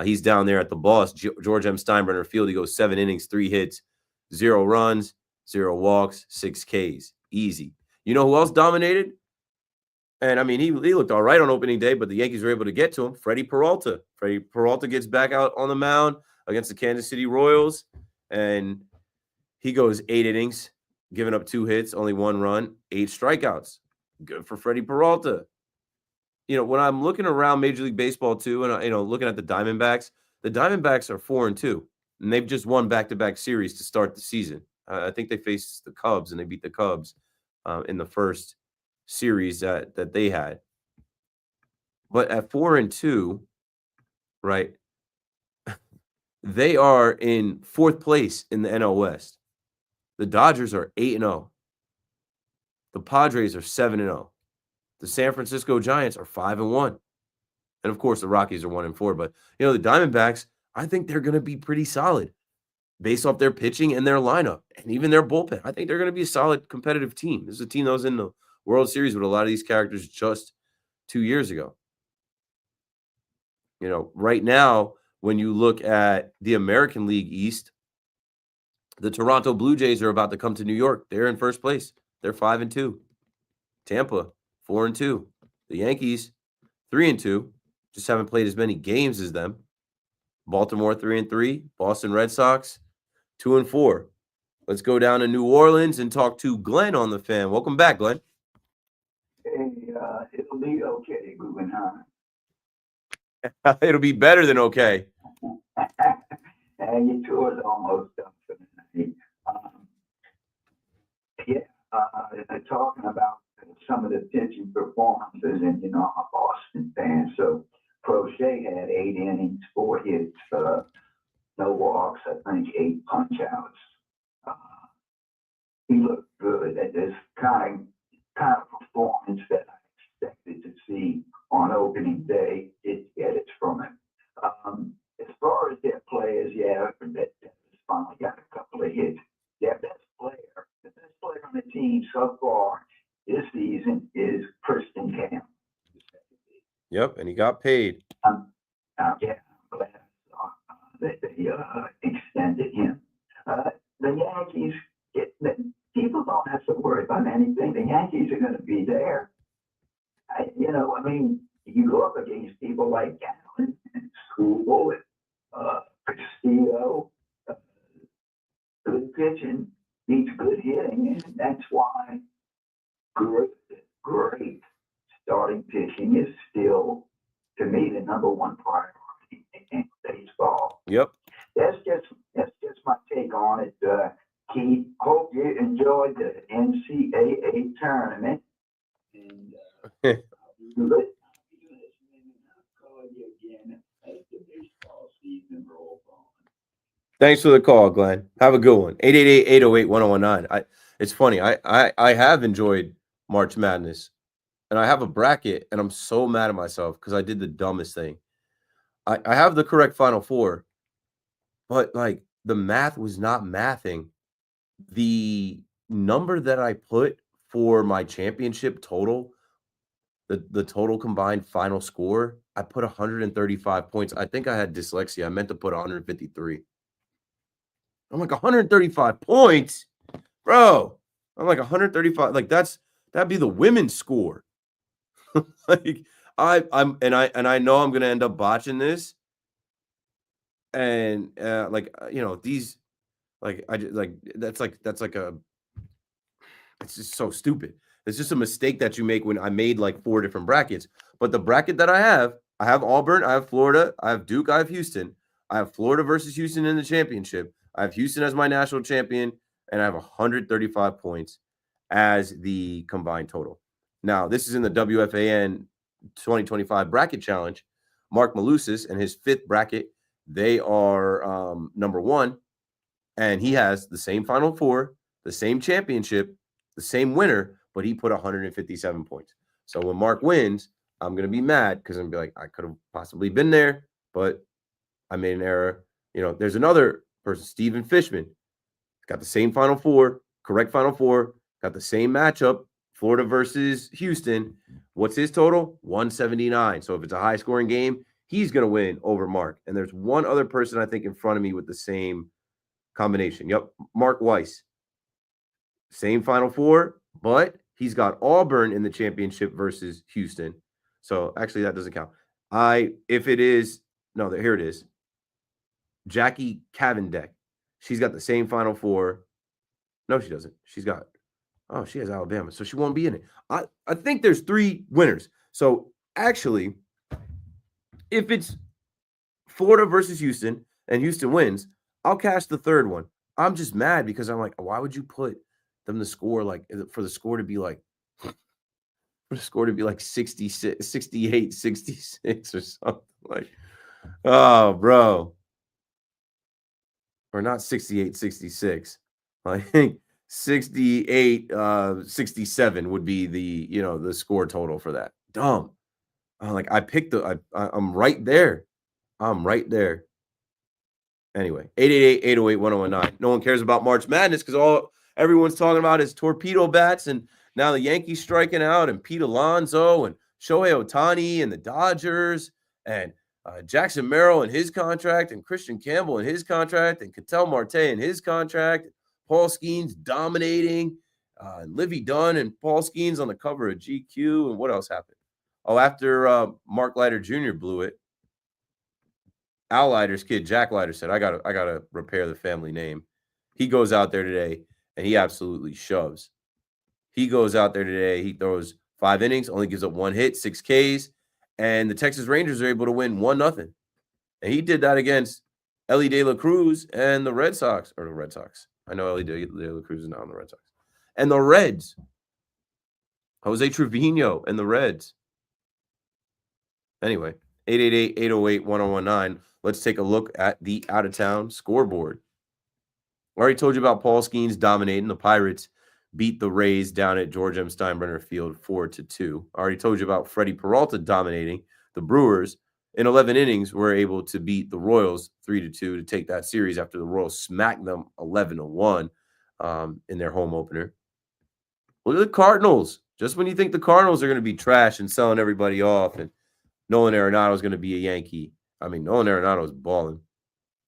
He's down there at the Boss, George M. Steinbrenner Field. He goes 7 innings, 3 hits, 0 runs, 0 walks, 6 Ks. Easy. You know who else dominated? And, I mean, he looked all right on opening day, but the Yankees were able to get to him. Freddie Peralta. Freddie Peralta gets back out on the mound against the Kansas City Royals, and he goes 8 innings, giving up 2 hits, only 1 run, 8 strikeouts. Good for Freddie Peralta. You know, when I'm looking around Major League Baseball too, and looking at the Diamondbacks are 4-2, and they've just won back-to-back series to start the season. I think they faced the Cubs, and they beat the Cubs in the first series that they had. But at 4-2, right, they are in 4th place in the NL West. The Dodgers are 8-0. The Padres are 7-0. The San Francisco Giants are 5-1. And of course, the Rockies are 1-4. But the Diamondbacks, I think they're going to be pretty solid based off their pitching and their lineup and even their bullpen. I think they're going to be a solid competitive team. This is a team that was in the World Series with a lot of these characters just 2 years ago. Right now, when you look at the American League East, the Toronto Blue Jays are about to come to New York. They're in first place. They're 5-2. Tampa, 4-2. The Yankees, 3-2. Just haven't played as many games as them. Baltimore, 3-3. Boston Red Sox, 2-4. Let's go down to New Orleans and talk to Glenn on the Fan. Welcome back, Glenn. Hey, it'll be okay, Guggenheim. It'll be better than okay. And your tour's almost done for the night. They're talking about some of the pitching performances, and I'm a Boston fan, so Crochet had 8 innings, 4 hits, no walks, I think 8 punch-outs. He looked good at this kind of performance that I expected to see on opening day. It gets from him. As far as their players, that finally got a couple of hits. Their the best player on the team so far this season is Kristen Camp. Yep, and he got paid. I'm glad that they extended him. The Yankees, people don't have to worry about anything. The Yankees are going to be there. You go up against people like Gallen and School and Castillo. Good pitching needs good hitting, and that's why great starting pitching is still, to me, the number one priority in baseball. Yep. That's just my take on it. Keith, hope you enjoyed the NCAA tournament. And I'll be listening and I'll call you again as the baseball season rolls on. Thanks for the call, Glenn. Have a good one. 888-808-1019. It's funny. I have enjoyed March Madness, and I have a bracket, and I'm so mad at myself because I did the dumbest thing. I have the correct Final Four, but the math was not mathing. The number that I put for my championship total, the total combined final score, I put 135 points. I think I had dyslexia. I meant to put 153. I'm like 135 points, bro. I'm like 135. That'd be the women's score. I know I'm gonna end up botching this, and these, it's just so stupid. It's just a mistake that you make when I made 4 different brackets. But the bracket that I have Auburn, I have Florida, I have Duke, I have Houston, I have Florida versus Houston in the championship. I have Houston as my national champion, and I have 135 points as the combined total. Now, this is in the WFAN 2025 bracket challenge. Mark Malusis and his 5th bracket, they are number 1, and he has the same Final Four, the same championship, the same winner, but he put 157 points. So when Mark wins, I'm going to be mad because I'm going to be like, I could have possibly been there, but I made an error. There's another person, Steven Fishman, got the same Final Four, correct Final Four, got the same matchup, Florida versus Houston. What's his total? 179. So if it's a high-scoring game, he's going to win over Mark. And there's one other person, I think, in front of me with the same combination. Yep, Mark Weiss. Same Final Four, but he's got Auburn in the championship versus Houston. So actually, that doesn't count. If it is, no, here it is. Jackie Cavendish. She's got the same Final Four. No, she doesn't. She has Alabama, so she won't be in it. I think there's 3 winners. So actually, if it's Florida versus Houston and Houston wins, I'll cash the 3rd one. I'm just mad because I'm like, why would you put them to score for the score to be like 66, 68, 66 or something like, oh, bro. Or not 68, 66. I think 68, 67 would be the score total for that. Dumb. I picked I'm right there. I'm right there. Anyway, 888-808-1019. No one cares about March Madness because everyone's talking about is torpedo bats, and now the Yankees striking out, and Pete Alonso and Shohei Ohtani and the Dodgers, and Jackson Merrill and his contract, and Christian Campbell and his contract, and Ketel Marte and his contract, Paul Skeens dominating, and Livy Dunn and Paul Skeens on the cover of GQ, and what else happened? Oh, after Mark Leiter Jr. blew it, Al Leiter's kid, Jack Leiter, said, I gotta repair the family name. He goes out there today and he absolutely shoves. He goes out there today, he throws 5 innings, only gives up 1 hit, 6 Ks, and the Texas Rangers are able to win 1-0. And he did that against Ellie De La Cruz and the Red Sox. I know Ellie De La Cruz is not on the Red Sox. And the Reds. Jose Trevino and the Reds. Anyway, 888-808-1019. Let's take a look at the out-of-town scoreboard. I already told you about Paul Skeens dominating. The Pirates beat the Rays down at George M. Steinbrenner Field 4-2. I already told you about Freddie Peralta dominating. The Brewers, in 11 innings, were able to beat the Royals 3-2 to take that series after the Royals smacked them 11-1 in their home opener. Look at the Cardinals. Just when you think the Cardinals are going to be trash and selling everybody off and Nolan Arenado is going to be a Yankee. I mean, Nolan Arenado is balling.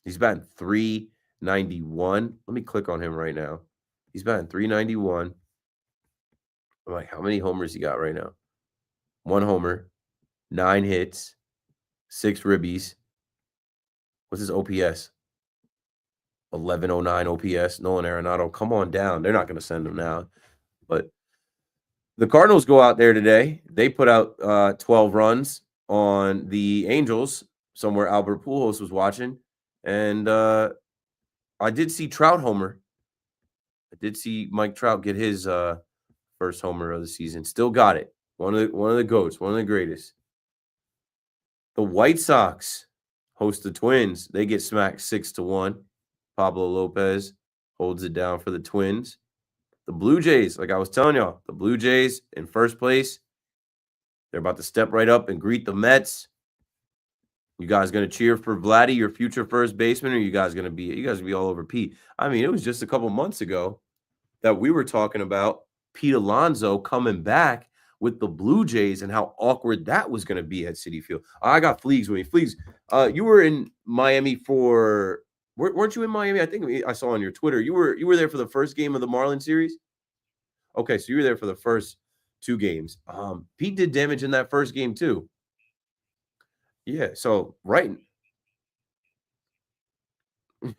He's batting .391. Let me click on him right now. He's batting .391. I'm like, how many homers he got right now? 1 homer, 9 hits, 6 ribbies. What's his OPS? 1109 OPS. Nolan Arenado, come on down. They're not going to send him now. But the Cardinals go out there today. They put out 12 runs on the Angels, somewhere Albert Pujols was watching. And I did see Trout homer. I did see Mike Trout get his first homer of the season. Still got it. One of the GOATs, one of the greatest. The White Sox host the Twins. They get smacked 6-1. Pablo Lopez holds it down for the Twins. The Blue Jays, like I was telling y'all, the Blue Jays in first place. They're about to step right up and greet the Mets. You guys going to cheer for Vladdy, your future first baseman, or you guys going to be all over Pete? I mean, it was just a couple months ago that we were talking about Pete Alonso coming back with the Blue Jays and how awkward that was going to be at Citi Field. I got Fleegs with me. Fleegs, you were in Miami for – weren't you in Miami? I think I saw on your Twitter. You were there for the first game of the Marlins series? Okay, so you were there for the first 2 games. Pete did damage in that first game too. Yeah, so right.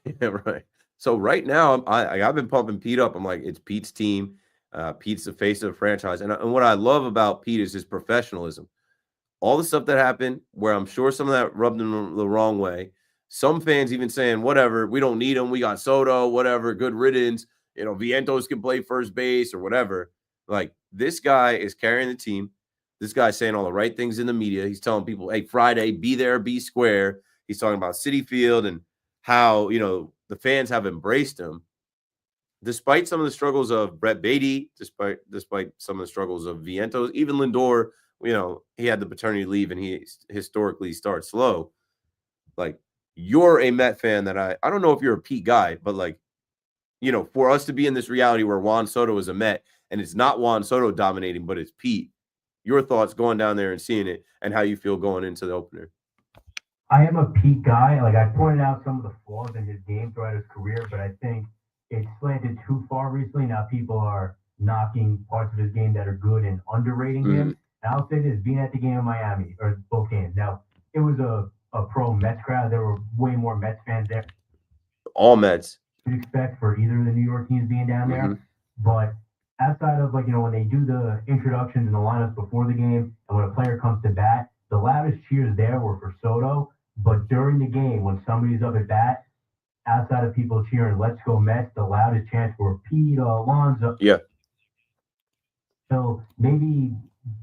Yeah, right. So right now, I've been pumping Pete up. I'm like, it's Pete's team. Pete's the face of the franchise. And what I love about Pete is his professionalism. All the stuff that happened, where I'm sure some of that rubbed him the wrong way. Some fans even saying, whatever, we don't need him. We got Soto, whatever, good riddance. Vientos can play first base or whatever. Like, this guy is carrying the team. This guy's saying all the right things in the media. He's telling people, hey, Friday, be there, be square. He's talking about Citi Field and how, the fans have embraced him. Despite some of the struggles of Brett Beatty, despite some of the struggles of Vientos, even Lindor, he had the paternity leave and he historically starts slow. Like, you're a Met fan that I don't know if you're a Pete guy, but for us to be in this reality where Juan Soto is a Met and it's not Juan Soto dominating, but it's Pete. Your thoughts going down there and seeing it and how you feel going into the opener. I am a Pete guy. Like, I pointed out some of the flaws in his game throughout his career, but I think it's slanted too far recently. Now people are knocking parts of his game that are good and underrating him. And I'll say this, being at the game in Miami, or both games. Now, it was a pro Mets crowd. There were way more Mets fans there. All Mets. You'd expect for either of the New York teams being down there. But outside of, like, when they do the introductions and the lineups before the game, and when a player comes to bat, the loudest cheers there were for Soto. But during the game, when somebody's up at bat, outside of people cheering, "Let's go Mets," the loudest chants were Pete Alonso. Yeah. So maybe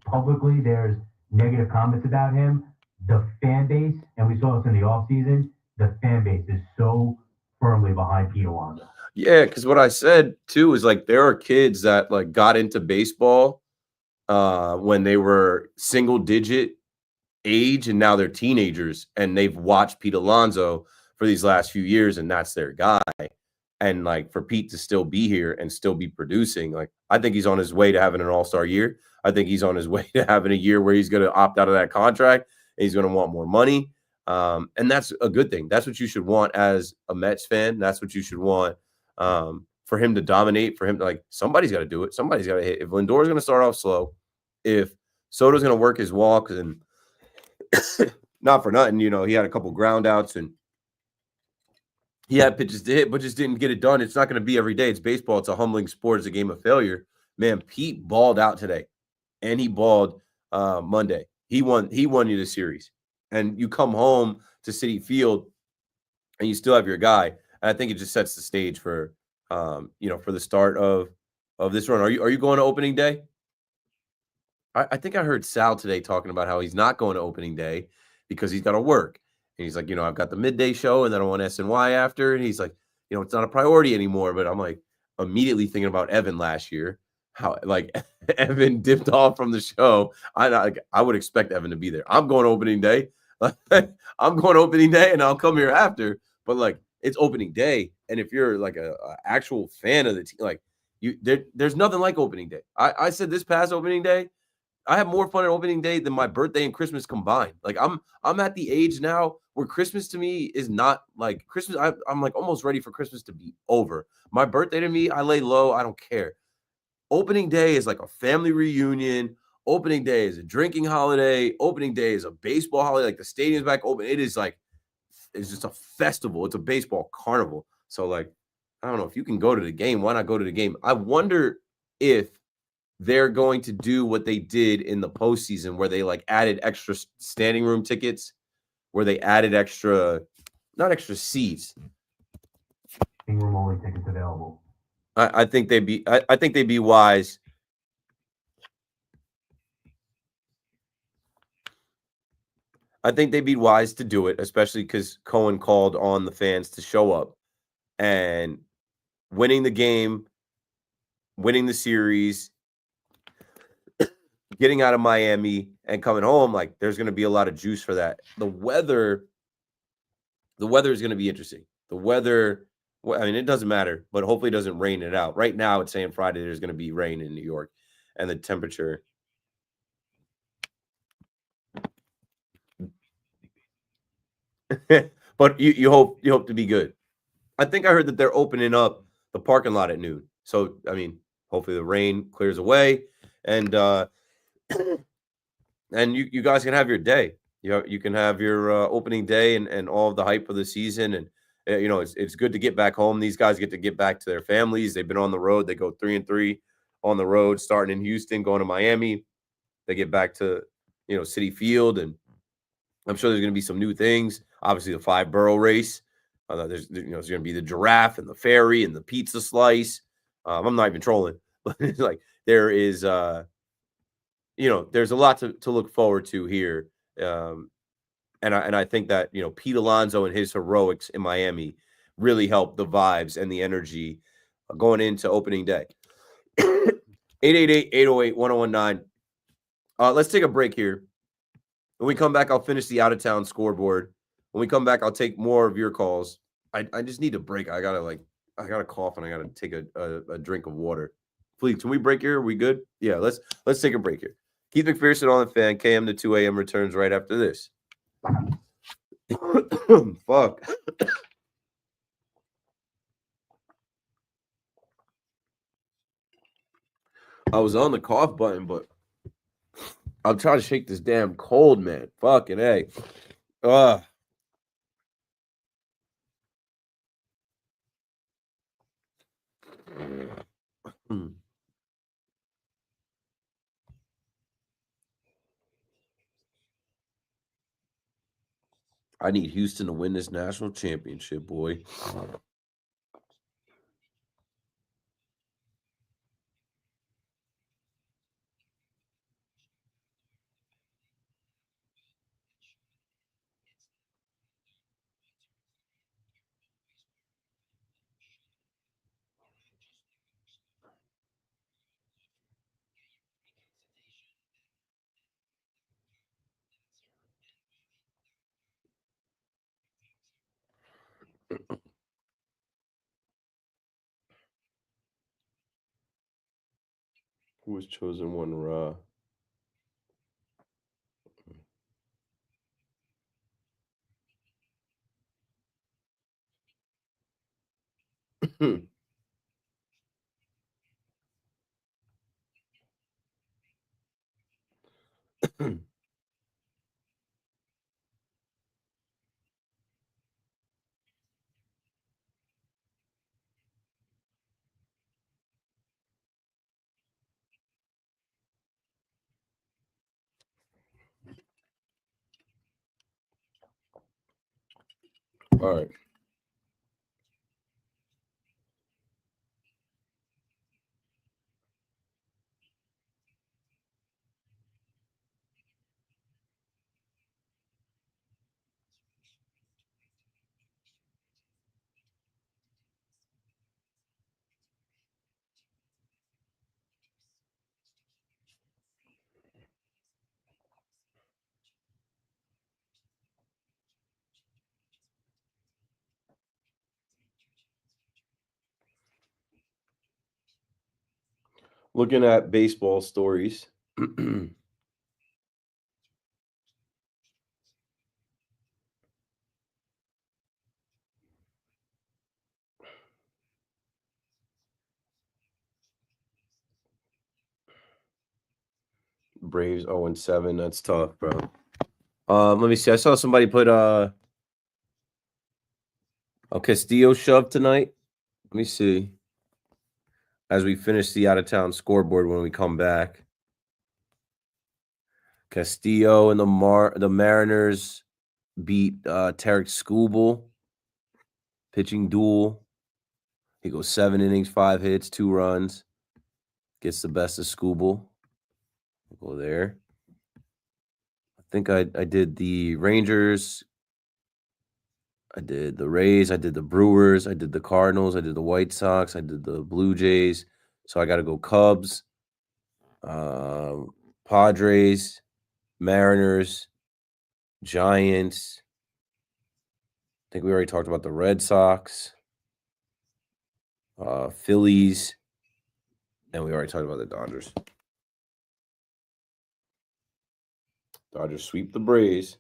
publicly there's negative comments about him. The fan base, and we saw this in the offseason, the fan base is so firmly behind Pete Alonso. Yeah, because what I said too is like there are kids that like got into baseball when they were single digit age, and now they're teenagers, and they've watched Pete Alonso for these last few years, and that's their guy. And like for Pete to still be here and still be producing, like I think he's on his way to having an all-star year. I think he's on his way to having a year where he's going to opt out of that contract and he's going to want more money. And that's a good thing. That's what you should want as a Mets fan. That's what you should want for him to dominate, for him to, like, somebody's got to do it. Somebody's got to hit. If Lindor's going to start off slow, if Soto's going to work his walks, and not for nothing, he had a couple ground outs and he had pitches to hit, but just didn't get it done. It's not going to be every day. It's baseball. It's a humbling sport. It's a game of failure. Man, Pete balled out today, and he balled Monday. He won you the series. And you come home to Citi Field, and you still have your guy. And I think it just sets the stage for, for the start of this run. Are you going to opening day? I think I heard Sal today talking about how he's not going to opening day because he's got to work. And he's like, I've got the midday show, and then I want SNY after. And he's like, it's not a priority anymore. But I'm like immediately thinking about Evan last year, how like Evan dipped off from the show. I would expect Evan to be there. I'm going opening day. I'm going opening day, and I'll come here after. But like it's opening day, and if you're like a actual fan of the team, like there's nothing like opening day. I said this past opening day, I have more fun at opening day than my birthday and Christmas combined. Like I'm at the age now where Christmas to me is not like Christmas. I'm like almost ready for Christmas to be over. My birthday to me, I lay low. I don't care. Opening day is like a family reunion. Opening day is a drinking holiday. Opening day is a baseball holiday. Like the stadium's back open. It's just a festival. It's a baseball carnival. So like, I don't know, if you can go to the game, why not go to the game? I wonder if they're going to do what they did in the postseason where they like added extra standing room tickets, where they added not extra seats. Standing room only tickets available. I think they'd be wise. I think they'd be wise to do it, especially because Cohen called on the fans to show up, and winning the game, winning the series, getting out of Miami and coming home, like there's going to be a lot of juice for that. The weather is going to be interesting. The weather, I mean, it doesn't matter, but hopefully it doesn't rain it out. Right now it's saying Friday there's going to be rain in New York, and the temperature. But you hope to be good. I think I heard that they're opening up the parking lot at noon. So, I mean, hopefully the rain clears away, and you guys can have your day. You can have your opening day and all of the hype of the season. And, it's good to get back home. These guys get to get back to their families. They've been on the road. They go 3-3 on the road, starting in Houston, going to Miami. They get back to, Citi Field, and I'm sure there's going to be some new things. Obviously, the 5-borough race. There's going to be the giraffe and the ferry and the pizza slice. I'm not even trolling, but it's like there is, there's a lot to look forward to here. And I think that, Pete Alonso and his heroics in Miami really helped the vibes and the energy going into opening day. 888-808-1019. Let's take a break here. When we come back, I'll finish the out-of-town scoreboard. When we come back, I'll take more of your calls. I just need a break. I got a cough, and I got to take a drink of water. Please, can we break here? Are we good? Yeah, let's take a break here. Keith McPherson on the Fan. KM to 2 a.m. returns right after this. Fuck. I was on the cough button, but I'm trying to shake this damn cold, man. Fucking A. Ugh. I need Houston to win this national championship, boy. Who was chosen one raw? All right. Looking at baseball stories. Braves 0-7. That's tough, bro. Let me see. I saw somebody put Castillo shoved tonight. Let me see. As we finish the out of town scoreboard when we come back. Castillo and the Mariners beat Tarek Skubal. Pitching duel. He goes 7 innings, 5 hits, 2 runs. Gets the best of Skubal. We'll go there. I think I did the Rangers. I did the Rays. I did the Brewers. I did the Cardinals. I did the White Sox. I did the Blue Jays. So I got to go Cubs, Padres, Mariners, Giants. I think we already talked about the Red Sox, Phillies, and we already talked about the Dodgers. Dodgers sweep the Braves.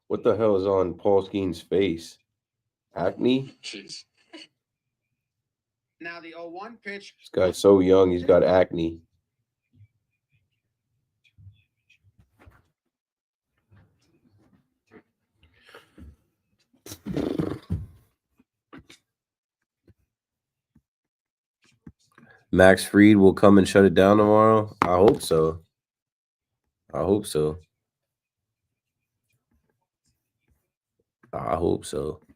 What the hell is on Paul Skeen's face? Acne? Jeez. Now the 0-1 pitch. This guy's so young, he's got acne. Max Fried will come and shut it down tomorrow. I hope so. I hope so. I hope so.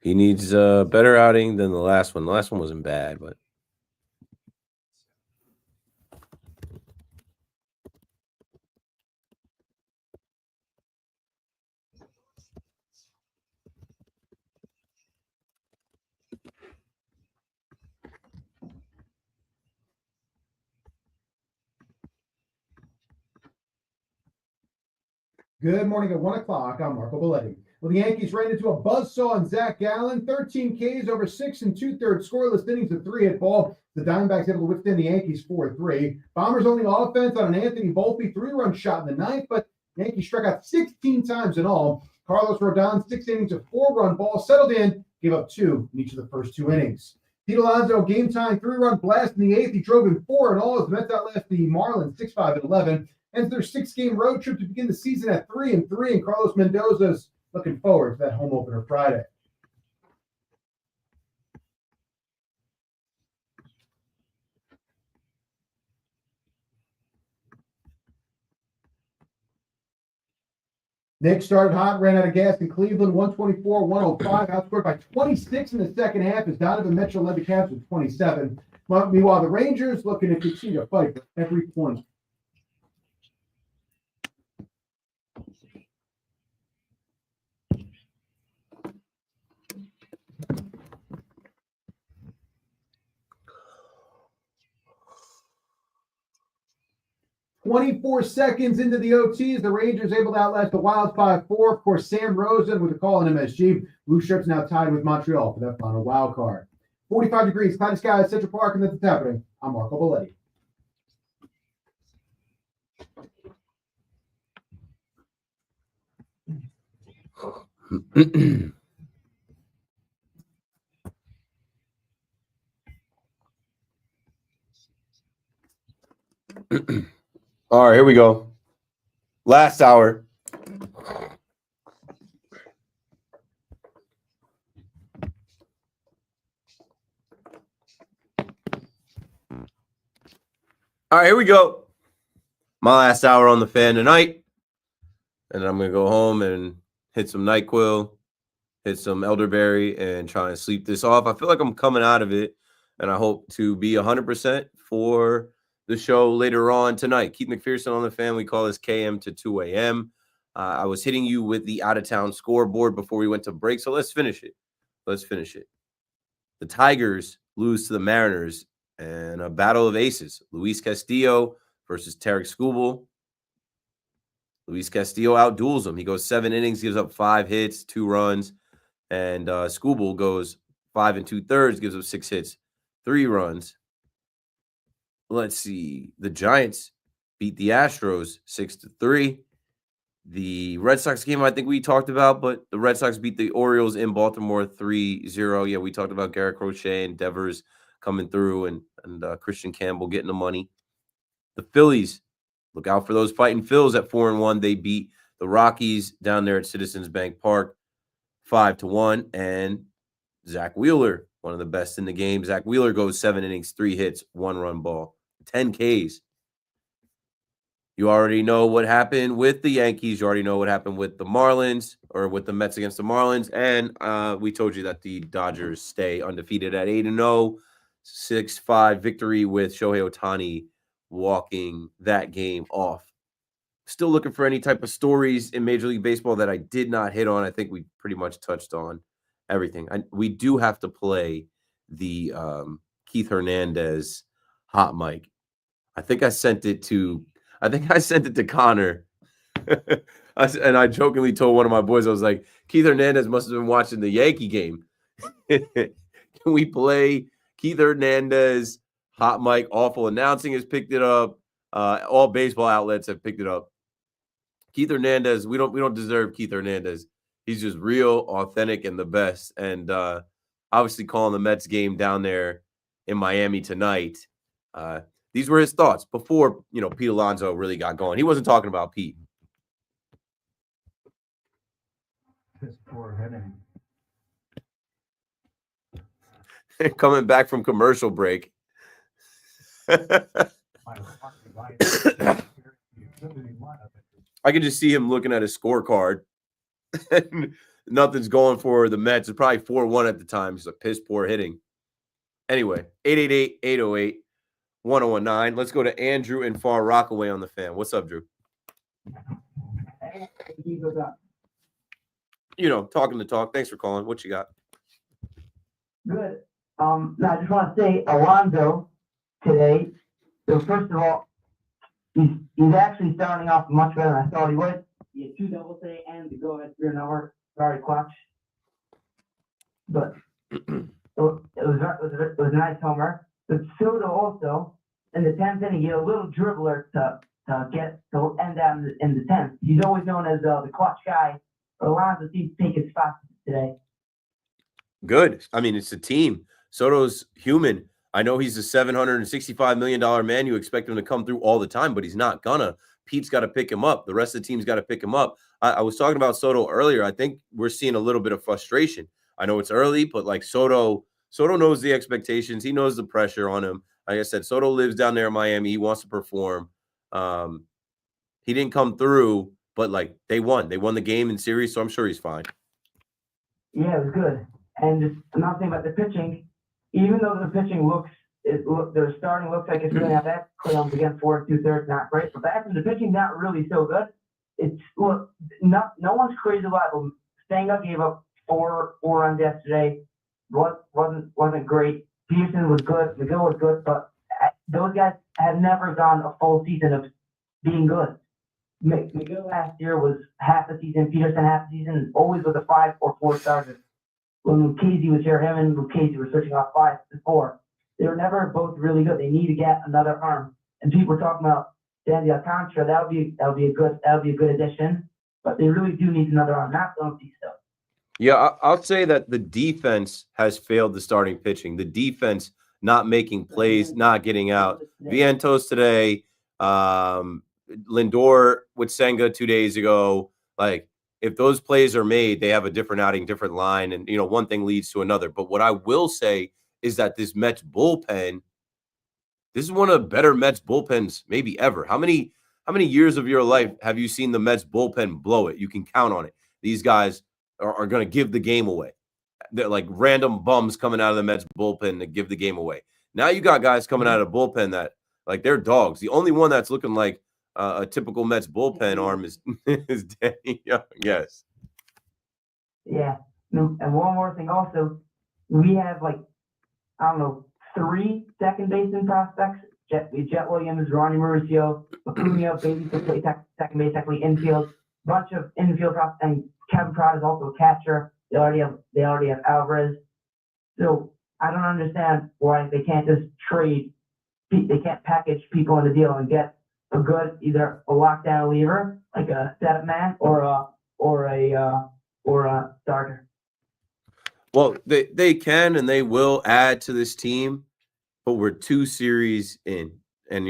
He needs a better outing than the last one. The last one wasn't bad, but Good morning at 1 o'clock. I'm Marco Belletti. Well, the Yankees ran into a buzzsaw on Zach Gallen, 13 Ks over 6 2/3 scoreless innings of 3-hit ball. The Diamondbacks able to withstand the Yankees 4-3. Bombers only offense on an Anthony Volpe 3-run shot in the ninth, but Yankees struck out 16 times in all. Carlos Rodon, 6 innings of 4-run ball, settled in, gave up 2 in each of the first 2 innings. Pete Alonso, game-time 3-run blast in the 8th. He drove in 4 in all as the Mets outlast the Marlins 6-5-11. Ends their 6-game road trip to begin the season at 3-3, and Carlos Mendoza's looking forward to that home opener Friday. Nick started hot, ran out of gas in Cleveland, 124-105, outscored by 26 in the second half as Donovan Mitchell led the Cavs with 27. Meanwhile, the Rangers looking to continue to fight for every point. "24 seconds into the OTs, the Rangers able to outlast the Wilds 5-4. Of course, Sam Rosen with a call in MSG. Blue Shirts now tied with Montreal for that final wild card. 45 degrees, cloudy skies at Central Park, and that's what's happening. I'm Marco Belletti. All right, here we go. Last hour. All right, here we go. My last hour on the fan tonight. And I'm going to go home and hit some NyQuil, hit some elderberry, and try and sleep this off. I feel like I'm coming out of it, and I hope to be 100% for the show later on tonight. Keith McPherson on the fan. We call this KM to 2 a.m. I was hitting you with the out-of-town scoreboard before we went to break, so let's finish it. The Tigers lose to the Mariners in a battle of aces. Luis Castillo versus Tarek Skubal. Luis Castillo outduels him. He goes 7 innings, gives up 5 hits, 2 runs, and Skubal goes 5 2/3, gives up 6 hits, 3 runs. Let's see. The Giants beat the Astros 6-3. The Red Sox game, I think we talked about, but the Red Sox beat the Orioles in Baltimore 3-0. Yeah, we talked about Garrett Crochet and Devers coming through and Christian Campbell getting the money. The Phillies, look out for those fighting Phils at 4-1. They beat the Rockies down there at Citizens Bank Park 5-1. And Zach Wheeler, one of the best in the game. Zach Wheeler goes 7 innings, 3 hits, 1 run ball, 10 Ks. You already know what happened with the Yankees. You already know what happened with the Marlins, or with the Mets against the Marlins. And we told you that the Dodgers stay undefeated at 8-0, 6-5 victory with Shohei Ohtani walking that game off. Still looking for any type of stories in Major League Baseball that I did not hit on. I think we pretty much touched on everything. We do have to play the Keith Hernandez hot mic. I think I sent it to Connor. And I jokingly told one of my boys, I was like, Keith Hernandez must have been watching the Yankee game. Can we play Keith Hernandez hot mic? Awful announcing has picked it up. All baseball outlets have picked it up. Keith Hernandez, we don't deserve Keith Hernandez. He's just real, authentic, and the best. And obviously calling the Mets game down there in Miami tonight. These were his thoughts before, Pete Alonso really got going. He wasn't talking about Pete. Coming back from commercial break. I could just see him looking at his scorecard. And nothing's going for the Mets. It's probably 4-1 at the time. It's a piss poor hitting. Anyway, 888-808-1019. Let's go to Andrew in Far Rockaway on the fan. What's up, Drew? Talking the talk. Thanks for calling. What you got? Good. I just want to say Alonso today. So first of all, he's actually starting off much better than I thought he would. He had 2 doubles today and the go-ahead 3 number. very clutch. But it was a nice homer. But Soto also, in the 10th inning, he had a little dribbler to end down in the 10th. He's always known as the clutch guy. Alonso seems to take his spot today. Good. I mean, it's a team. Soto's human. I know he's a $765 million man. You expect him to come through all the time, but he's not gonna. Pete's got to pick him up. The rest of the team's got to pick him up. I was talking about Soto earlier. I think we're seeing a little bit of frustration. I know it's early, but like Soto knows the expectations. He knows the pressure on him. Like I said, Soto lives down there in Miami. He wants to perform. He didn't come through, but like they won. They won the game in series, so I'm sure he's fine. Yeah, it was good. And just another thing about the pitching, even though the pitching their starting looks like it's really not that. Cleveland's again 4 2/3, not great. But back the pitching's not really so good. No one's crazy about it. Senga gave up four runs yesterday. Wasn't great. Peterson was good. McGill was good, but those guys have never gone a full season of being good. McGill last year was half the season. Peterson half the season. Always was a 5 or 4 starter. When Lucchesi was here, him and Lucchesi were switching off 5 to 4. They were never both really good. They need to get another arm. And people were talking about Sandy Alcantara. That'll be a good addition. But they really do need another arm. Not Dumpty stuff. Yeah, I'll say that the defense has failed the starting pitching. The defense not making plays, not getting out. Vientos today, Lindor with Senga 2 days ago. Like, if those plays are made, they have a different outing, different line, and one thing leads to another. But what I will say is that this Mets bullpen, this is one of the better Mets bullpens maybe ever. How many years of your life have you seen the Mets bullpen blow it? You can count on it. These guys are going to give the game away. They're like random bums coming out of the Mets bullpen to give the game away. Now you got guys coming out of the bullpen that, like, they're dogs. The only one that's looking like a typical Mets bullpen arm is Danny Young. Yes. Yeah. And one more thing also, we have 3 second baseman prospects. Jet Williams, Ronnie Mauricio, Acuna, Baby to play second base, technically infield. Bunch of infield prospects, and Kevin Pratt is also a catcher. They already have Alvarez. So I don't understand why they can't just trade. They can't package people in the deal and get a good, either a lockdown reliever like a setup man or a starter. Well, they can and they will add to this team, but we're 2 series in. And,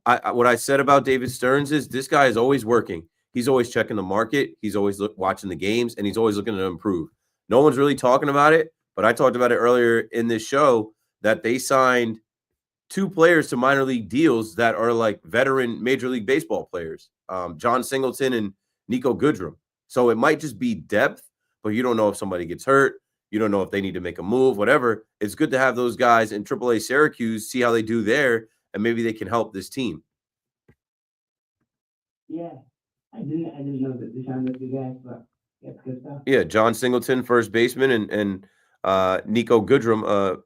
what I said about David Stearns is this guy is always working. He's always checking the market. He's always watching the games, and he's always looking to improve. No one's really talking about it, but I talked about it earlier in this show that they signed 2 players to minor league deals that are like veteran Major League Baseball players, John Singleton and Nico Goodrum. So it might just be depth, but you don't know if somebody gets hurt. You don't know if they need to make a move, whatever. It's good to have those guys in AAA Syracuse, see how they do there, and maybe they can help this team. Yeah, I didn't know that they signed those 2 guys, but that's good stuff. Yeah, John Singleton, first baseman, and Nico Goodrum,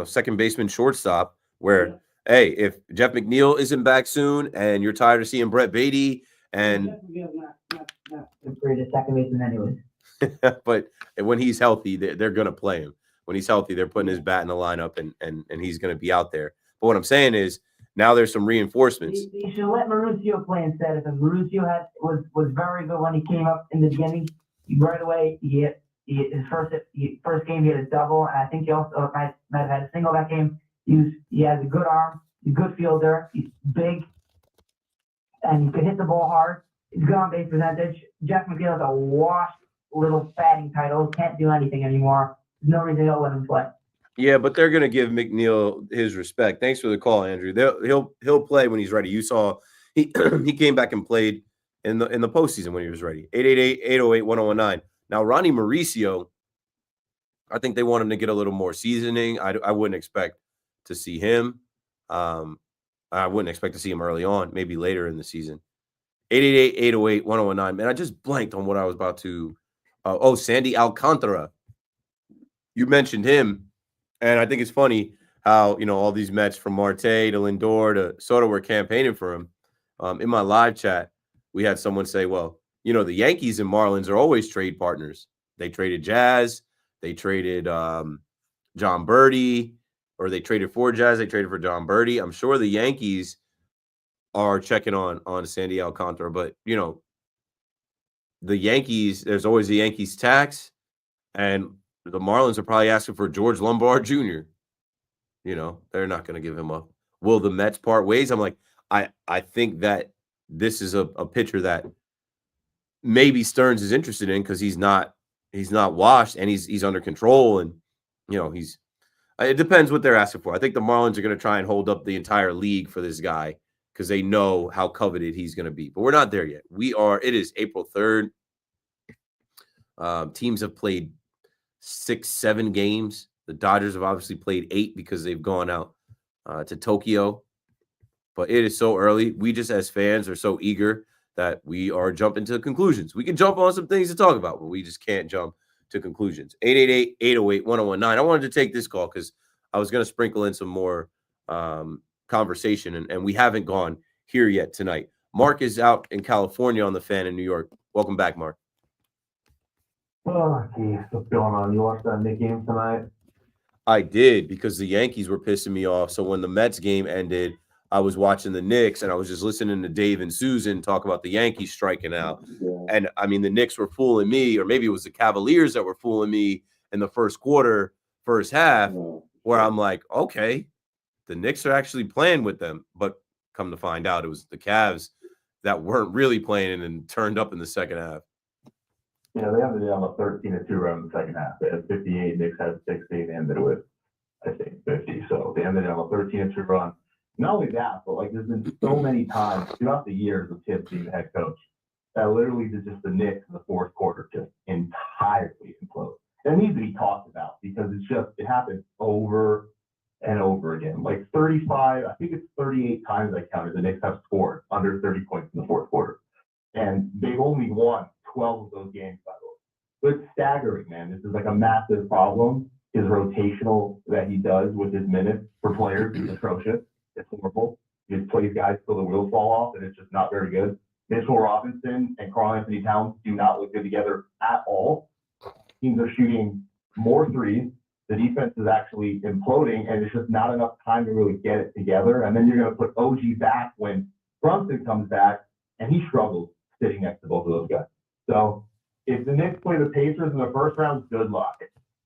second baseman, shortstop. Where, hey, if Jeff McNeil isn't back soon, and you're tired of seeing Brett Beatty, and Not the second baseman anyways. but when he's healthy, they're going to play him. When he's healthy, they're putting his bat in the lineup, and he's going to be out there. But what I'm saying is, now there's some reinforcements. They should let Mauricio play instead of him. Mauricio was very good when he came up in the beginning. Right away, his first game he had a double, and I think he also might have had a single that game. He has a good arm. He's a good fielder. He's big, and he can hit the ball hard. He's good on base percentage. Jeff McNeil has a washed little batting title. Can't do anything anymore. There's no reason to let him play. Yeah, but they're going to give McNeil his respect. Thanks for the call, Andrew. He'll play when he's ready. You saw he came back and played in the postseason when he was ready. 888-808-1019. Now Ronnie Mauricio, I think they want him to get a little more seasoning. I wouldn't expect to see him. I wouldn't expect to see him early on, maybe later in the season. 888-808-1019. Man, I just blanked on what I was about to. Sandy Alcantara. You mentioned him. And I think it's funny how, all these Mets from Marte to Lindor to Soto were campaigning for him. In my live chat, we had someone say, well, the Yankees and Marlins are always trade partners. They traded Jazz. They traded John Birdie, or they traded for Jazz. They traded for John Birdie. I'm sure the Yankees are checking on Sandy Alcantara, but the Yankees, there's always the Yankees tax, and the Marlins are probably asking for George Lombard Jr. They're not going to give him up. Will the Mets part ways? I'm like, I think that this is a pitcher that maybe Stearns is interested in because he's not washed and he's under control, and it depends what they're asking for. I think the Marlins are going to try and hold up the entire league for this guy because they know how coveted he's going to be. But we're not there yet. It is April 3rd. Teams have played 6-7 games. The Dodgers have obviously played 8 because they've gone out to Tokyo. But it is so early. We just, as fans, are so eager that we are jumping to conclusions. We can jump on some things to talk about, but we just can't jump to conclusions. 888-808-1019. I wanted to take this call because I was going to sprinkle in some more conversation, and we haven't gone here yet tonight. Mark is out in California on the Fan in New York. Welcome back, Mark. Oh, geez, what's going on? You watched that Knicks game tonight? I did, because the Yankees were pissing me off. So when the Mets game ended, I was watching the Knicks, and I was just listening to Dave and Susan talk about the Yankees striking out. Yeah. And, I mean, the Knicks were fooling me, or maybe it was the Cavaliers that were fooling me in the first quarter, first half, where I'm like, okay, the Knicks are actually playing with them. But come to find out, it was the Cavs that weren't really playing and turned up in the second half. Yeah, they ended on a 13-2 run in the second half. They had 58, Knicks had 60, they ended with, I think, 50. So they ended on a 13-2 run. Not only that, but there's been so many times throughout the years of Tibbs being the head coach that literally just the Knicks in the fourth quarter just entirely implode. That needs to be talked about because it happens over and over again. 35, I think it's 38 times I counted the Knicks have scored under 30 points in the fourth quarter. And they've only won 12 of those games, by the way. So it's staggering, man. This is a massive problem. His rotational that he does with his minutes for players is atrocious. It's horrible. He just plays guys till the wheels fall off, and it's just not very good. Mitchell Robinson and Karl-Anthony Towns do not look good together at all. Teams are shooting more threes. The defense is actually imploding, and it's just not enough time to really get it together. And then you're going to put OG back when Brunson comes back, and he struggles sitting next to both of those guys. So if the Knicks play the Pacers in the first round, good luck.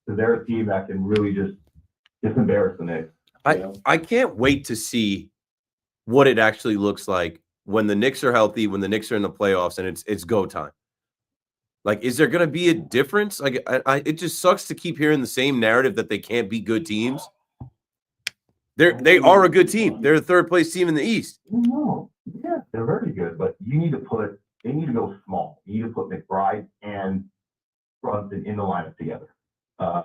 Because they're a team that can really just embarrass the Knicks. I can't wait to see what it actually looks like when the Knicks are healthy, when the Knicks are in the playoffs, and it's go time. Is there going to be a difference? It just sucks to keep hearing the same narrative that they can't beat good teams. They are a good team. They're the third place team in the East. No, yeah, they're very good, but they need to go small. You need to put McBride and Brunson in the lineup together. OG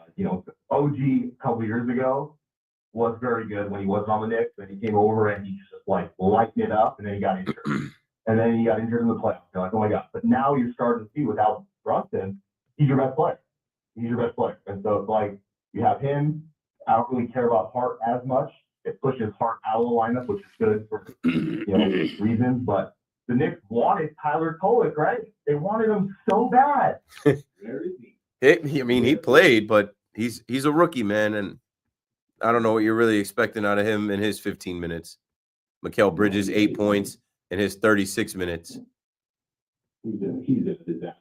a couple of years ago was very good when he wasn't on the Knicks. Then he came over and he just lightened it up, and then he got injured. And then he got injured in the playoffs. You're like, oh my God. But now you're starting to see without Brunson, he's your best player. And so it's you have him. I don't really care about Hart as much. It pushes Hart out of the lineup, which is good for reasons. But the Knicks wanted Tyler Kolek, right? They wanted him so bad. Where is he? He played, but he's a rookie, man, and I don't know what you're really expecting out of him in his 15 minutes. Mikal Bridges, 8 points in his 36 minutes. He's a disaster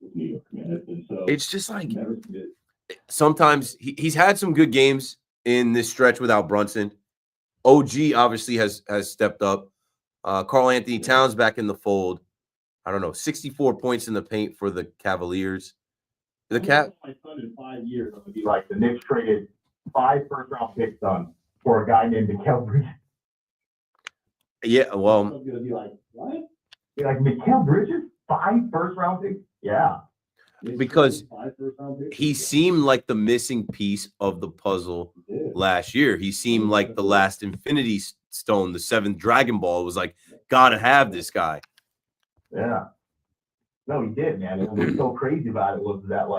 with New York, man. And so it's just sometimes he's had some good games in this stretch without Brunson. OG obviously has stepped up. Karl-Anthony Towns back in the fold. I don't know, 64 points in the paint for the Cavaliers. My son in 5 years, I'm going to be the Knicks traded 5 first-round picks for a guy named Mikal Bridges. Yeah, well. I'm going to be what? You're Mikal Bridges? 5 first-round picks? Yeah. Because he seemed like the missing piece of the puzzle last year. He seemed like the last Infinity Stone, the 7th Dragon Ball. It was gotta have this guy. Yeah. No, he did, man. And what's so crazy about it was that,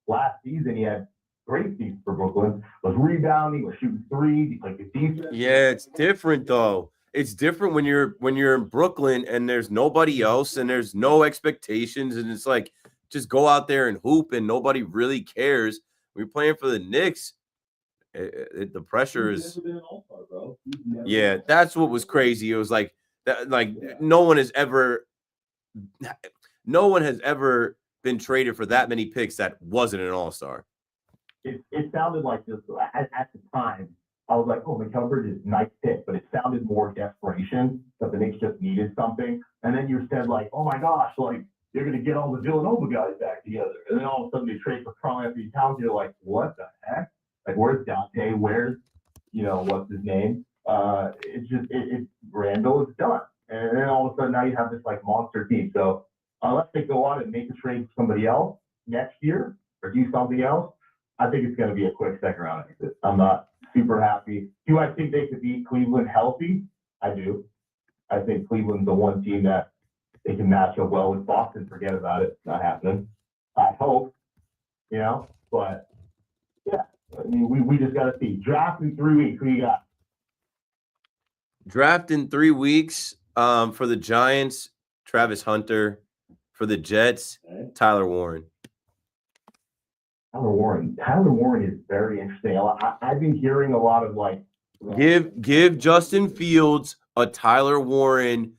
last season he had great seasons for Brooklyn. Was rebounding, was shooting threes, he played good defense. Yeah, it's different, though. it's different when you're in Brooklyn and there's nobody else and there's no expectations and it's like just go out there and hoop and nobody really cares. When you're playing for the Knicks, the pressure is. Yeah, that's what was crazy. It was like that. Like no one has ever been traded for that many picks that wasn't an all-star. It sounded like this at the time. I was like, oh, McCumber is nice pick, but it sounded more desperation that the Knicks just needed something. And then you said like, oh my gosh, like you're gonna get all the Villanova guys back together, and then all of a sudden they trade for Karl-Anthony Towns. You're like, what the heck? Like where's Dante? Where's what's his name? It's Randall. It's done, and then all of a sudden now you have this like monster team. So unless they go on and make a trade for somebody else next year or do something else, I think it's going to be a quick second round exit. I'm not super happy. Do I think they could beat Cleveland healthy? I do. I think Cleveland's the one team that they can match up well with Boston. Forget about it. It's not happening. I hope, but yeah. I mean, we just got to see. Draft in 3 weeks. Who you got? Draft in 3 weeks for the Giants, Travis Hunter. For the Jets, Tyler Warren. Tyler Warren is very interesting. I've been hearing a lot of like give Justin Fields a Tyler Warren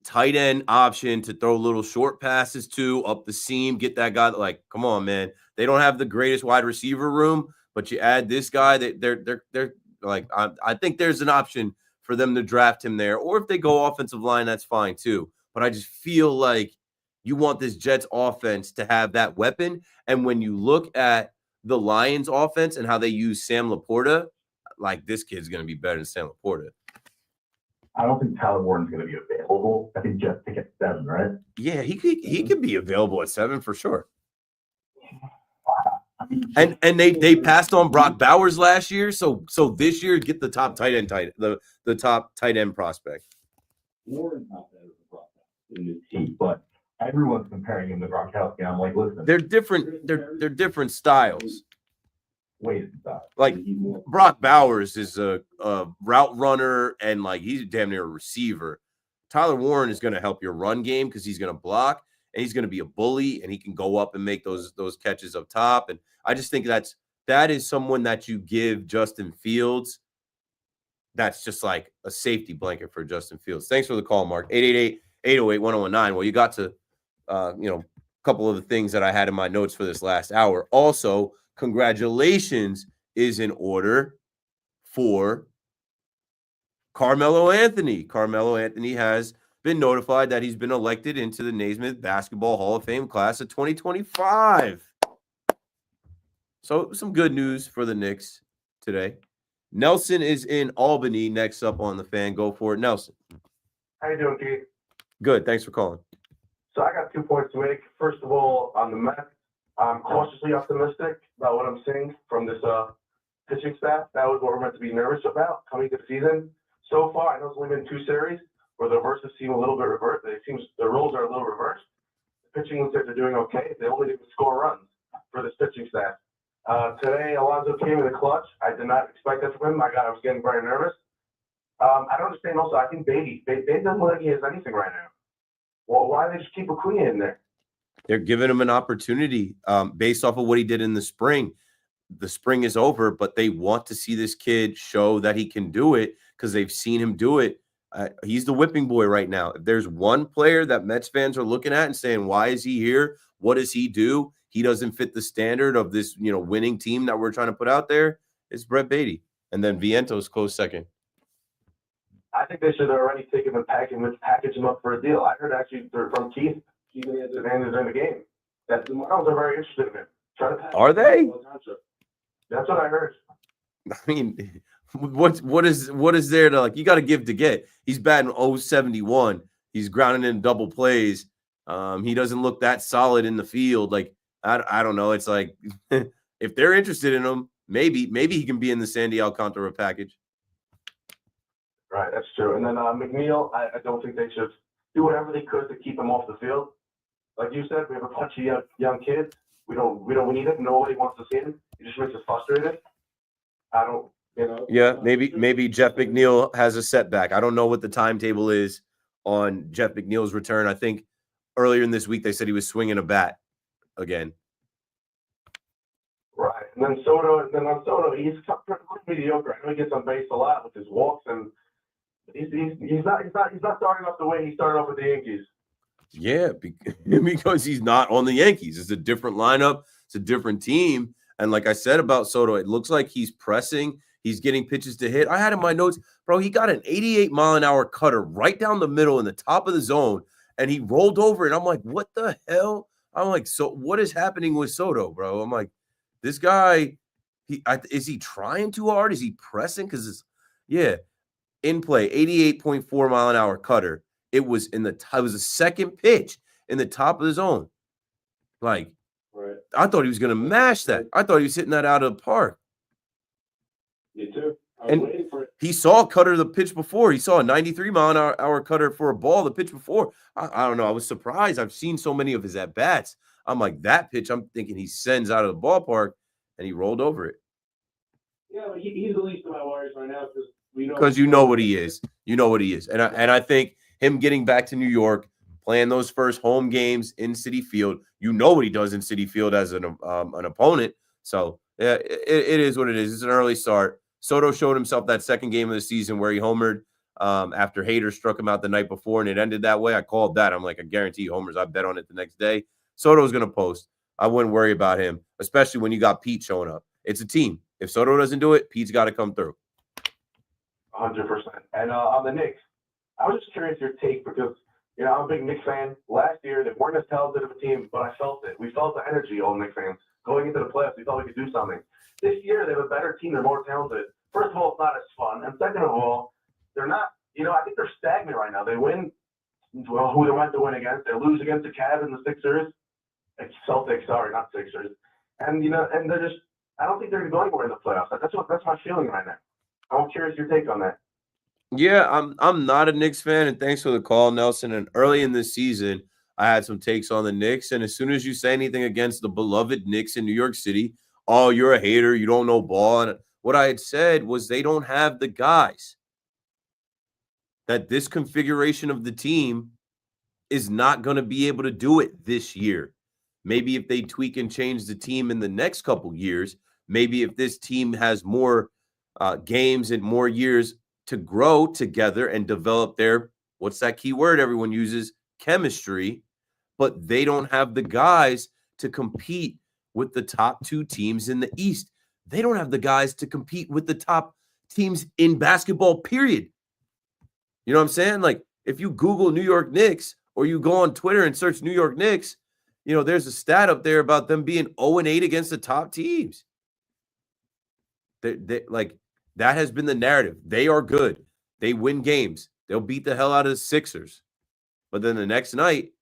tight end option to throw little short passes to up the seam. Get that guy. Like, come on, man. They don't have the greatest wide receiver room, but you add this guy. They're like I think there's an option for them to draft him there, or if they go offensive line, that's fine too. But I just feel like you want this Jets offense to have that weapon. And when you look at the Lions offense and how they use Sam Laporta, like this kid's going to be better than Sam Laporta. I don't think Tyler Warren's going to be available. I think Jets pick at 7, right? Yeah, he could be available at 7 for sure. And they passed on Brock Bowers last year, so this year get the top the top tight end prospect. Warren's not better than Brock Bowers in this team, but everyone's comparing him to Gronkowski. I'm like, listen, they're different. They're different styles. Wait, like Brock Bowers is a route runner and like he's damn near a receiver. Tyler Warren is going to help your run game because he's going to block and he's going to be a bully and he can go up and make those catches up top. And I just think that is someone that you give Justin Fields. That's just like a safety blanket for Justin Fields. Thanks for the call, Mark. 888-808-1019. Well, you got to, a couple of the things that I had in my notes for this last hour. Also, congratulations is in order for Carmelo Anthony. Carmelo Anthony has been notified that he's been elected into the Naismith Basketball Hall of Fame class of 2025. So some good news for the Knicks today. Nelson is in Albany next up on the Fan. Go for it, Nelson. How you doing, Keith? Good. Thanks for calling. So I got 2 points to make. First of all, on the Mets, I'm cautiously optimistic about what I'm seeing from this pitching staff. That was what we're meant to be nervous about coming to the season. So far, I know it's only been 2 series where the verses seem a little bit reversed. It seems the roles are a little reversed. The pitching looks like they're doing okay. They only didn't score runs for this pitching staff. Today, Alonso came in the clutch. I did not expect that from him. I was getting very nervous. I don't understand also. I think Beatty doesn't look like he has anything right now. Well, why do they just keep Acuna in there? They're giving him an opportunity based off of what he did in the spring. The spring is over, but they want to see this kid show that he can do it because they've seen him do it. He's the whipping boy right now. If there's one player that Mets fans are looking at and saying, why is he here? What does he do? He doesn't fit the standard of this, winning team that we're trying to put out there. It's Brett Beatty. And then Vientos close second. I think they should have already taken him and package him up for a deal. I heard actually from Keith, he's going to get advantage in the game. That the Marlins are very interested in him. Are they? That's what I heard. I mean, what is there to like? You got to give to get. He's batting 071. He's grounding in double plays. He doesn't look that solid in the field. Like I don't know. It's like if they're interested in him, maybe he can be in the Sandy Alcantara package. Right, that's true. And then McNeil, I don't think they should do whatever they could to keep him off the field. Like you said, we have a bunch of young kids. We need him. Nobody wants to see him. He just makes us frustrated. You know? Yeah, maybe Jeff McNeil has a setback. I don't know what the timetable is on Jeff McNeil's return. I think earlier in this week they said he was swinging a bat again. Right. And then Soto, he's pretty mediocre. I know he gets on base a lot with his walks, and he's not starting off the way he started off with the Yankees. Yeah, because he's not on the Yankees. It's a different lineup. It's a different team. And like I said about Soto, it looks like he's pressing. He's getting pitches to hit. I had in my notes, bro, he got an 88-mile-an-hour cutter right down the middle in the top of the zone, and he rolled over it. I'm like, what the hell? I'm like, so what is happening with Soto, bro? I'm like, this guy, is he trying too hard? Is he pressing? Because it's, in play, 88.4-mile-an-hour cutter. It was it was the second pitch in the top of the zone. Like, right. I thought he was going to mash that. I thought he was hitting that out of the park. Me too. I was And waiting for it. he saw a cutter the pitch before. He saw a 93-mile-an-hour cutter for a ball the pitch before. I don't know. I was surprised. I've seen so many of his at-bats. I'm like, that pitch, I'm thinking he sends out of the ballpark, and he rolled over it. Yeah, but he's the least of my worries right now Because you know what he is. You know what he is. And I think him getting back to New York, playing those first home games in Citi Field, you know what he does in Citi Field as an opponent. So, yeah, it is what it is. It's an early start. Soto showed himself that second game of the season where he homered after Hader struck him out the night before, and it ended that way. I called that. I'm like, I guarantee you homers. I bet on it the next day. Soto's going to post. I wouldn't worry about him, especially when you got Pete showing up. It's a team. If Soto doesn't do it, Pete's got to come through. 100%. And on the Knicks, I was just curious your take because, I'm a big Knicks fan. Last year, they weren't as talented of a team, but I felt it. We felt the energy, all Knicks fans. Going into the playoffs, we thought we could do something. This year, they have a better team. They're more talented. First of all, it's not as fun. And second of all, they're not, I think they're stagnant right now. They win, who they went to win against. They lose against the Cavs and the Sixers. Celtics, sorry, not Sixers. And, and they're just, I don't think they're going to go anywhere in the playoffs. That's my feeling right now. I'm curious your take on that. Yeah, I'm not a Knicks fan, and thanks for the call, Nelson. And early in this season, I had some takes on the Knicks, and as soon as you say anything against the beloved Knicks in New York City, oh, you're a hater, you don't know ball. And what I had said was they don't have the guys. That this configuration of the team is not going to be able to do it this year. Maybe if they tweak and change the team in the next couple years, maybe if this team has more games and more years to grow together and develop their, what's that key word everyone uses? Chemistry. But they don't have the guys to compete with the top two teams in the East. They don't have the guys to compete with the top teams in basketball, period. You know what I'm saying? Like, if you Google New York Knicks or you go on Twitter and search New York Knicks, there's a stat up there about them being 0-8 against the top teams. That has been the narrative. They are good. They win games. They'll beat the hell out of the Sixers. But then the next night,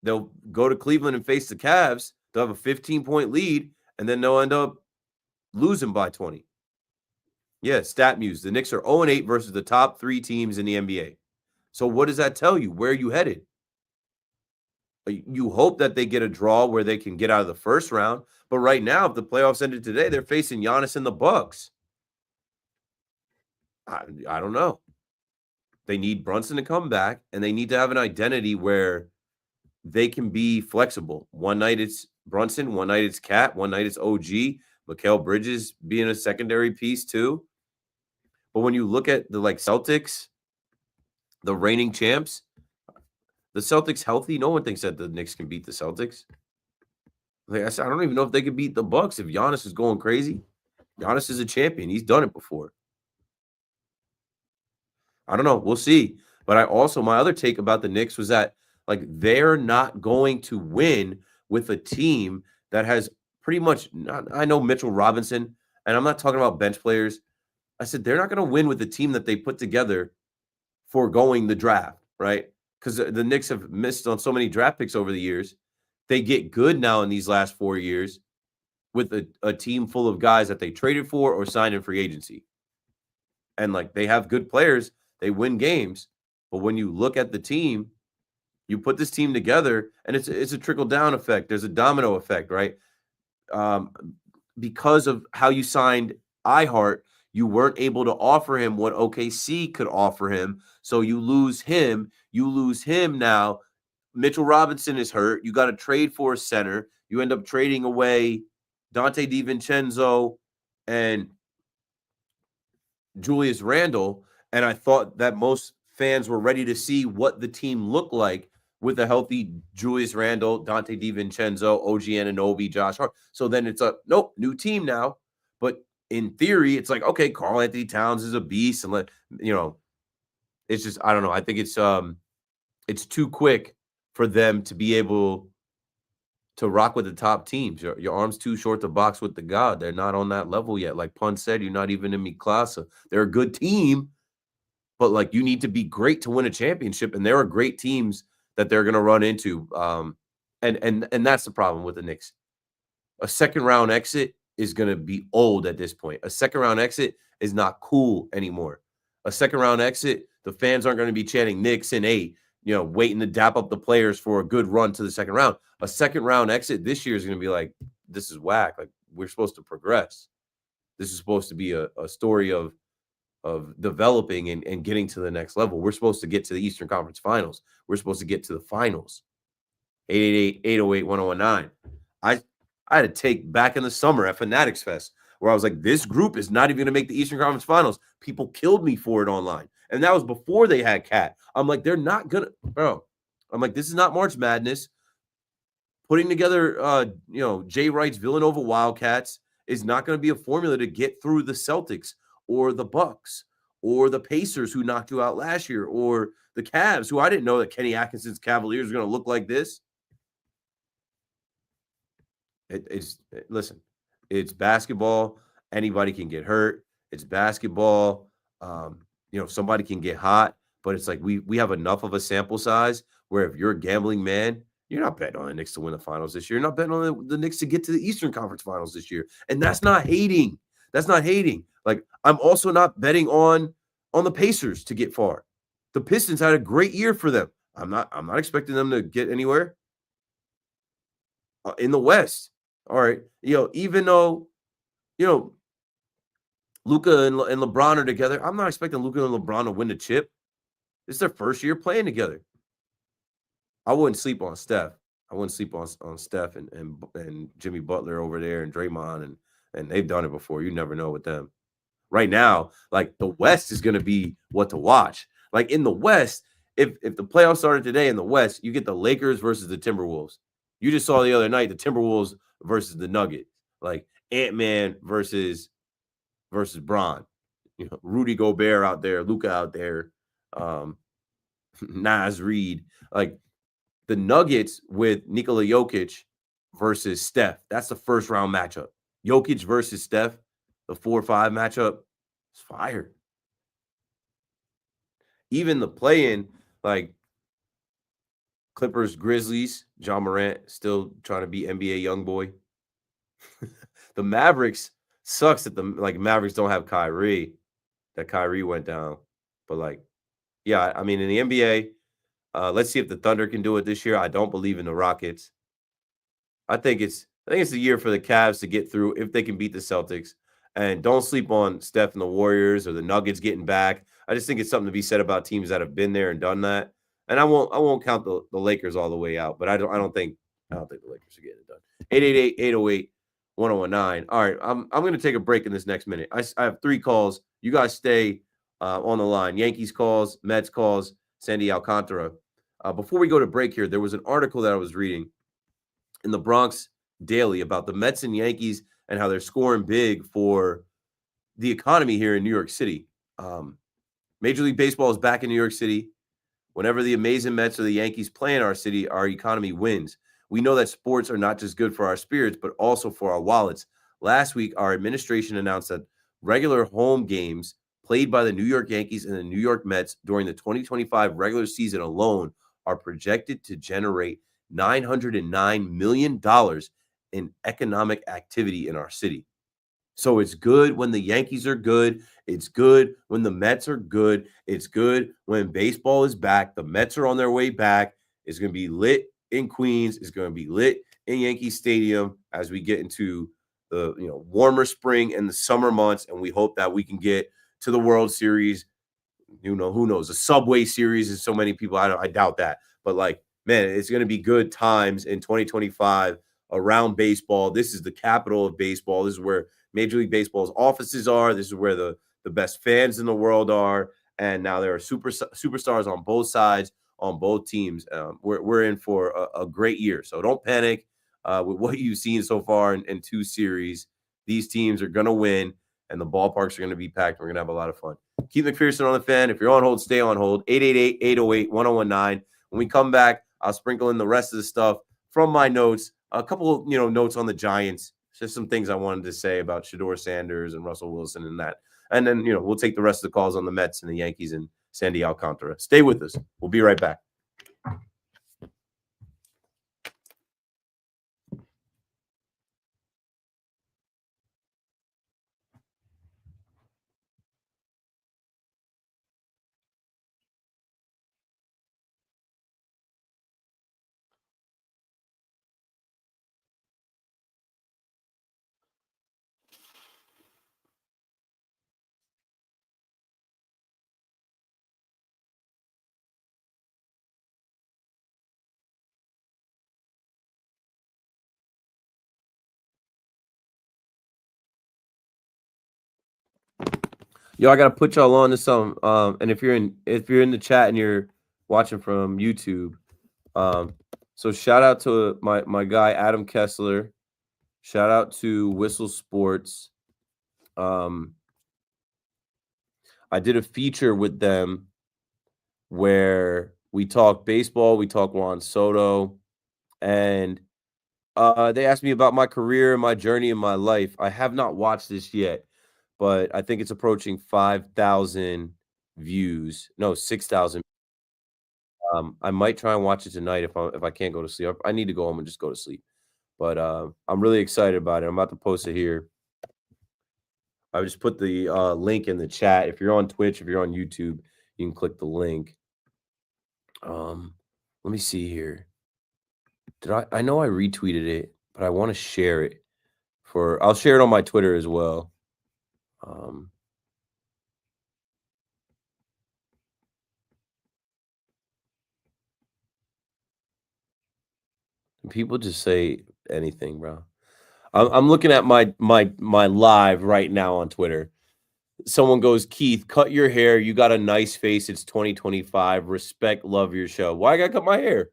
they'll go to Cleveland and face the Cavs. They'll have a 15-point lead, and then they'll end up losing by 20. Yeah, StatMuse. The Knicks are 0-8 versus the top three teams in the NBA. So what does that tell you? Where are you headed? You hope that they get a draw where they can get out of the first round. But right now, if the playoffs ended today, they're facing Giannis and the Bucks. I don't know. They need Brunson to come back, and they need to have an identity where they can be flexible. One night it's Brunson, one night it's Cat, one night it's OG. Mikal Bridges being a secondary piece too. But when you look at the Celtics, the reigning champs, the Celtics healthy, no one thinks that the Knicks can beat the Celtics. Like I said, I don't even know if they could beat the Bucks if Giannis is going crazy. Giannis is a champion. He's done it before. I don't know. We'll see. But my other take about the Knicks was that they're not going to win with a team that has pretty much, I know Mitchell Robinson, and I'm not talking about bench players. I said they're not going to win with the team that they put together foregoing the draft, right? Because the Knicks have missed on so many draft picks over the years. They get good now in these last 4 years with a team full of guys that they traded for or signed in free agency. And they have good players. They win games. But when you look at the team, you put this team together, and it's a trickle-down effect. There's a domino effect, right? Because of how you signed iHeart, You weren't able to offer him what OKC could offer him. So you lose him. You lose him now. Mitchell Robinson is hurt. You got to trade for a center. You end up trading away Dante DiVincenzo and Julius Randle. And I thought that most fans were ready to see what the team looked like with a healthy Julius Randle, Dante DiVincenzo, OG Anunoby, Josh Hart. So then it's a new team now. But in theory, it's like, okay, Karl Anthony Towns is a beast, and it's just, I don't know. I think it's too quick for them to be able to rock with the top teams. Your arm's too short to box with the god. They're not on that level yet. Like Pun said, you're not even in mi clase. They're a good team, but like you need to be great to win a championship, and there are great teams that they're going to run into. And that's the problem with the Knicks. A second round exit is going to be old at this point. A second round exit is not cool anymore. A second round exit, the fans aren't going to be chanting Knicks in 8, waiting to dap up the players for a good run to the second round. A second round exit this year is going to be like, this is whack. Like, we're supposed to progress. This is supposed to be a story of developing and getting to the next level. We're supposed to get to the Eastern Conference Finals. We're supposed to get to the finals. 888-808-1019. I had a take back in the summer at Fanatics Fest where I was like, this group is not even going to make the Eastern Conference Finals. People killed me for it online. And that was before they had Cat. I'm like, they're not going to, bro. I'm like, this is not March Madness. Putting together, Jay Wright's Villanova Wildcats is not going to be a formula to get through the Celtics or the Bucks or the Pacers who knocked you out last year or the Cavs, who I didn't know that Kenny Atkinson's Cavaliers were going to look like this. Listen, it's basketball. Anybody can get hurt. It's basketball. Somebody can get hot, but it's like we have enough of a sample size where if you're a gambling man, you're not betting on the Knicks to win the finals this year. You're not betting on the Knicks to get to the Eastern Conference Finals this year. And that's not hating. That's not hating. Like, I'm also not betting on the Pacers to get far. The Pistons had a great year for them. I'm not expecting them to get anywhere in the West. All right. Even though, Luka and LeBron are together, I'm not expecting Luka and LeBron to win the chip. It's their first year playing together. I wouldn't sleep on Steph. I wouldn't sleep on Steph and Jimmy Butler over there and Draymond, and they've done it before. You never know with them. Right now, like, the West is going to be what to watch. Like, in the West, if the playoffs started today in the West, you get the Lakers versus the Timberwolves. You just saw the other night the Timberwolves versus the Nuggets, like Ant-Man versus Bron. Rudy Gobert out there, Luka out there, Naz Reid. Like, the Nuggets with Nikola Jokic versus Steph. That's the first round matchup. Jokic versus Steph, the 4-5 matchup, it's fire. Even the play-in, like Clippers, Grizzlies, John Morant still trying to be NBA young boy. The Mavericks sucks that the Mavericks don't have Kyrie. That Kyrie went down. But yeah, I mean, in the NBA, let's see if the Thunder can do it this year. I don't believe in the Rockets. I think it's the year for the Cavs to get through if they can beat the Celtics. And don't sleep on Steph and the Warriors or the Nuggets getting back. I just think it's something to be said about teams that have been there and done that. And I won't count the Lakers all the way out, but I don't think the Lakers are getting it done. 888-808-1019. All right, I'm going to take a break in this next minute. I have 3 calls. You guys stay on the line. Yankees calls, Mets calls, Sandy Alcantara. Before we go to break here, there was an article that I was reading in the Bronx Daily about the Mets and Yankees and how they're scoring big for the economy here in New York City. Major League Baseball is back in New York City. Whenever the amazing Mets or the Yankees play in our city, our economy wins. We know that sports are not just good for our spirits, but also for our wallets. Last week, our administration announced that regular home games played by the New York Yankees and the New York Mets during the 2025 regular season alone are projected to generate $909 million in economic activity in our city. So it's good when the Yankees are good. It's good when the Mets are good. It's good when baseball is back. The Mets are on their way back. It's going to be lit in Queens. It's going to be lit in Yankee Stadium as we get into warmer spring and the summer months, and we hope that we can get to the World Series. Who knows? A Subway Series is so many people. I doubt that, but like, man, it's going to be good times in 2025 around baseball. This is the capital of baseball. This is where Major League Baseball's offices are. This is where the best fans in the world are. And now there are superstars on both sides, on both teams. We're in for a great year. So don't panic with what you've seen so far in 2 series. These teams are going to win, and the ballparks are going to be packed. We're going to have a lot of fun. Keith McPherson on the Fan. If you're on hold, stay on hold. 888-808-1019. When we come back, I'll sprinkle in the rest of the stuff from my notes. A couple of notes on the Giants. Just some things I wanted to say about Shedeur Sanders and Russell Wilson and that. And then, we'll take the rest of the calls on the Mets and the Yankees and Sandy Alcantara. Stay with us. We'll be right back. Yo, I gotta put y'all on to some. And if you're in the chat and you're watching from YouTube, so shout out to my guy Adam Kessler. Shout out to Whistle Sports. I did a feature with them where we talk baseball, we talk Juan Soto, and they asked me about my career, my journey, and my life. I have not watched this yet, but I think it's approaching 5,000 views. No, 6,000. I might try and watch it tonight if I can't go to sleep. I need to go home and just go to sleep. But I'm really excited about it. I'm about to post it here. I just put the link in the chat. If you're on Twitch, if you're on YouTube, you can click the link. Let me see here. I know I retweeted it, but I want to share it I'll share it on my Twitter as well. People just say anything, bro. I'm looking at my live right now on Twitter. Someone goes, Keith, cut your hair. You got a nice face. It's 2025. Respect, love your show. Why I gotta cut my hair?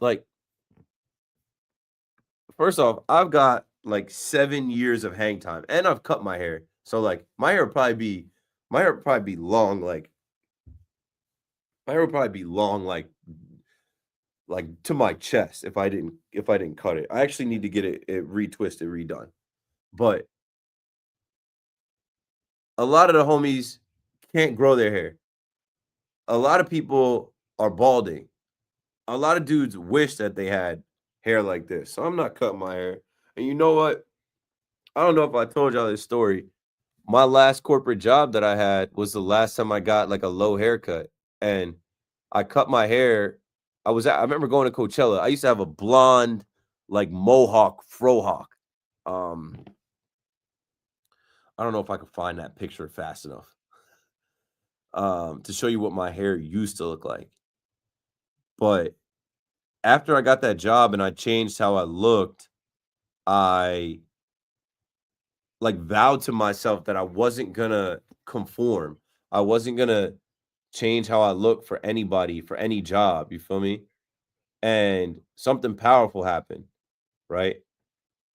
Like, first off, I've got like 7 years of hang time, and I've cut my hair. So like, my hair would probably be long. Like, my hair would probably be long, like to my chest if I didn't cut it. I actually need to get it retwisted, redone. But a lot of the homies can't grow their hair. A lot of people are balding. A lot of dudes wish that they had hair like this. So I'm not cutting my hair. And you know what? I don't know if I told y'all this story. My last corporate job that I had was the last time I got like a low haircut. And I cut my hair. I remember going to Coachella. I used to have a blonde, like mohawk, frohawk. I don't know if I could find that picture fast enough to show you what my hair used to look like. But after I got that job and I changed how I looked, I like vowed to myself that I wasn't gonna conform. I wasn't gonna change how I look for anybody, for any job. You feel me? And something powerful happened, right?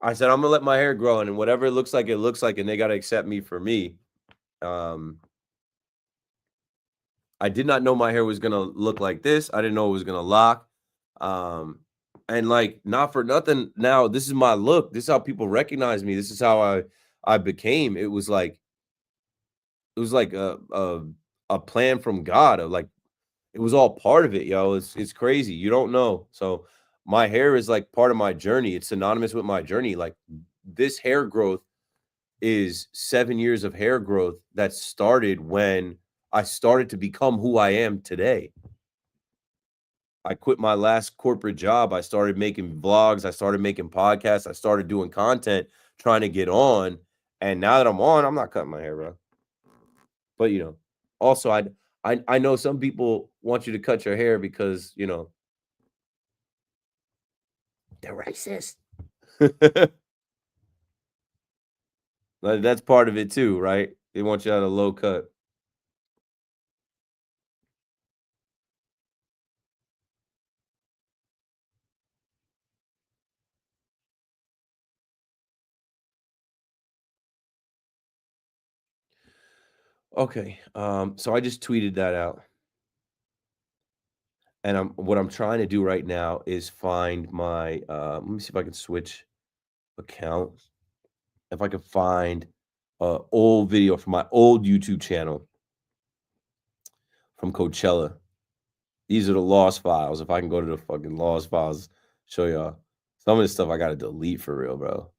I said, I'm gonna let my hair grow, and whatever it looks like, and they gotta accept me for me. I did not know my hair was gonna look like this. I didn't know it was gonna lock. And like, not for nothing, now this is my look. This is how people recognize me. This is how I became. It was like a plan from God. Like, it was all part of it, yo. It's crazy. You don't know. So my hair is like part of my journey. It's synonymous with my journey. Like, this hair growth is 7 years of hair growth that started when I started to become who I am today. I quit my last corporate job. I started making vlogs. I started making podcasts. I started doing content, trying to get on. And now that I'm on, I'm not cutting my hair, bro. But also I know some people want you to cut your hair because they're racist. That's part of it too, right? They want you at a low cut. Okay. So I just tweeted that out. And what I'm trying to do right now is find my let me see if I can switch accounts. If I can find a old video from my old YouTube channel from Coachella. These are the lost files. If I can go to the fucking lost files, show y'all. Some of this stuff I gotta delete for real, bro.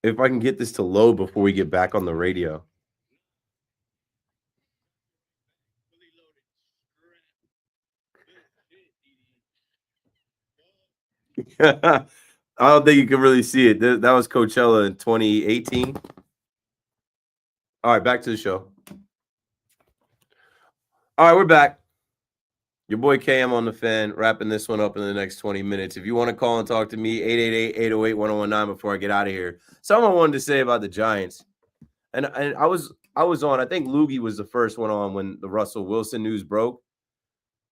If I can get this to load before we get back on the radio. I don't think you can really see it. That was Coachella in 2018. All right, back to the show. All right, we're back. Your boy KM on the fan, wrapping this one up in the next 20 minutes. If you want to call and talk to me, 888-808-1019 before I get out of here. Something I wanted to say about the Giants. And I was on, I think Loogie was the first one on when the Russell Wilson news broke.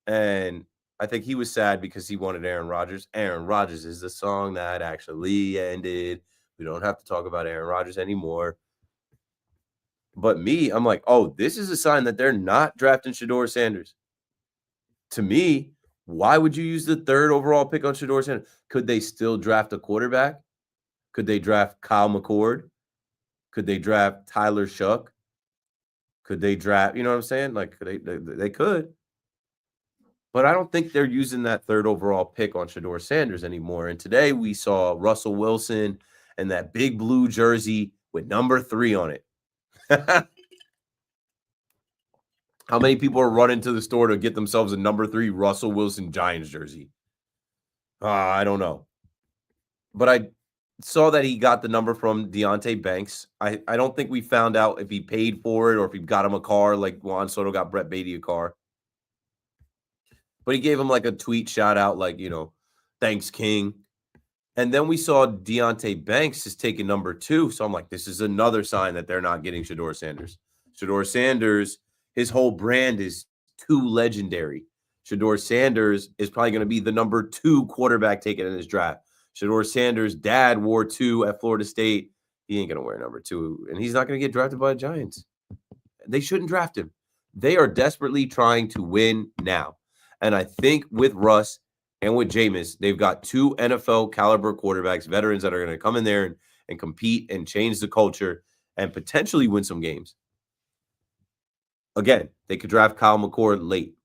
And I think he was sad because he wanted Aaron Rodgers. Aaron Rodgers is the song that actually ended. We don't have to talk about Aaron Rodgers anymore. But me, I'm like, oh, this is a sign that they're not drafting Shedeur Sanders. To me, why would you use the 3rd overall pick on Shedeur Sanders? Could they still draft a quarterback? Could they draft Kyle McCord? Could they draft Tyler Shuck? Could they draft, you know what I'm saying? Like they could. But I don't think they're using that 3rd overall pick on Shedeur Sanders anymore. And today we saw Russell Wilson and that big blue jersey with number 3 on it. How many people are running to the store to get themselves a number 3 Russell Wilson Giants jersey? I don't know. But I saw that he got the number from Deontay Banks. I don't think we found out if he paid for it or if he got him a car like Juan Soto got Brett Beatty a car. But he gave him like a tweet shout out like, thanks, King. And then we saw Deontay Banks is taking number 2. So I'm like, this is another sign that they're not getting Shedeur Sanders. Shedeur Sanders, his whole brand is too legendary. Shedeur Sanders is probably going to be the number 2 quarterback taken in this draft. Shedeur Sanders' dad wore 2 at Florida State. He ain't going to wear number 2, and he's not going to get drafted by the Giants. They shouldn't draft him. They are desperately trying to win now. And I think with Russ and with Jameis, they've got 2 NFL caliber quarterbacks, veterans that are going to come in there and compete and change the culture and potentially win some games. Again, they could draft Kyle McCord late.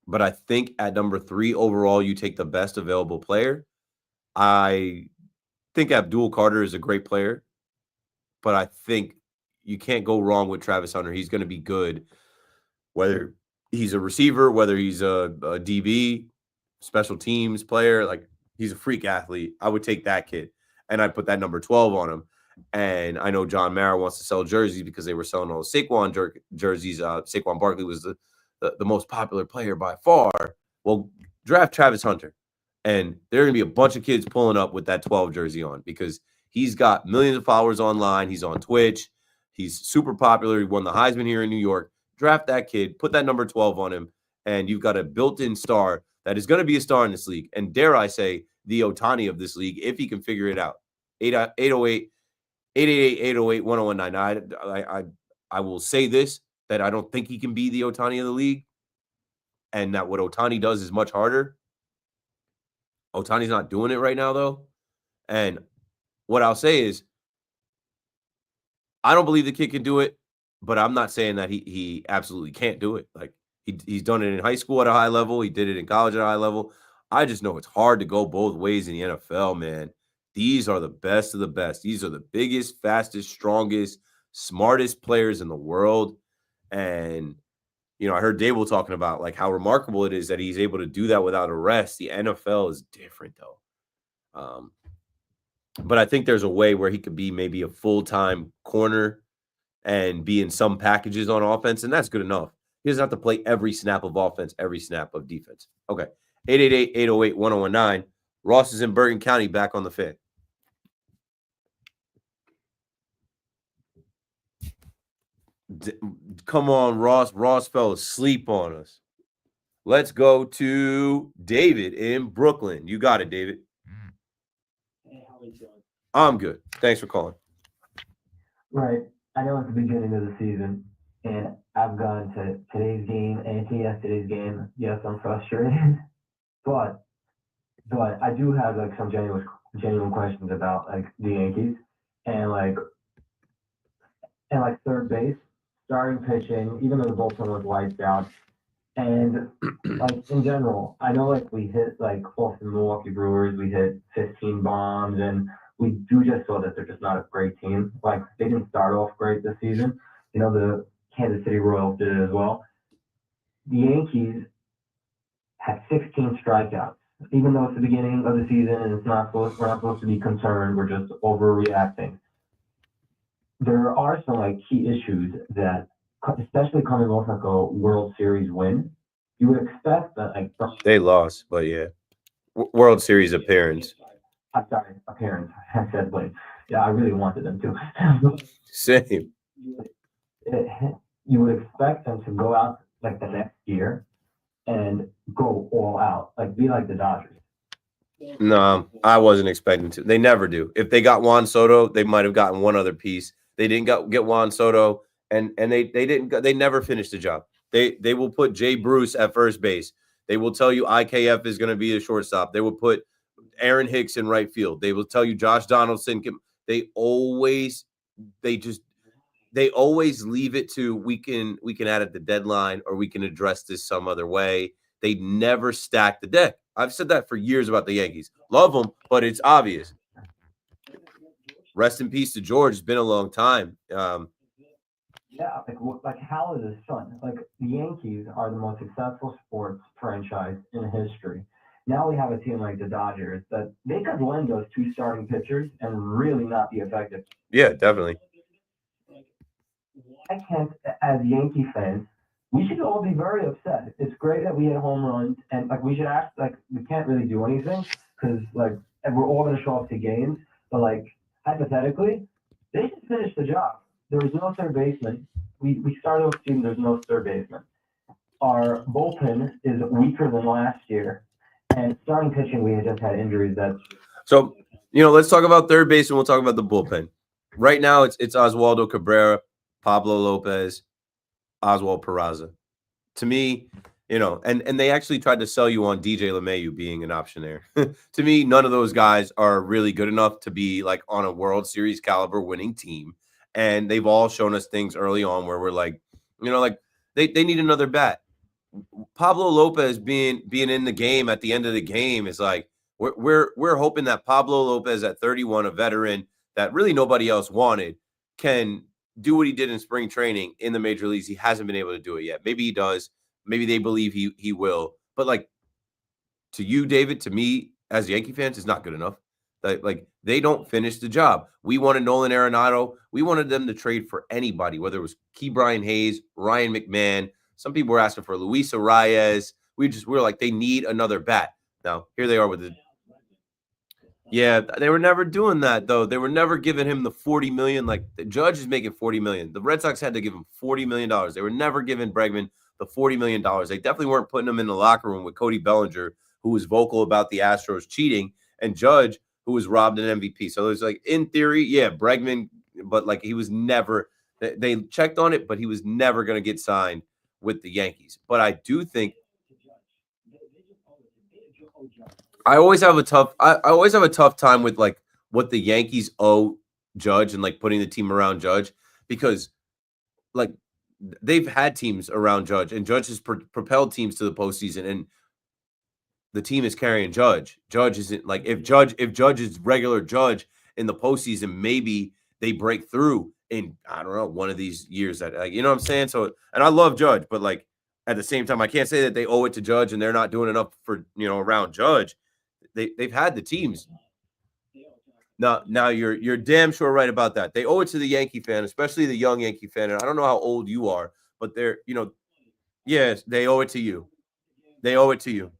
But I think at number 3 overall, you take the best available player. I think Abdul Carter is a great player, but I think you can't go wrong with Travis Hunter. He's going to be good, whether he's a receiver, whether he's a DB, special teams player. Like, he's a freak athlete. I would take that kid, and I'd put that number 12 on him. And I know John Mara wants to sell jerseys because they were selling all the Saquon jerseys. Saquon Barkley was the most popular player by far. Well, draft Travis Hunter. And there are going to be a bunch of kids pulling up with that 12 jersey on because he's got millions of followers online. He's on Twitch. He's super popular. He won the Heisman here in New York. Draft that kid. Put that number 12 on him. And you've got a built-in star that is going to be a star in this league. And dare I say, the Ohtani of this league, if he can figure it out. 808-1019. I will say this, that I don't think he can be the Ohtani of the league. And that what Ohtani does is much harder. Ohtani's not doing it right now, though. And what I'll say is, I don't believe the kid can do it, but I'm not saying that he absolutely can't do it. Like, he's done it in high school at a high level. He did it in college at a high level. I just know it's hard to go both ways in the NFL, man. These are the best of the best. These are the biggest, fastest, strongest, smartest players in the world. And, I heard Dable talking about like how remarkable it is that he's able to do that without a rest. The NFL is different, though. But I think there's a way where he could be maybe a full-time corner and be in some packages on offense, and that's good enough. He doesn't have to play every snap of offense, every snap of defense. Okay. 888-808-1019. Ross is in Bergen County, back on the Fan. Come on, Ross. Ross fell asleep on us. Let's go to David in Brooklyn. You got it, David. Hey, how are you doing? I'm good. Thanks for calling. Right. I know it's the beginning of the season, and I've gone to today's game and to yesterday's game. Yes, I'm frustrated, but I do have like some genuine questions about like the Yankees and like third base, starting pitching, even though the bullpen was wiped out, and like in general, I know like we hit like off the Milwaukee Brewers, we hit 15 bombs, and we do just saw that they're just not a great team. Like they didn't start off great this season. The Kansas City Royals did it as well. The Yankees had 16 strikeouts, even though it's the beginning of the season and we're not supposed to be concerned. We're just overreacting. There are some like key issues that, especially coming off like a World Series win, you would expect that like they lost, but yeah, World Series appearance. I'm sorry, appearance. I said win. Yeah, I really wanted them to. Same. You would expect them to go out like the next year and go all out, like be like the Dodgers. No, I wasn't expecting to. They never do. If they got Juan Soto, they might have gotten one other piece. They didn't get Juan Soto, and they never finished the job. They will put Jay Bruce at first base. They will tell you IKF is going to be a shortstop. They will put Aaron Hicks in right field. They will tell you Josh Donaldson can. They always leave it to we can add at the deadline, or we can address this some other way. They never stack the deck. I've said that for years about the Yankees. Love them, but it's obvious. Rest in peace to George. It's been a long time. Yeah, like Hal is his son. Like the Yankees are the most successful sports franchise in history. Now we have a team like the Dodgers that they could lend those two starting pitchers and really not be effective. Yeah, definitely. I can't, as Yankee fans, we should all be very upset. It's great that we hit home runs, and like we should act like we can't really do anything because like we're all going to show up to games. But like hypothetically, they should finish the job. There was no third baseman. We started off the season. There's no third baseman. Our bullpen is weaker than last year, and starting pitching we had just had injuries. So let's talk about third base and we'll talk about the bullpen. Right now, it's Oswaldo Cabrera, Pablo Lopez, Oswald Peraza. To me, and they actually tried to sell you on DJ LeMahieu being an option there. To me, none of those guys are really good enough to be like on a World Series caliber winning team. And they've all shown us things early on where we're like, they need another bat. Pablo Lopez being in the game at the end of the game is like we're hoping that Pablo Lopez at 31, a veteran that really nobody else wanted, can do what he did in spring training in the major leagues. He hasn't been able to do it yet. Maybe he does. Maybe they believe he will. But like to you, David, to me as Yankee fans, it's not good enough. Like they don't finish the job. We wanted Nolan Arenado. We wanted them to trade for anybody, whether it was Key Brian Hayes, Ryan McMahon. Some people were asking for Luis Arias. We were like, they need another bat. Now here they are with it. Yeah, they were never doing that though. They were never giving him the $40 million. Like the Judge is making $40 million. The Red Sox had to give him $40 million. They were never giving Bregman the $40 million. They definitely weren't putting him in the locker room with Cody Bellinger, who was vocal about the Astros cheating, and Judge, who was robbed an MVP. So it's like, in theory, yeah, Bregman, but like he was never, they checked on it, but he was never going to get signed with the Yankees. But I do think, I always have a tough time with like what the Yankees owe Judge and like putting the team around Judge, because like they've had teams around Judge and Judge has propelled teams to the postseason, and the team is carrying Judge. Judge isn't like if Judge is regular Judge in the postseason, maybe they break through in, I don't know, one of these years that, like, you know what I'm saying? So, and I love Judge, but like at the same time, I can't say that they owe it to Judge and they're not doing enough for, around Judge. They've had the teams. Now you're damn sure right about that. They owe it to the Yankee fan, especially the young Yankee fan. And I don't know how old you are, but they're, yes, they owe it to you. They owe it to you.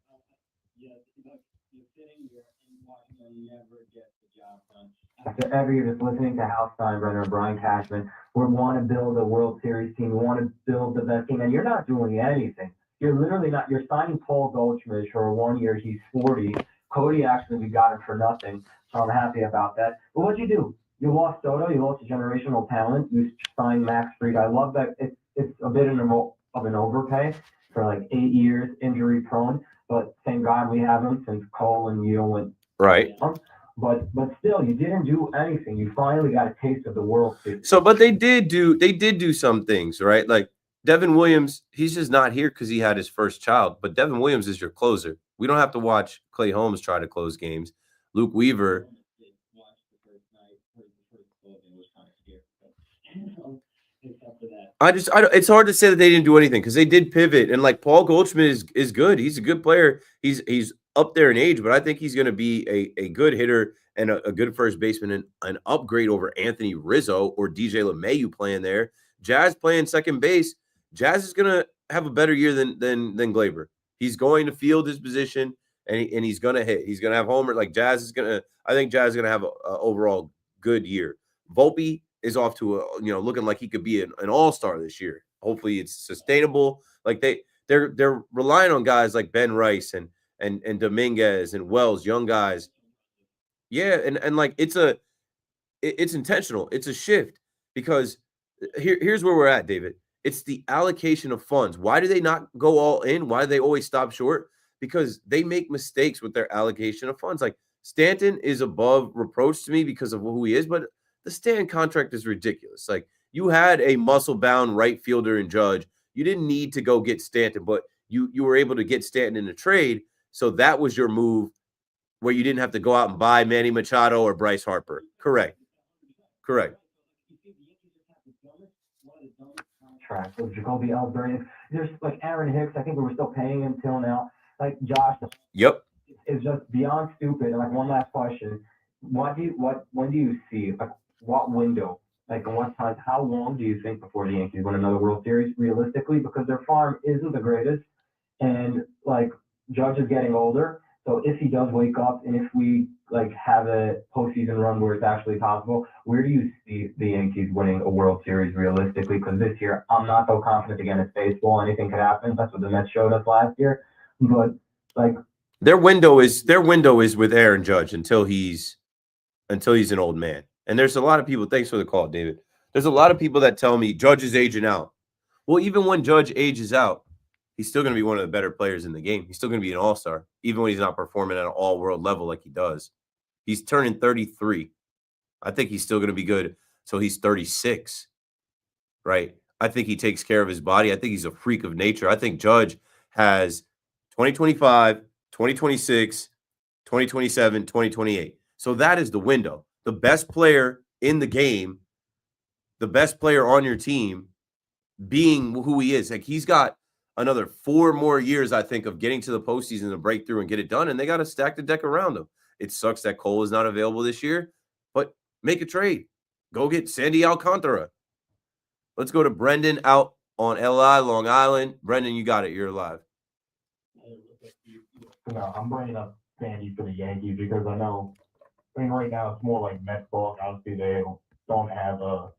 After every year, just listening to Hal Steinbrenner and Brian Cashman, we want to build a World Series team. We want to build the best team, and you're not doing anything. You're literally not. You're signing Paul Goldschmidt for 1 year. He's 40. Cody, actually, we got him for nothing, so I'm happy about that. But what'd you do? You lost Soto. You lost a generational talent. You signed Max Fried. I love that. It's a bit of an overpay for like 8 years, injury prone. But thank God we have him since Cole and Yeo went right. down. But still, you didn't do anything. You finally got a taste of the World Series. So, but they did do some things, right? Like Devin Williams, he's just not here because he had his first child. But Devin Williams is your closer. We don't have to watch Clay Holmes try to close games. Luke Weaver. It's hard to say that they didn't do anything because they did pivot, and like Paul Goldschmidt is good. He's a good player. He's up there in age, but I think he's going to be a good hitter and a good first baseman, and an upgrade over Anthony Rizzo or DJ LeMahieu playing there. Jazz playing second base. Jazz is going to have a better year than Glaber. He's going to field his position, and he's going to hit. He's going to have homer. Like I think Jazz is going to have a overall good year. Volpe is off to looking like he could be an all-star this year. Hopefully it's sustainable. Like they're relying on guys like Ben Rice and Dominguez and Wells, young guys. Yeah, and like it's intentional. It's a shift because here's where we're at, David. It's the allocation of funds. Why do they not go all in? Why do they always stop short? Because they make mistakes with their allocation of funds. Like Stanton is above reproach to me because of who he is, but the Stanton contract is ridiculous. Like you had a muscle-bound right fielder in Judge. You didn't need to go get Stanton, but you were able to get Stanton in a trade. So that was your move where you didn't have to go out and buy Manny Machado or Bryce Harper. Correct. Track with Jacoby Ellsbury. There's like Aaron Hicks. I think we were still paying him till now. Like Josh. Yep. It's just beyond stupid. And like one last question. When do you see, like, what window, like what time, how long do you think before the Yankees win another World Series realistically? Because their farm isn't the greatest, and like Judge is getting older. So if he does wake up, and if we like have a postseason run where it's actually possible, where do you see the Yankees winning a World Series realistically? Because this year I'm not so confident. Again, it's baseball; anything could happen. That's what the Mets showed us last year. But like their window is with Aaron Judge until he's an old man. And there's a lot of people. Thanks for the call, David. There's a lot of people that tell me Judge is aging out. Well, even when Judge ages out, he's still going to be one of the better players in the game. He's still going to be an all-star, even when he's not performing at an all-world level like he does. He's turning 33. I think he's still going to be good. So he's 36, right? I think he takes care of his body. I think he's a freak of nature. I think Judge has 2025, 2026, 2027, 2028. So that is the window. The best player in the game, the best player on your team being who he is. Like he's got another 4 more years, I think, of getting to the postseason to break through and get it done. And they got to stack the deck around him. It sucks that Cole is not available this year, but make a trade. Go get Sandy Alcantara. Let's go to Brendan out on LI, Long Island. Brendan, you got it. You're live. No, I'm bringing up Sandy for the Yankees because I know, right now it's more like Mets talk. Obviously, they don't have a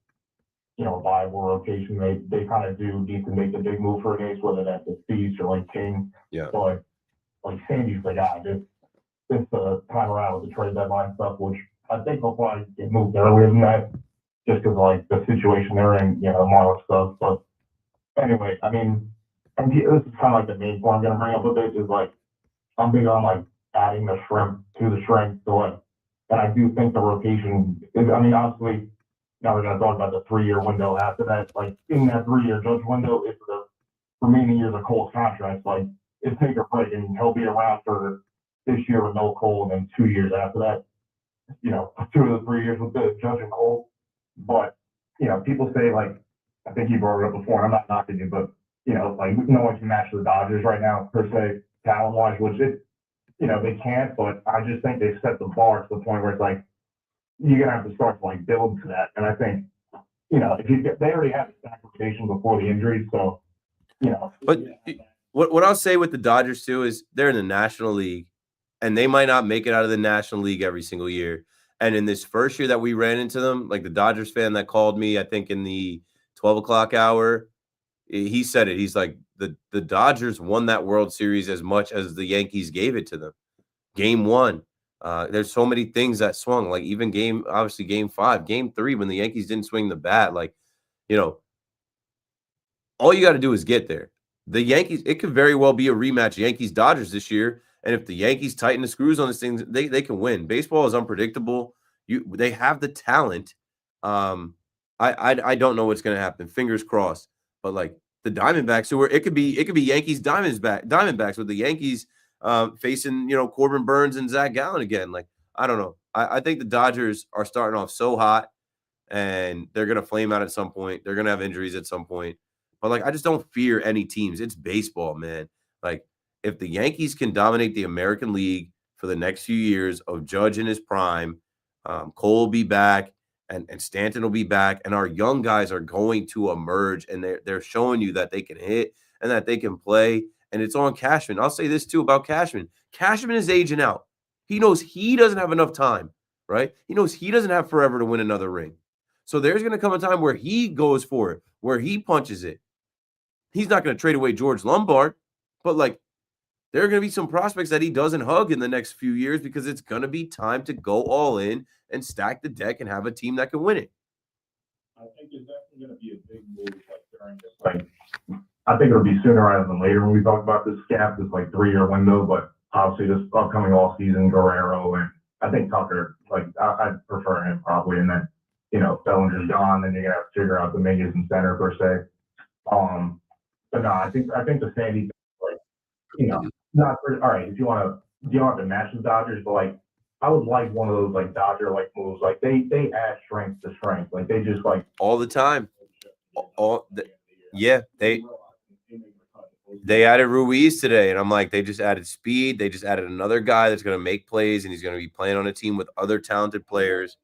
viable rotation. They kind of do need to make the big move for an ace, whether that's a Cease or like King. Yeah. But like Sandy's the guy. This time around with the trade deadline stuff, which I think will probably get moved earlier than that, just because like the situation they're in, the Marlins stuff. But anyway, I mean, and this is kind of like the main point I'm gonna bring up with this is like I'm big on like adding the shrimp to the shrimp. So like, and I do think the rotation is, I mean, obviously, now we're going to talk about the 3-year window after that. Like, in that 3-year Judge window, if the remaining years of Cole's contract, like, it's take or break, and he'll be around for this year with no Cole, and then 2 years after that, 2 of the 3 years with the Judge and Cole. But, people say, like, I think you brought it up before, and I'm not knocking you, but, like, no one can match the Dodgers right now, per se, talent-wise, which they can't, but I just think they've set the bar to the point where it's like, you're going to have to start to, like, build to that. And I think, they already had the sacrification before the injuries, so, But what I'll say with the Dodgers too is they're in the National League, and they might not make it out of the National League every single year. And in this first year that we ran into them, like the Dodgers fan that called me, I think in the 12 o'clock hour, he said it. He's like, the Dodgers won that World Series as much as the Yankees gave it to them. Game 1. There's so many things that swung, like even game 5, game 3, when the Yankees didn't swing the bat, like, all you got to do is get there. The Yankees, it could very well be a rematch Yankees-Dodgers this year. And if the Yankees tighten the screws on this thing, they can win. Baseball is unpredictable. They have the talent. I don't know what's going to happen. Fingers crossed. But like the Diamondbacks, it could be Yankees Diamondbacks with the Yankees facing Corbin Burns and Zach Gallen again. Like, I don't know. I think the Dodgers are starting off so hot, and they're going to flame out at some point. They're going to have injuries at some point. But, like, I just don't fear any teams. It's baseball, man. Like, if the Yankees can dominate the American League for the next few years of Judge in his prime, Cole will be back, and Stanton will be back, and our young guys are going to emerge, and they're showing you that they can hit and that they can play, and it's on Cashman. I'll say this, too, about Cashman. Cashman is aging out. He knows he doesn't have enough time, right? He knows he doesn't have forever to win another ring. So there's going to come a time where he goes for it, where he punches it. He's not going to trade away George Lombard, but like there are going to be some prospects that he doesn't hug in the next few years because it's going to be time to go all in and stack the deck and have a team that can win it. I think it's definitely going to be a big move during this. Like, I think it'll be sooner rather than later when we talk about this gap, this 3-year window. But obviously, this upcoming off season, Guerrero and I think Tucker, I'd prefer him probably. And then Bellinger's gone, then you're gonna have to figure out Dominguez in center per se. But no, I think the Sandy, not for, all right. If you don't have to match the Dodgers, but I would like one of those Dodger moves. Like they add strength to strength. Like they just all the time. They added Ruiz today, and I'm like, they just added speed. They just added another guy that's going to make plays, and he's going to be playing on a team with other talented players.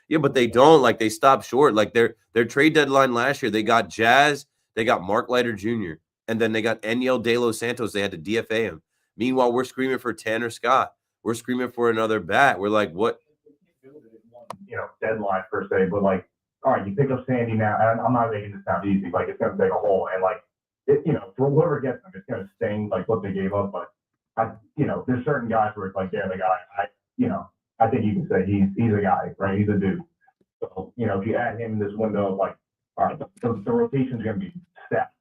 Yeah, but they don't. Like, they stopped short. Like, their trade deadline last year, they got Jazz, they got Mark Leiter Jr., and then they got Eniel De Los Santos. They had to DFA him. Meanwhile, we're screaming for Tanner Scott. We're screaming for another bat. We're like, what? Deadline per se, but all right, you pick up Sandy now, and I'm not making this sound easy. It's going to take a hole, and for whoever gets them, it's going to sting what they gave up. But there's certain guys where it's they're the guy. I think you can say he's a guy, right? He's a dude. So if you add him in this window, all right, the rotation's going to be stacked.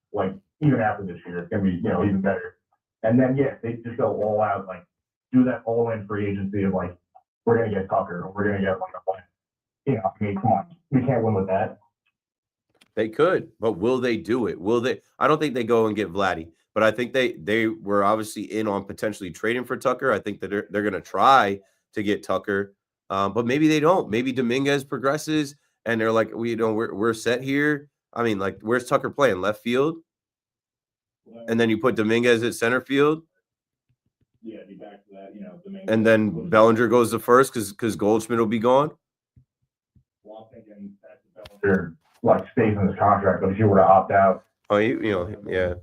Even after this year, it's going to be even better. And then they just go all out, do that all in free agency of we're going to get Tucker, or we're going to get I mean, come on, we can't win with that. They could, but will they do it? Will they? I don't think they go and get Vladdy, but I think they were obviously in on potentially trading for Tucker. I think that they're going to try to get Tucker, but maybe they don't. Maybe Dominguez progresses, and they're like, we're set here. I mean, where's Tucker playing? Left field, and then you put Dominguez at center field. Yeah, be back to that. Dominguez, and then Bellinger goes to first because Goldschmidt will be gone. Well, I'm thinking that Bellinger stays in his contract, but if you were to opt out, yeah,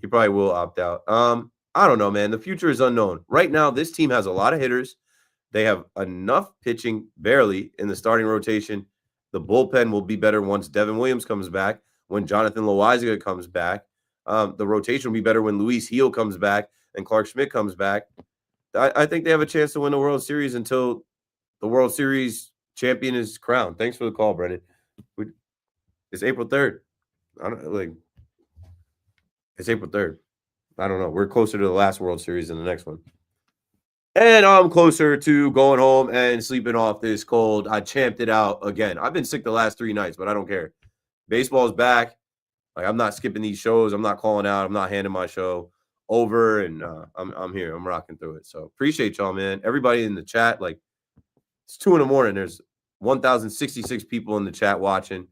he probably will opt out. I don't know, man. The future is unknown. Right now, this team has a lot of hitters. They have enough pitching, barely, in the starting rotation. The bullpen will be better once Devin Williams comes back, when Jonathan Loaizaga comes back. The rotation will be better when Luis Heel comes back and Clark Schmidt comes back. I think they have a chance to win the World Series until the World Series champion is crowned. Thanks for the call, Brendan. It's April 3rd. It's April 3rd. I don't know. We're closer to the last World Series than the next one. And I'm closer to going home and sleeping off this cold. I champed it out again. I've been sick the last 3 nights, but I don't care. Baseball's back. Like, I'm not skipping these shows. I'm not calling out. I'm not handing my show over, and I'm here. I'm rocking through it. So appreciate y'all, man. Everybody in the chat. Like, it's 2 a.m. There's 1,066 people in the chat watching.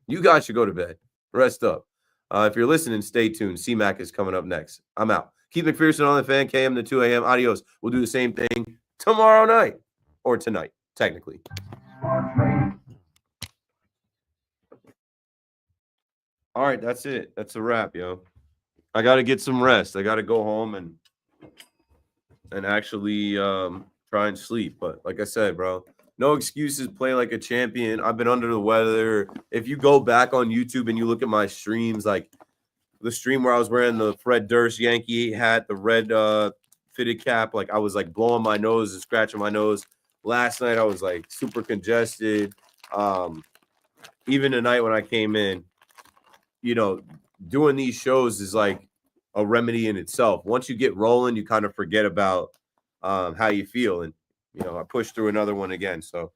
You guys should go to bed. Rest up. If you're listening, stay tuned. C-Mac is coming up next. I'm out. Keep McPherson on the fan, KM to 2 a.m. Adios. We'll do the same thing tomorrow night. Or tonight, technically. All right, that's it. That's a wrap, yo. I got to get some rest. I got to go home and actually try and sleep. But like I said, bro, no excuses. Play like a champion. I've been under the weather. If you go back on YouTube and you look at my streams, like the stream where I was wearing the Fred Durst Yankee hat, the red fitted cap, like I was like blowing my nose and scratching my nose. Last night I was like super congested. Even tonight when I came in, you know, doing these shows is like a remedy in itself. Once you get rolling, you kind of forget about how you feel. And, you know, I pushed through another one again. So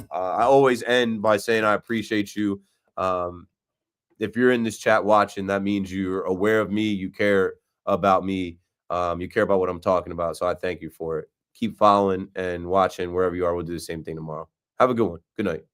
I always end by saying I appreciate you. If you're in this chat watching, that means you're aware of me. You care about me. You care about what I'm talking about. So I thank you for it. Keep following and watching wherever you are. We'll do the same thing tomorrow. Have a good one. Good night.